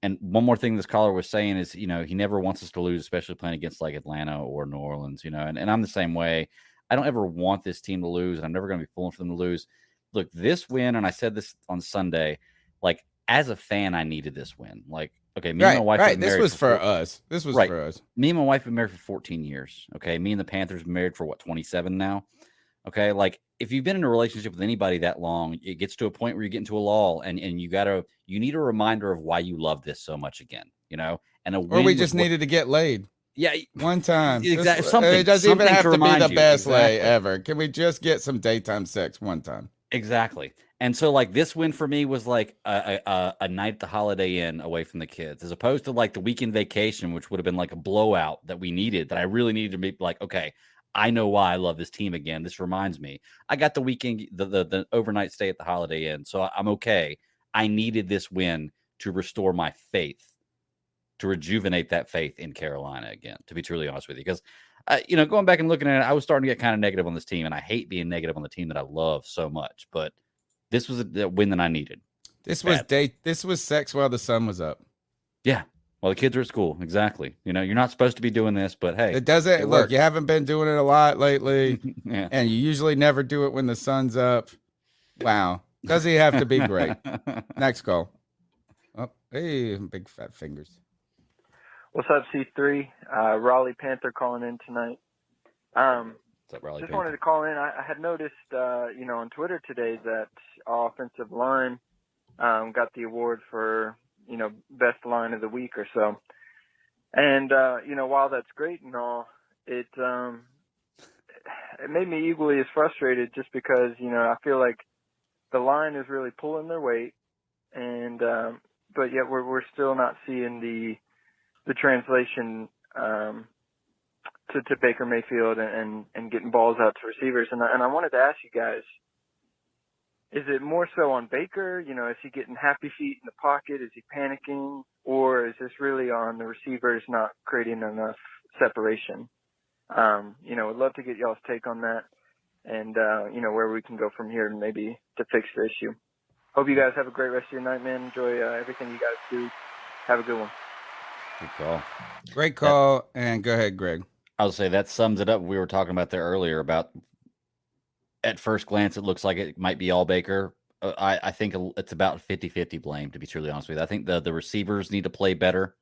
And one more thing this caller was saying is, you know, he never wants us to lose, especially playing against like Atlanta or New Orleans, you know, and I'm the same way. I don't ever want this team to lose, and I'm never going to be pulling for them to lose. Look, this win, and I said this on Sunday, like, as a fan, I needed this win. Like, okay, me and my wife have been married. This was for us. This was for us. Me and my wife have been married for 14 years. Okay, me and the Panthers have been married for 27 now. Okay, like, if you've been in a relationship with anybody that long, it gets to a point where you get into a lull, and you need a reminder of why you love this so much again, you know. And or we just needed to get laid. Yeah, one time. Exactly. It doesn't even have to be the best lay Exactly. ever. Can we just get some daytime sex one time? Exactly. And so, like, this win for me was like a night at the Holiday Inn away from the kids, as opposed to like the weekend vacation, which would have been like a blowout that we needed, that I really needed to be like, okay, I know why I love this team again. This reminds me. I got the weekend, the overnight stay at the Holiday Inn, so I'm okay. I needed this win to restore my faith, to rejuvenate that faith in Carolina again, to be truly honest with you. Because, you know, going back and looking at it, I was starting to get kind of negative on this team, and I hate being negative on the team that I love so much. But this was a win that I needed. This was sex while the sun was up. Yeah. Well, the kids are at school. Exactly. You know, you're not supposed to be doing this, but hey, It doesn't look. works. You haven't been doing it a lot lately, Yeah. and you usually never do it when the sun's up. Wow, does he have to be great? Next call. Oh, hey, big fat fingers. What's up, C3? Raleigh Panther calling in tonight. What's up, Raleigh Just Panther? wanted to call in. I had noticed, on Twitter today that our offensive line got the award for, best line of the week or so. And, while that's great and all, it made me equally as frustrated just because, I feel like the line is really pulling their weight, and but yet we're still not seeing the translation to Baker Mayfield and getting balls out to receivers. And I wanted to ask you guys, is it more so on Baker? Is he getting happy feet in the pocket? Is he panicking? Or is this really on the receivers not creating enough separation? Would love to get y'all's take on that and, where we can go from here and maybe to fix the issue. Hope you guys have a great rest of your night, man. Enjoy everything you guys do. Have a good one. Good call. Great call. And go ahead, Greg. I would say that sums it up. We were talking about there earlier about at first glance, it looks like it might be all Baker. I think it's about 50-50 blame, to be truly honest with you. I think the receivers need to play better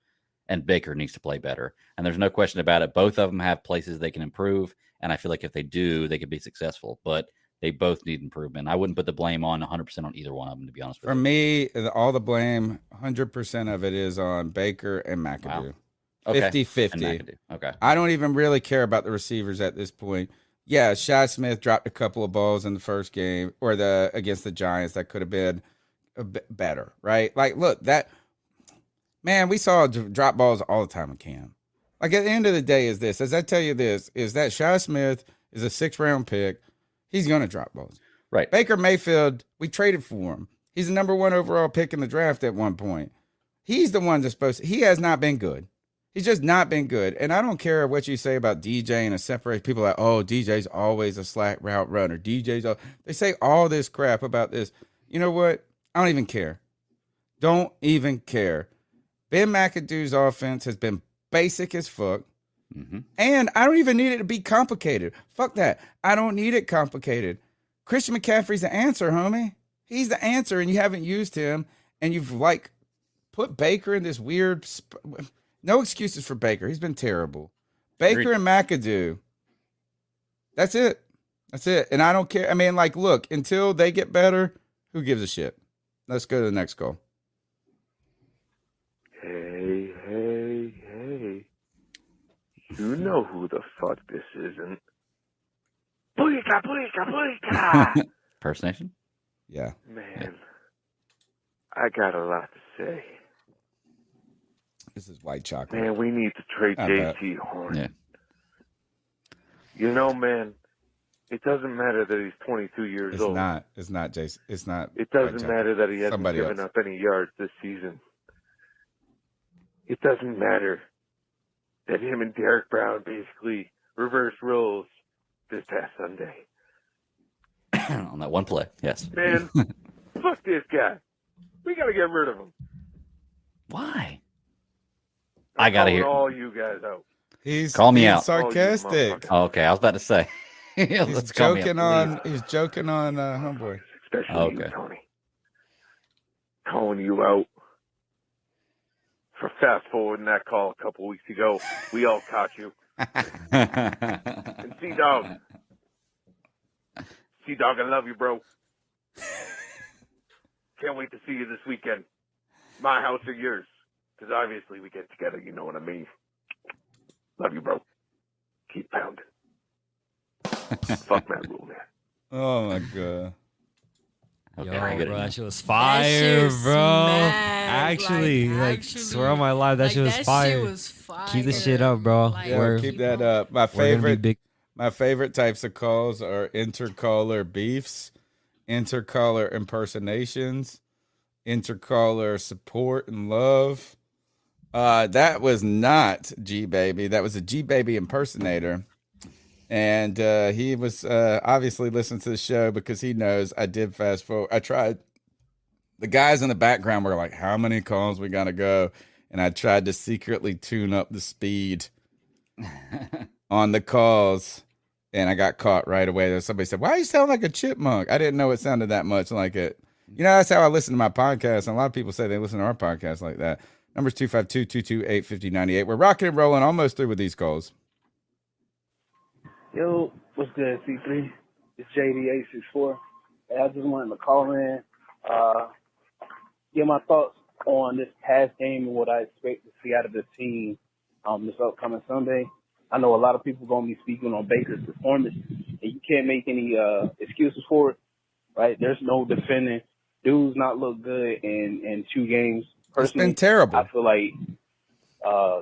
and Baker needs to play better. And there's no question about it. Both of them have places they can improve. And I feel like if they do, they could be successful. But they both need improvement. I wouldn't put the blame on 100% on either one of them, to be honest with you. For me, all the blame, 100% of it is on Baker and McAdoo. Wow. Okay. 50-50. And McAdoo. Okay. I don't even really care about the receivers at this point. Yeah, Shi Smith dropped a couple of balls in the first game or against the Giants that could have been a bit better, right? Like, look, we saw drop balls all the time in camp. Like, at the end of the day is this, as I tell you this, is that Shi Smith is a 6th-round pick. He's going to drop balls. Right. Baker Mayfield, we traded for him. He's the number 1 overall pick in the draft at one point. He's the one that's he has not been good. He's just not been good. And I don't care what you say about DJ and a separate people like, oh, DJ's always a slack route runner. They say all this crap about this. You know what? I don't even care. Don't even care. Ben McAdoo's offense has been basic as fuck. Mm-hmm. And I don't even need it to be complicated. Fuck that. I don't need it complicated. Christian McCaffrey's the answer, homie. He's the answer, and you haven't used him. And you've, put Baker in this weird... No excuses for Baker. He's been terrible. Baker and McAdoo. That's it. That's it. And I don't care. I mean, look, until they get better, who gives a shit? Let's go to the next call. Hey. You know who the fuck this isn't. Bleav. Impersonation? Yeah. Man, I got a lot to say. This is white chocolate. Man, we need to trade JT Horn. Yeah. Man, it doesn't matter that he's 22 years old. It's not, Jason. It's not. It doesn't matter that he hasn't given up any yards this season. It doesn't matter that him and Derek Brown basically reversed roles this past Sunday. On that one play, yes. Man, fuck this guy. We got to get rid of him. Why? I'm I got to calling hear. all you guys out. He's Call me out. Sarcastic. Oh, okay, I was about to say. He's joking on homeboy. Especially you, Tony. Calling you out for fast forwarding that call a couple weeks ago. We all caught you. And C-Dog, I love you, bro. Can't wait to see you this weekend. My house or yours. Because obviously we get together, you know what I mean. Love you, bro. Keep pounding. Fuck Matt Rhule, man. Oh, my God. Yo, bro, that shit was fire, bro. Actually, swear on my life, that shit was fire. Keep the shit up, bro. Keep that up. My favorite types of calls are intercaller beefs, intercaller impersonations, intercaller support and love. That was not G Baby. That was a G Baby impersonator. And he was obviously listening to the show because he knows I did fast forward. I tried. The guys in the background were like, how many calls we got to go? and I tried to secretly tune up the speed on the calls, and I got caught right away. Somebody said, "Why you sound like a chipmunk?" I didn't know it sounded that much like it. You know, that's how I listen to my podcast, and a lot of people say they listen to our podcast like that. Number's 252-228-5098. We're rocking and rolling, almost through with these calls. Yo, what's good, C3? It's JD864. Hey, I just wanted to call in, get my thoughts on this past game and what I expect to see out of the team this upcoming Sunday. I know a lot of people going to be speaking on Baker's performance, and you can't make any excuses for it, right? There's no defending. Dude's not looked good in 2 games. Personally, it's been terrible. I feel like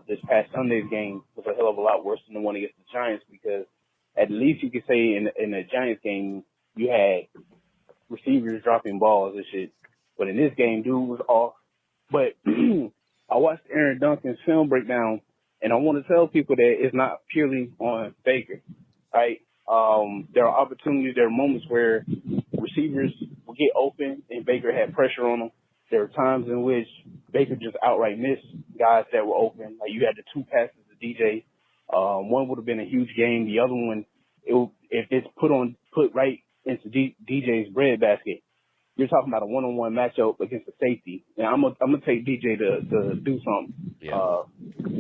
this past Sunday's game was a hell of a lot worse than the one against the Giants, because at least you could say in the Giants game you had receivers dropping balls and shit. But in this game, dude was off. But I watched Aaron Duncan's film breakdown, and I want to tell people that it's not purely on Baker, right? There are opportunities, there are moments where receivers will get open and Baker had pressure on them. There are times in which Baker just outright missed guys that were open. Like you had the 2 passes to DJ. One would have been a huge game. The other one, if it's put right into DJ's breadbasket, you're talking about a one-on-one matchup against a safety. And I'm gonna take DJ to do something. Yeah.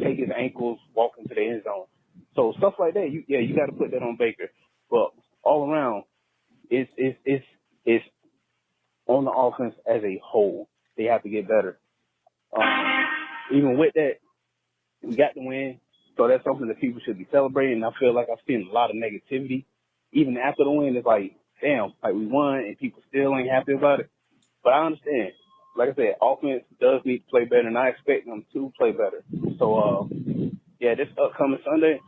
Take his ankles, walk into the end zone. So stuff like that, you got to put that on Baker. But all around, it's on the offense as a whole. They have to get better. Even with that, we got the win. So that's something that people should be celebrating. I feel like I've seen a lot of negativity. Even after the win, it's like, damn, like we won and people still ain't happy about it. But I understand. Like I said, offense does need to play better, and I expect them to play better. So, this upcoming Sunday,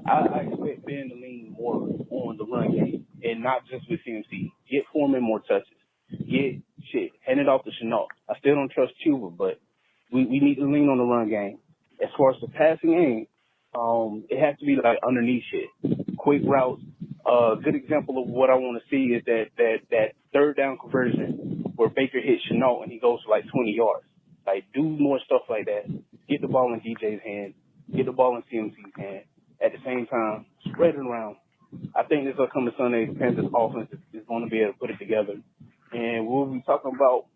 I expect Ben to lean more on the run game and not just with CMC. Get Foreman more touches. Hand it off to Shenault. I still don't trust Chuba, but we need to lean on the run game. As far as the passing game, it has to be like underneath shit. Quick routes. Good example of what I want to see is that 3rd down conversion where Baker hits Shenault and he goes for like 20 yards. Like, do more stuff like that. Get the ball in DJ's hand. Get the ball in CMC's hand. At the same time, spread it around. I think this upcoming Sunday, the Panthers offense is going to be able to put it together. And we'll be talking about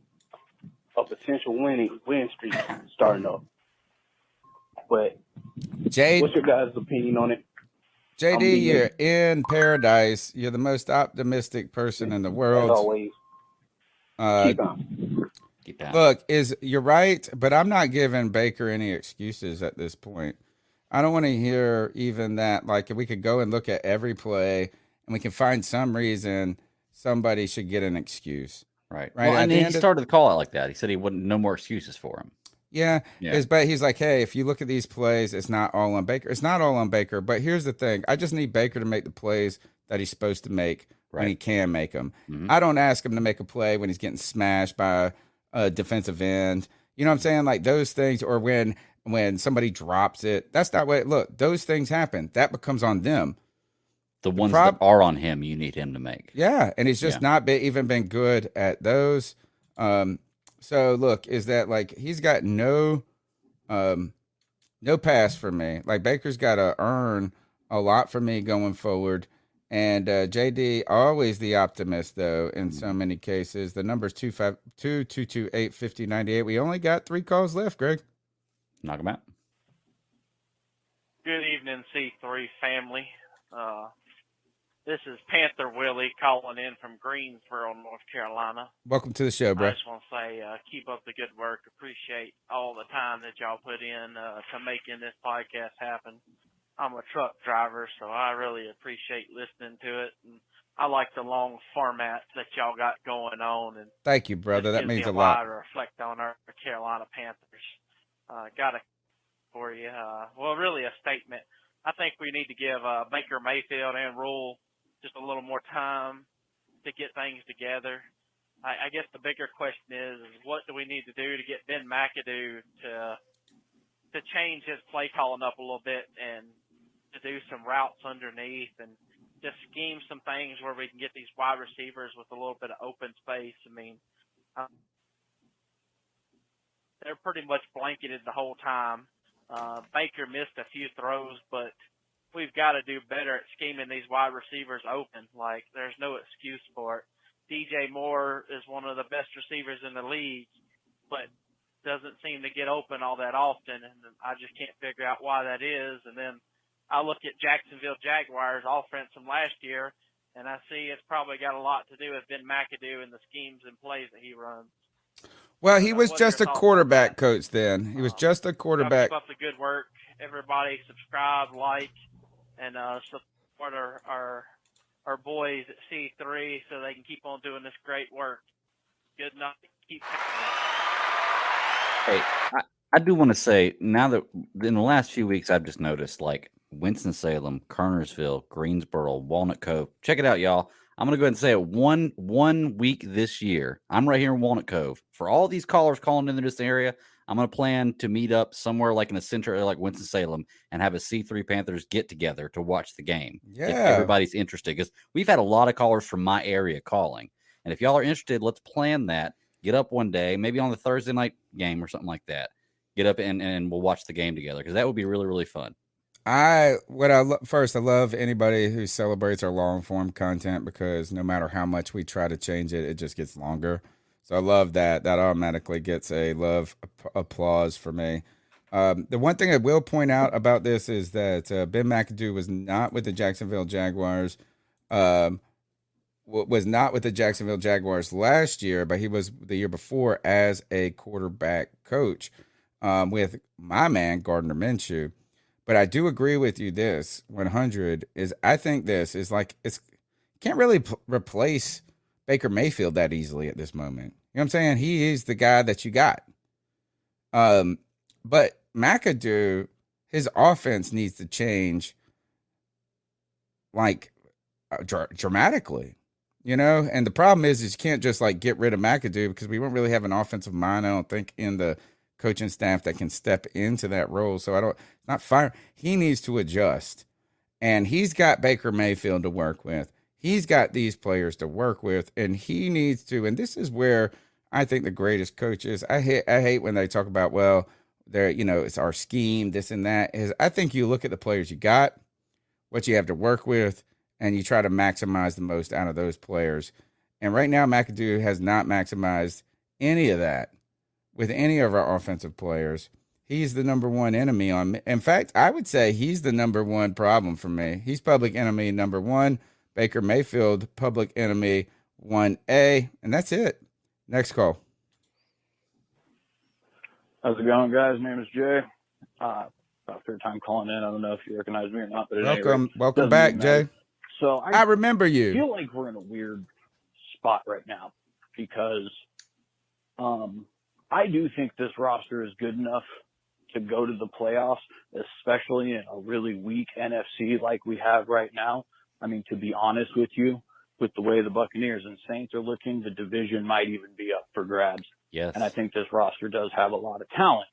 a potential win streak starting up. But what's your guys' opinion on it? JD, you're in paradise. You're the most optimistic person in the world. As always. Keep down. Look, you're right, but I'm not giving Baker any excuses at this point. I don't want to hear even that. Like, if we could go and look at every play and we can find some reason somebody should get an excuse. Right. Right. Well, and he started the call out like that. He said he wouldn't, no more excuses for him. Yeah. But he's like, hey, if you look at these plays, it's not all on Baker. It's not all on Baker. But here's the thing. I just need Baker to make the plays that he's supposed to make when he can make them. Mm-hmm. I don't ask him to make a play when he's getting smashed by a defensive end. You know what I'm saying? Like those things, or when somebody drops it. That's not what. Look, those things happen. That becomes on them. The ones that are on him, you need him to make. Yeah, and he's just not even been good at those. So look, is that like he's got no pass for me. Like Baker's got to earn a lot for me going forward. And JD, always the optimist though in so many cases. The number's 252-228-5098. We only got 3 calls left, Greg. Knock him out. Good evening, C3 family. This is Panther Willie calling in from Greensboro, North Carolina. Welcome to the show, bro. I just want to say keep up the good work. Appreciate all the time that y'all put in to making this podcast happen. I'm a truck driver, so I really appreciate listening to it. And I like the long format that y'all got going on. And thank you, brother. That means a lot. To reflect on our Carolina Panthers. Got a for you. Well, really a statement. I think we need to give Baker Mayfield and Rhule just a little more time to get things together. I guess the bigger question is what do we need to do to get Ben McAdoo to change his play calling up a little bit and to do some routes underneath and just scheme some things where we can get these wide receivers with a little bit of open space. I mean, they're pretty much blanketed the whole time. Baker missed a few throws, but we've got to do better at scheming these wide receivers open. Like, there's no excuse for it. DJ Moore is one of the best receivers in the league, but doesn't seem to get open all that often, and I just can't figure out why that is. And then I look at Jacksonville Jaguars offense from last year, and I see it's probably got a lot to do with Ben McAdoo and the schemes and plays that he runs. Well, he was just a quarterback coach then. He was just a quarterback. Keep up the good work. Everybody subscribe, like, and support our boys at C3 so they can keep on doing this great work. Good enough to keep Hey, I do want to say, now that in the last few weeks, I've just noticed, like, Winston-Salem, Kernersville, Greensboro, Walnut Cove. Check it out, y'all. I'm going to go ahead and say it. One week this year, I'm right here in Walnut Cove. For all these callers calling into this area, I'm going to plan to meet up somewhere like in a center area like Winston-Salem and have a C3 Panthers get-together to watch the game. Yeah. If everybody's interested. Because we've had a lot of callers from my area calling. And if y'all are interested, let's plan that. Get up one day, maybe on the Thursday night game or something like that. Get up and we'll watch the game together because that would be really, really fun. First, I love anybody who celebrates our long form content because no matter how much we try to change it, it just gets longer. So I love that. That automatically gets a applause for me. The one thing I will point out about this is that Ben McAdoo was not with the Jacksonville Jaguars. Was not with the Jacksonville Jaguars last year, but he was the year before as a quarterback coach with my man Gardner Minshew. But I do agree with you. This 100 is. I think this is like can't really replace Baker Mayfield that easily at this moment. You know what I'm saying? He is the guy that you got. But McAdoo, his offense needs to change like dramatically. You know, and the problem is you can't just like get rid of McAdoo because we won't really have an offensive mind, I don't think, in the coaching staff that can step into that role. So not fire. He needs to adjust. And he's got Baker Mayfield to work with. He's got these players to work with, and he needs to. And this is where I think the greatest coach is. I hate when they talk about, well, it's our scheme, this and that. I think you look at the players you got, what you have to work with, and you try to maximize the most out of those players. And right now, McAdoo has not maximized any of that with any of our offensive players. He's the number one enemy on me. In fact, I would say he's the number one problem for me. He's public enemy number one. Baker Mayfield, public enemy 1A. And that's it. Next call. How's it going, guys? My name is Jay. About third time calling in. I don't know if you recognize me or not. But welcome back, Jay. So I remember you. I feel like we're in a weird spot right now because I do think this roster is good enough to go to the playoffs, especially in a really weak NFC like we have right now. I mean, to be honest with you, with the way the Buccaneers and Saints are looking, the division might even be up for grabs. Yes. And I think this roster does have a lot of talent.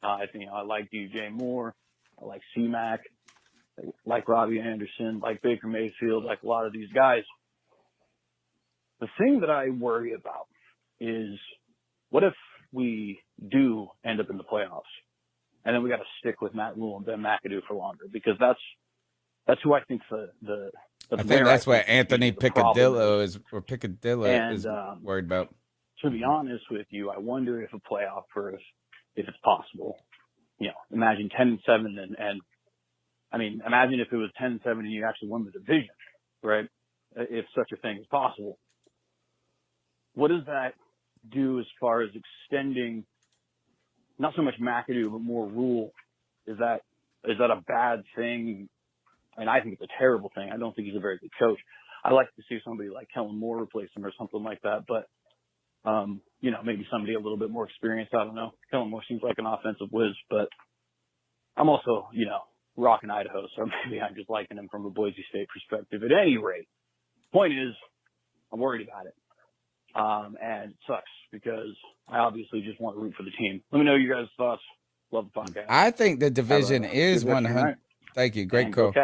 I like DJ Moore. I like C-Mac. Like Robbie Anderson, like Baker Mayfield, like a lot of these guys. The thing that I worry about is what if we do end up in the playoffs and then we got to stick with Matt Rhule and Ben McAdoo for longer because that's who I think I think that's what Anthony Piccadillo is worried about. To be honest with you, I wonder if a playoff berth, if it's possible. Imagine 10-7 and I mean, imagine if it was 10-7 and you actually won the division, right? If such a thing is possible. What does that do as far as extending, not so much McAdoo, but more Rhule? Is that a bad thing? I mean, I think it's a terrible thing. I don't think he's a very good coach. I like to see somebody like Kellen Moore replace him or something like that, but, maybe somebody a little bit more experienced. I don't know. Kellen Moore seems like an offensive whiz, but I'm also, rocking Idaho, so maybe I'm just liking him from a Boise State perspective. At any rate, point is, I'm worried about it. And it sucks because I obviously just want to root for the team. Let me know your guys' thoughts. Love the podcast. I think the division is 100. Thank you. Great call.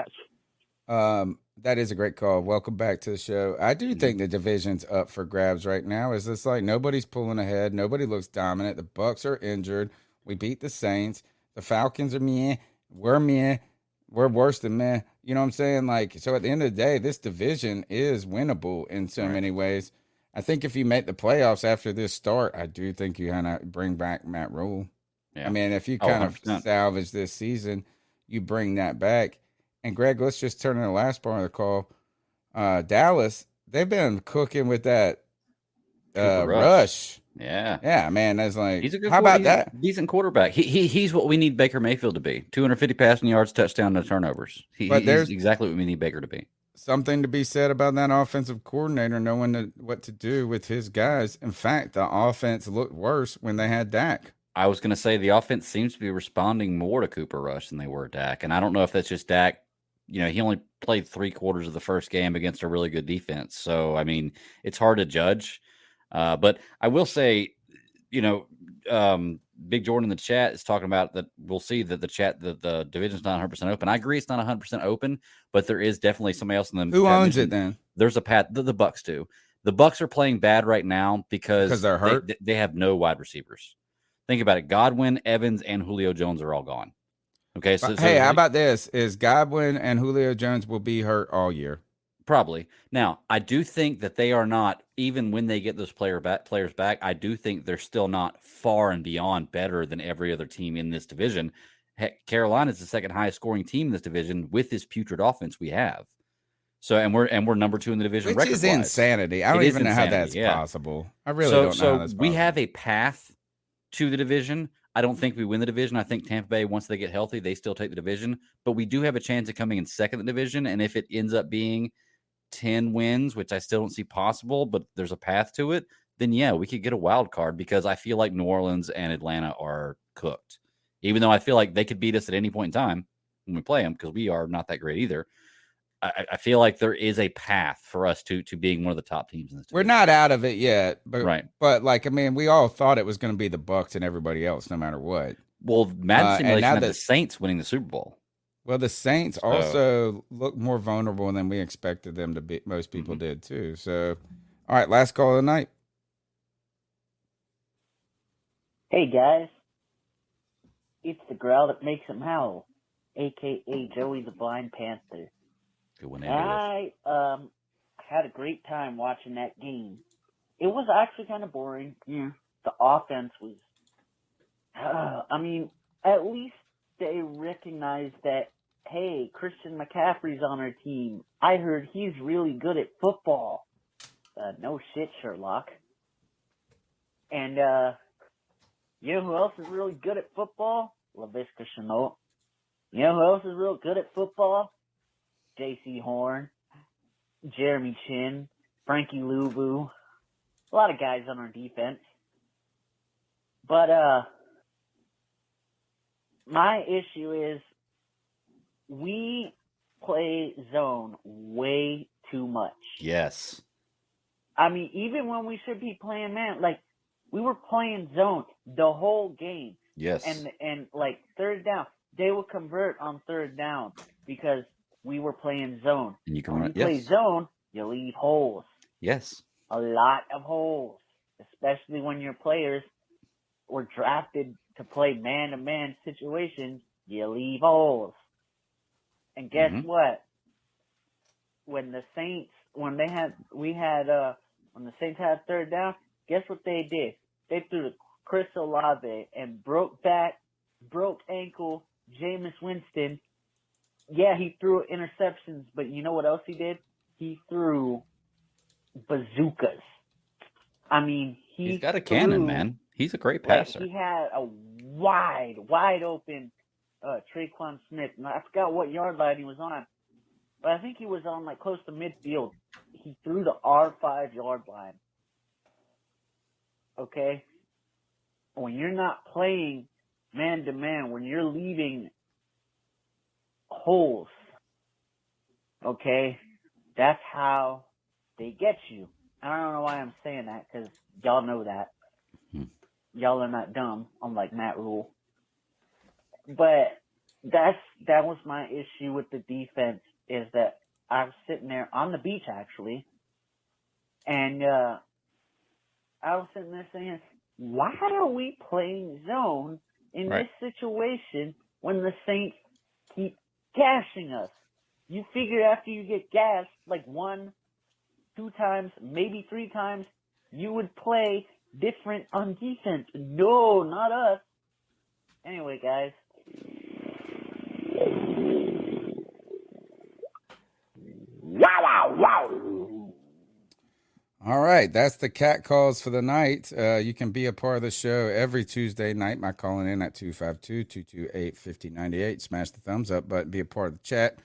That is a great call. Welcome back to the show. I do think the division's up for grabs right now. It's just like nobody's pulling ahead. Nobody looks dominant. The Bucks are injured. We beat the Saints. The Falcons are meh. We're meh. We're worse than meh. You know what I'm saying? Like, so at the end of the day, this division is winnable in so many ways. I think if you make the playoffs after this start, I do think you kind of bring back Matt Rhule. Yeah. I mean, if you kind of 100%. salvage this season, you bring that back. And Greg, let's just turn to the last part of the call. Dallas, they've been cooking with that rush. Yeah. Yeah, man. That's like, He's a good how about that? He's a decent quarterback. He's what we need Baker Mayfield to be. 250 passing yards, touchdown, no turnovers. But there's he's exactly what we need Baker to be. Something to be said about that offensive coordinator knowing what to do with his guys. In fact, the offense looked worse when they had Dak. I was going to say the offense seems to be responding more to Cooper Rush than they were Dak. And I don't know if that's just Dak. You know, he only played 3/4 of the first game against a really good defense. So, I mean, it's hard to judge. But I will say, you know, Big Jordan in the chat is talking about that. We'll see that the division's not 100% open. I agree it's not 100% open, but there is definitely somebody else in them. Who owns it then? There's a path. The Bucks do. The Bucks are playing bad right now because they're hurt. They have no wide receivers. Think about it. Godwin, Evans, and Julio Jones are all gone. Okay. So hey, how about this? Is Godwin and Julio Jones will be hurt all year? Probably. Now, I do think that they are not, even when they get those players back, I do think they're still not far and beyond better than every other team in this division. Heck, Carolina is the second highest scoring team in this division with this putrid offense we have. So, and we're number 2 in the division. Which is insanity. I don't even know how that's possible. I really don't know how that's possible. We have a path to the division. I don't think we win the division. I think Tampa Bay, once they get healthy, they still take the division. But we do have a chance of coming in second in the division. And if it ends up being 10 wins, which I still don't see possible, but there's a path to it, then yeah, we could get a wild card because I feel like New Orleans and Atlanta are cooked. Even though I feel like they could beat us at any point in time when we play them because we are not that great either. I feel like there is a path for us to being one of the top teams in this division. We're not out of it yet, but right. But like, I mean, we all thought it was going to be the Bucks and everybody else, no matter what. Well, Madden simulation had the Saints winning the Super Bowl. Well, the Saints also look more vulnerable than we expected them to be. Most people did too. So, all right, last call of the night. Hey guys, it's the growl that makes them howl, aka Joey the Blind Panther. Good one. I had a great time watching that game. It was actually kind of boring. Yeah. The offense was. I mean, at least they recognized that. Hey, Christian McCaffrey's on our team. I heard he's really good at football. No shit, Sherlock. And you know who else is really good at football? Laviska Shenault. You know who else is real good at football? J.C. Horn, Jeremy Chin, Frankie Louvu. A lot of guys on our defense. But my issue is we play zone way too much. Yes. I mean, even when we should be playing man, like we were playing zone the whole game. Yes. And like third down, they will convert on third down because we were playing zone. And you can when run. you play zone, you leave holes. Yes. A lot of holes, especially when your players were drafted to play man-to-man situations. You leave holes. And guess what? When the Saints, when the Saints had third down, guess what they did? They threw to Chris Olave and broke ankle Jameis Winston. Yeah, he threw interceptions, but you know what else he did? He threw bazookas. I mean, he's got a cannon, man. He's a great passer. He had a wide open Traquan Smith. And I forgot what yard line he was on, but I think he was on like close to midfield. He threw the R5 yard line. Okay? When you're not playing man to man, when you're leaving holes, okay, that's how they get you. I don't know why I'm saying that because y'all know that. Y'all are not dumb, unlike Matt Rhule. But that was my issue with the defense, is that I was sitting there on the beach, actually, and I was sitting there saying, why are we playing zone in this situation when the Saints keep gashing us? You figure after you get gashed like 1, 2 times, maybe 3 times, you would play different on defense. No, not us. Anyway, guys. Wow. All right, that's the cat calls for the night. You can be a part of the show every Tuesday night by calling in at 252-228-5098. Smash the thumbs up button, be a part of the chat.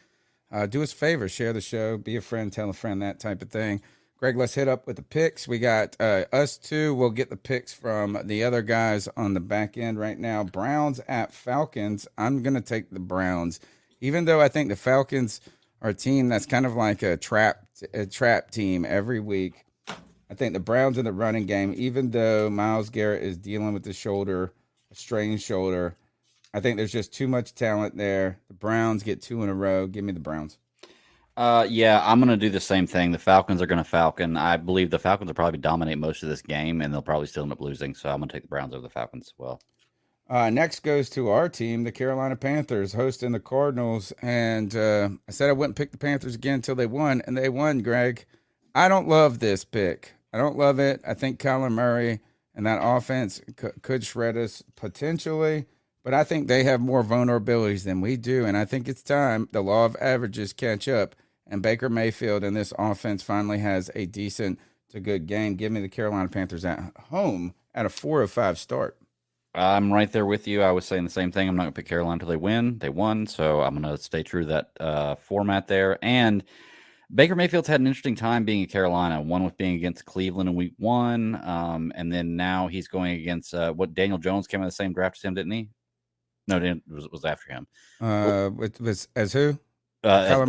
Do us a favor, share the show, be a friend, tell a friend, that type of thing. Greg, let's hit up with the picks. We got us two. We'll get the picks from the other guys on the back end right now. Browns at Falcons. I'm going to take the Browns, even though I think the Falcons are a team that's kind of like a trap team every week. I think the Browns in the running game, even though Myles Garrett is dealing with the shoulder, a strained shoulder, I think there's just too much talent there. The Browns get 2 in a row. Give me the Browns. Yeah, I'm going to do the same thing. The Falcons are going to Falcon. I believe the Falcons will probably dominate most of this game, and they'll probably still end up losing. So I'm going to take the Browns over the Falcons as well. Next goes to our team, the Carolina Panthers, hosting the Cardinals. And I said I wouldn't pick the Panthers again until they won, and they won, Greg. I don't love this pick. I don't love it. I think Kyler Murray and that offense could shred us potentially. But I think they have more vulnerabilities than we do, and I think it's time the law of averages catch up, and Baker Mayfield and this offense finally has a decent to good game. Give me the Carolina Panthers at home at a 4-5 start. I'm right there with you. I was saying the same thing. I'm not going to pick Carolina until they win. They won, so I'm going to stay true to that format there. And Baker Mayfield's had an interesting time being in Carolina. One with being against Cleveland in week 1, and then now he's going against Daniel Jones came out of the same draft as him, didn't he? No, it was after him. It was as who? As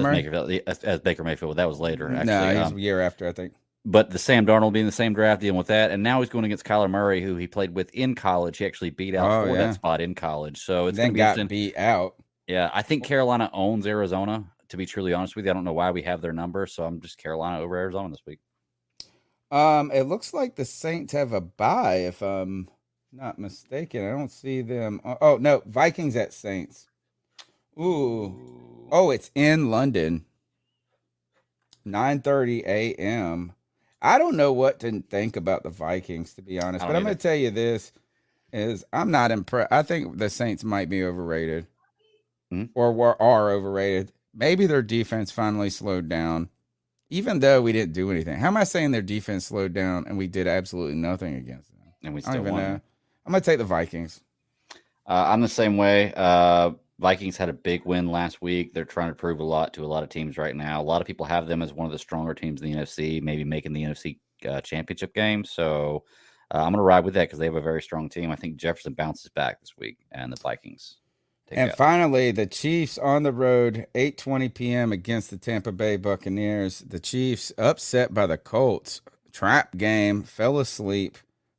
Baker Mayfield. That was later. Actually. No, he's a year after, I think. But the Sam Darnold being the same draft, dealing with that, and now he's going against Kyler Murray, who he played with in college. He actually beat out that spot in college. So it's then got beat out. Yeah, I think Carolina owns Arizona. To be truly honest with you, I don't know why we have their number, so I'm just Carolina over Arizona this week. It looks like the Saints have a bye, if I'm not mistaken. I don't see them. Oh, no, Vikings at Saints. Ooh. Oh, it's in London. 9:30 a.m. I don't know what to think about the Vikings, to be honest. But I'm going to tell you this, is I'm not impressed. I think the Saints might be overrated or are overrated. Maybe their defense finally slowed down, even though we didn't do anything. How am I saying their defense slowed down and we did absolutely nothing against them? And we still won. I'm going to take the Vikings. I'm the same way. Vikings had a big win last week. They're trying to prove a lot to a lot of teams right now. A lot of people have them as one of the stronger teams in the NFC, maybe making the NFC championship game. So I'm going to ride with that because they have a very strong team. I think Jefferson bounces back this week, and the Vikings take And it out. finally, the Chiefs on the road, 8:20 p.m. against the Tampa Bay Buccaneers. The Chiefs upset by the Colts. Trap game, fell asleep.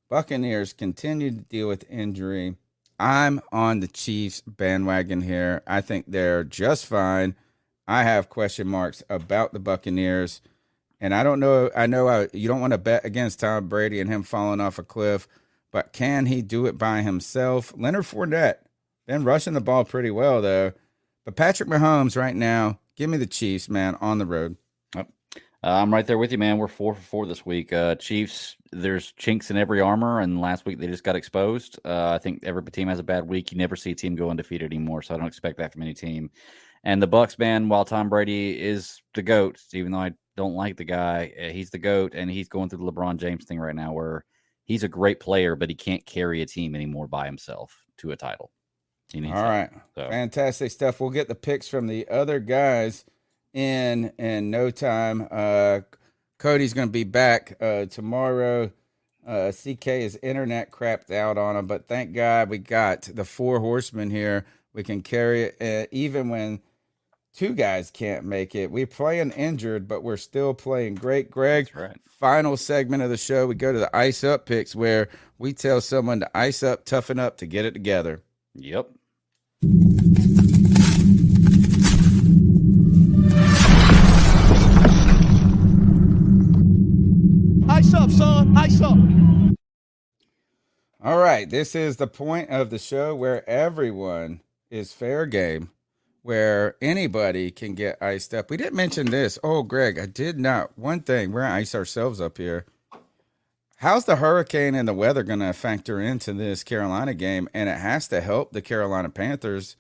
Buccaneers continue to deal with injury. I'm on the Chiefs bandwagon here. I think they're just fine. I have question marks about the Buccaneers. And I don't know. I know you don't want to bet against Tom Brady and him falling off a cliff, but can he do it by himself? Leonard Fournette been rushing the ball pretty well, though. But Patrick Mahomes right now, give me the Chiefs, man, on the road. I'm right there with you, man. We're 4 for 4 this week. Chiefs, there's chinks in every armor, and last week they just got exposed. I think every team has a bad week. You never see a team go undefeated anymore, so I don't expect that from any team. And the Bucs, man, while Tom Brady is the GOAT, even though I don't like the guy, he's the GOAT, and he's going through the LeBron James thing right now where he's a great player, but he can't carry a team anymore by himself to a title. He needs All right. So. Fantastic stuff. We'll get the picks from the other guys in no time. Cody's going to be back tomorrow. CK's internet crapped out on him, but thank God we got the 4 horsemen here. We can carry it even when 2 guys can't make it. We're playing injured, but we're still playing great. Greg, That's right. Final segment of the show, we go to the ice up picks where we tell someone to ice up, toughen up to get it together. Yep. Ice up. All right, this is the point of the show where everyone is fair game, where anybody can get iced up. We didn't mention this. Oh, Greg, I did not. One thing, we're going to ice ourselves up here. How's the hurricane and the weather going to factor into this Carolina game? And it has to help the Carolina Panthers,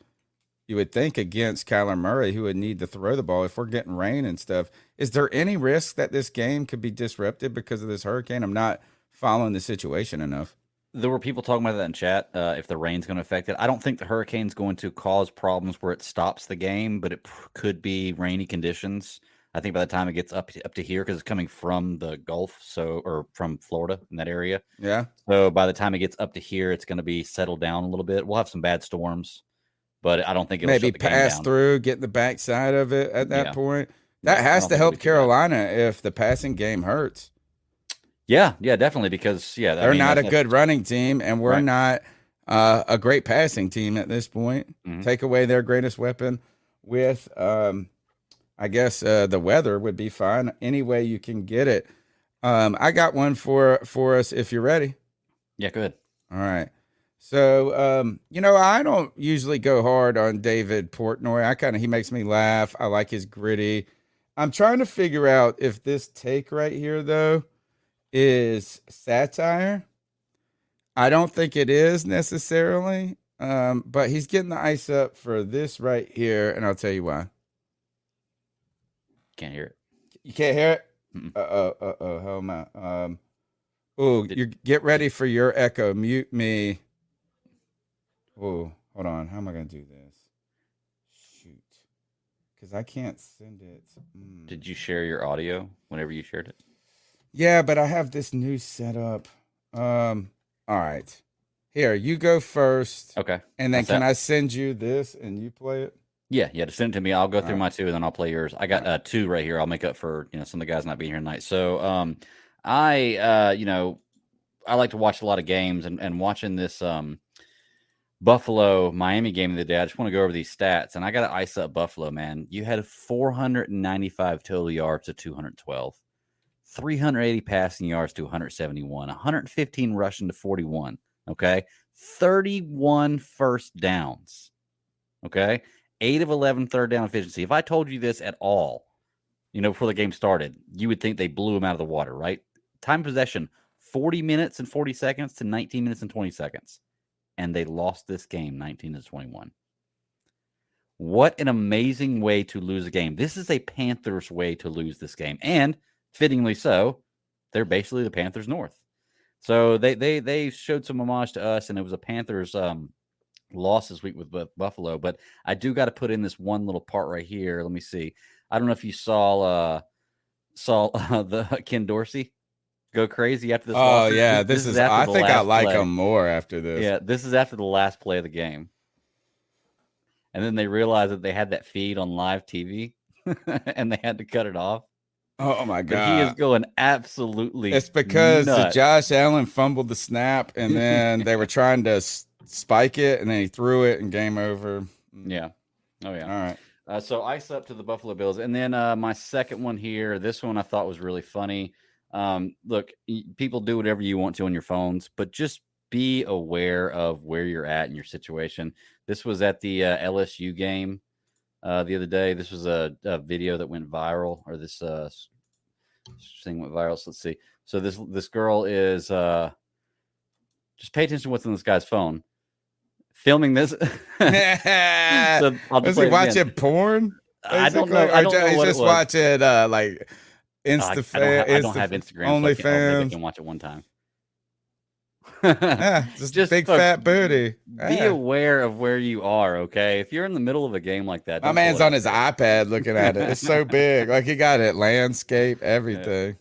you would think, against Kyler Murray, who would need to throw the ball if we're getting rain and stuff. Is there any risk that this game could be disrupted because of this hurricane? I'm not following the situation enough. There were people talking about that in chat, if the rain's going to affect it. I don't think the hurricane's going to cause problems where it stops the game, but it could be rainy conditions. I think by the time it gets up to here, because it's coming from the Gulf, or from Florida in that area. Yeah. So by the time it gets up to here, it's going to be settled down a little bit. We'll have some bad storms, but I don't think it'll maybe shut the game pass down. through, get the backside of it at that Yeah. point. That has to think help it'll be too bad. Carolina if the passing game hurts. Yeah, definitely, because they're not a good running team, and we're Right. not a great passing team at this point. Mhm. Take away their greatest weapon with, I guess, the weather would be fine. Any way you can get it. I got one for us if you're ready. Yeah, go ahead. All right. So, I don't usually go hard on David Portnoy. He makes me laugh. I like his gritty. I'm trying to figure out if this take right here, though, is satire. I don't think it is necessarily, but he's getting the ice up for this right here, and I'll tell you why. Can't hear it. You can't hear it? How am I? You get ready for your echo. Mute me. Oh, hold on. How am I going to do this? Shoot. Because I can't send it. Did you share your audio whenever you shared it? Yeah, but I have this new setup. All right. Here, you go first. Okay. And then What's can that? I send you this and you play it? Yeah, to send it to me. I'll go through right. my two, and then I'll play yours. I got two right here. I'll make up for some of the guys not being here tonight. So, I like to watch a lot of games, and watching this Buffalo Miami game of the day. I just want to go over these stats, and I got to ice up Buffalo, man. You had 495 total yards to 212, 380 passing yards to 171, 115 rushing to 41. Okay, 31 first downs. Okay. 8 of 11 third down efficiency. If I told you this at all, before the game started, you would think they blew him out of the water, right? Time possession, 40 minutes and 40 seconds to 19 minutes and 20 seconds. And they lost this game 19-21. What an amazing way to lose a game. This is a Panthers way to lose this game. And fittingly so, they're basically the Panthers North. So they showed some homage to us, and it was a Panthers loss this week with Buffalo, but I do got to put in this one little part right here. Let me see. I don't know if you saw the Ken Dorsey go crazy after this. Oh, loss. yeah. This is I after the think I last like play. him more after this. Yeah, this is after the last play of the game. And then they realized that they had that feed on live TV and they had to cut it off. Oh, my God. But he is going absolutely It's because nuts. Josh Allen fumbled the snap, and then they were trying to spike it, and then he threw it, and game over. Yeah. Oh, yeah. All right. So ice up to the Buffalo Bills. And then my second one here, this one I thought was really funny. Look, people do whatever you want to on your phones, but just be aware of where you're at in your situation. This was at the LSU game the other day. This was a video that went viral, or this thing went viral. So let's see. So this girl is just pay attention to what's on this guy's phone. Filming this. So I'll just Was play he it watching again. porn? I don't know. Basically? I don't know He's what just it was. watching like I don't have Instagram. So I OnlyFans. can watch it one time. Yeah, just big folks, fat booty. Be Yeah. aware of where you are, okay? If you're in the middle of a game like that, My don't man's pull it on his iPad looking at it. It's so big. Like he got it, landscape, everything.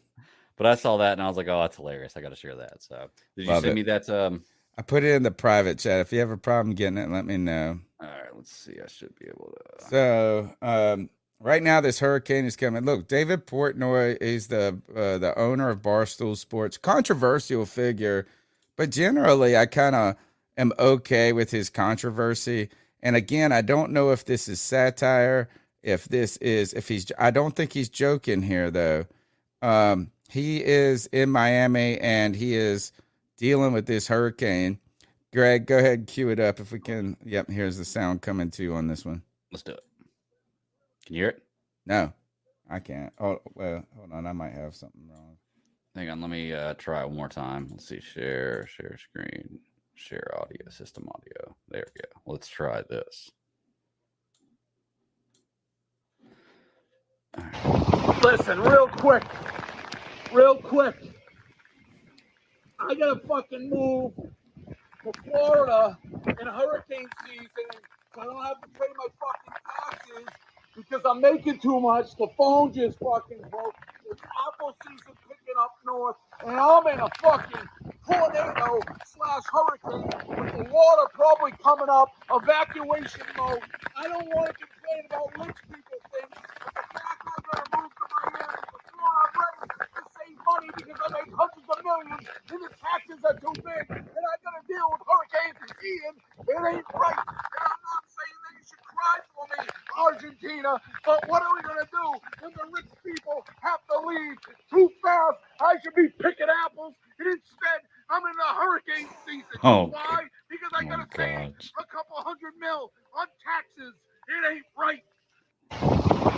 But I saw that and I was like, oh, that's hilarious. I got to share that. So did you Love send it. me that? I put it in the private chat. If you have a problem getting it, let me know. All right, let's see. I should be able to. So right now, this hurricane is coming. Look, David Portnoy is the owner of Barstool Sports, controversial figure, but generally, I kind of am okay with his controversy. And again, I don't know if this is satire. I don't think he's joking here though. he is in Miami and he is dealing with this hurricane. Greg, go ahead and cue it up if we can. Yep, here's the sound coming to you on this one. Let's do it. Can you hear it? No, I can't. Oh, well, hold on. I might have something wrong. Hang on. Let me try it one more time. Let's see. Share screen, share audio, system audio. There we go. Let's try this. Listen, real quick. I gotta fucking move to Florida in hurricane season, so I don't have to pay my fucking taxes because I'm making too much. The phone just fucking broke. It's apple season picking up north, and I'm in a fucking tornado/hurricane with the water probably coming up, evacuation mode. I don't want to complain about rich people things, but the fact I gotta move to Miami before I'm ready to save money because I make hundreds of millions and the taxes are too big, and I gotta deal with Hurricane Ian. It ain't right. And I'm not saying that you should cry for me, Argentina, but what are we gonna do when the rich people have to leave too fast? I should be picking apples, and instead I'm in the hurricane season. Oh. Why? Because I gotta save a couple $100 million on taxes. It ain't right.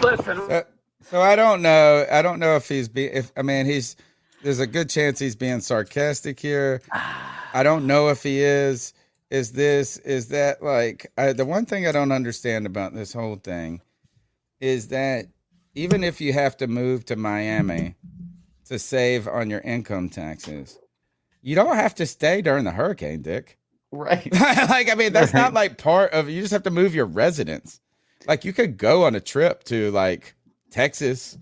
Listen. So I don't know. I don't know if he's there's a good chance he's being sarcastic here. I don't know if he is. Is that like the one thing I don't understand about this whole thing is that even if you have to move to Miami to save on your income taxes, you don't have to stay during the hurricane, Dick. Right. That's not like part of, you just have to move your residence. Like you could go on a trip to like Texas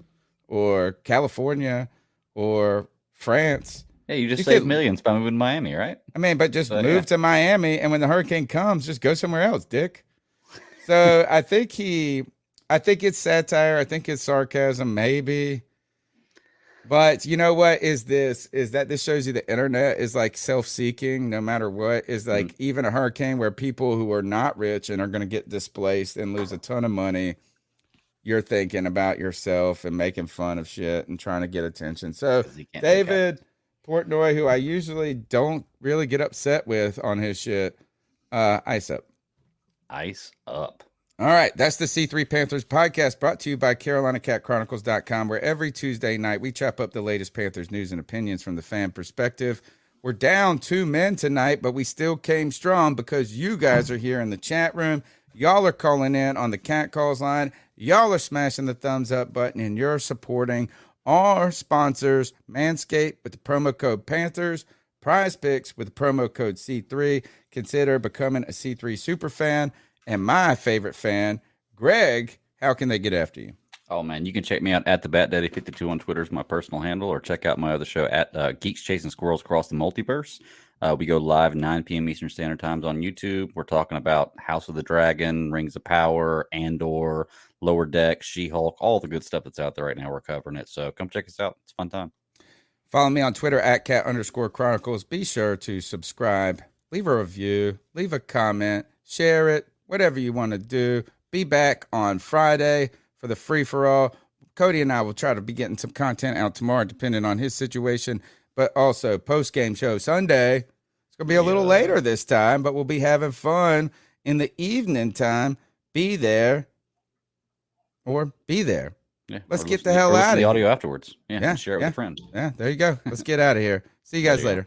or California or France. Hey, you just save millions by moving to Miami, right? But just move to Miami, and when the hurricane comes, just go somewhere else, Dick. So I think it's satire. I think it's sarcasm, maybe. But you know what is this? Is that this shows you the internet is like self-seeking no matter what. Is like even a hurricane where people who are not rich and are going to get displaced and lose a ton of money, you're thinking about yourself and making fun of shit and trying to get attention. So David Portnoy, who I usually don't really get upset with on his shit, ice up. Ice up. All right, that's the C3 Panthers podcast brought to you by CarolinaCatChronicles.com, where every Tuesday night we chop up the latest Panthers news and opinions from the fan perspective. We're down 2 men tonight, but we still came strong because you guys are here in the chat room. Y'all are calling in on the Cat Calls line. Y'all are smashing the thumbs up button, and you're supporting our sponsors, Manscaped with the promo code Panthers, Prize Picks with the promo code C3. Consider becoming a C3 superfan. And my favorite fan, Greg, how can they get after you? Oh, man, you can check me out at the BatDaddy52 on Twitter is my personal handle, or check out my other show at Geeks Chasing Squirrels Across the Multiverse. We go live 9 p.m. Eastern Standard Times on YouTube. We're talking about House of the Dragon, Rings of Power, Andor, Lower Deck, She-Hulk, all the good stuff that's out there right now. We're covering it. So come check us out. It's a fun time. Follow me on Twitter at @cat_chronicles. Be sure to subscribe, leave a review, leave a comment, share it. Whatever you want to do. Be back on Friday for the free-for-all. Cody and I will try to be getting some content out tomorrow, depending on his situation. But also, post-game show Sunday. It's going to be a little later this time, but we'll be having fun in the evening time. Be there. Or be there. Yeah, Let's get the hell out of here. The audio afterwards. Yeah, share it with a friend. Yeah, there you go. Let's get out of here. See you guys later.